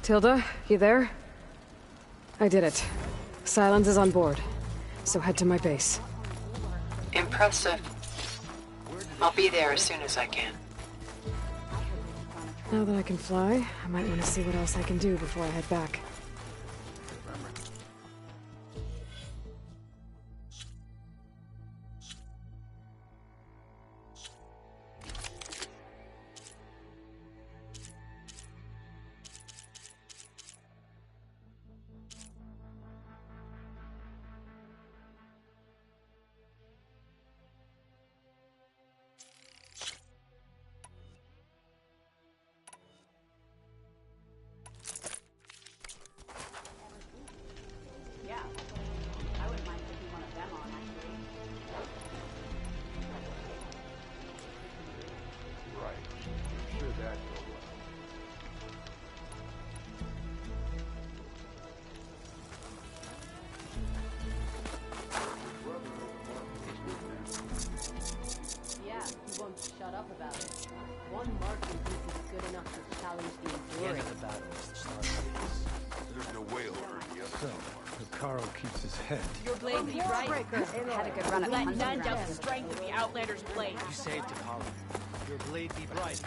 Tilda, you there? I did it. Silence is on board, so head to my base. Impressive. I'll be there as soon as I can. Now that I can fly, I might want to see what else I can do before I head back. Shut up about it. One marking piece is good enough to challenge the endurance. There's no way he'll hurt the other. So, Hekarro keeps his head. Your blade be right. Had a good run at Let punching none them. doubt the strength of the Outlander's blade. You saved Apollo. Your blade be bright.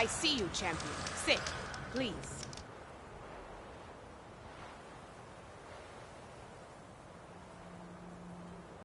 I see you, champion. Sit, please.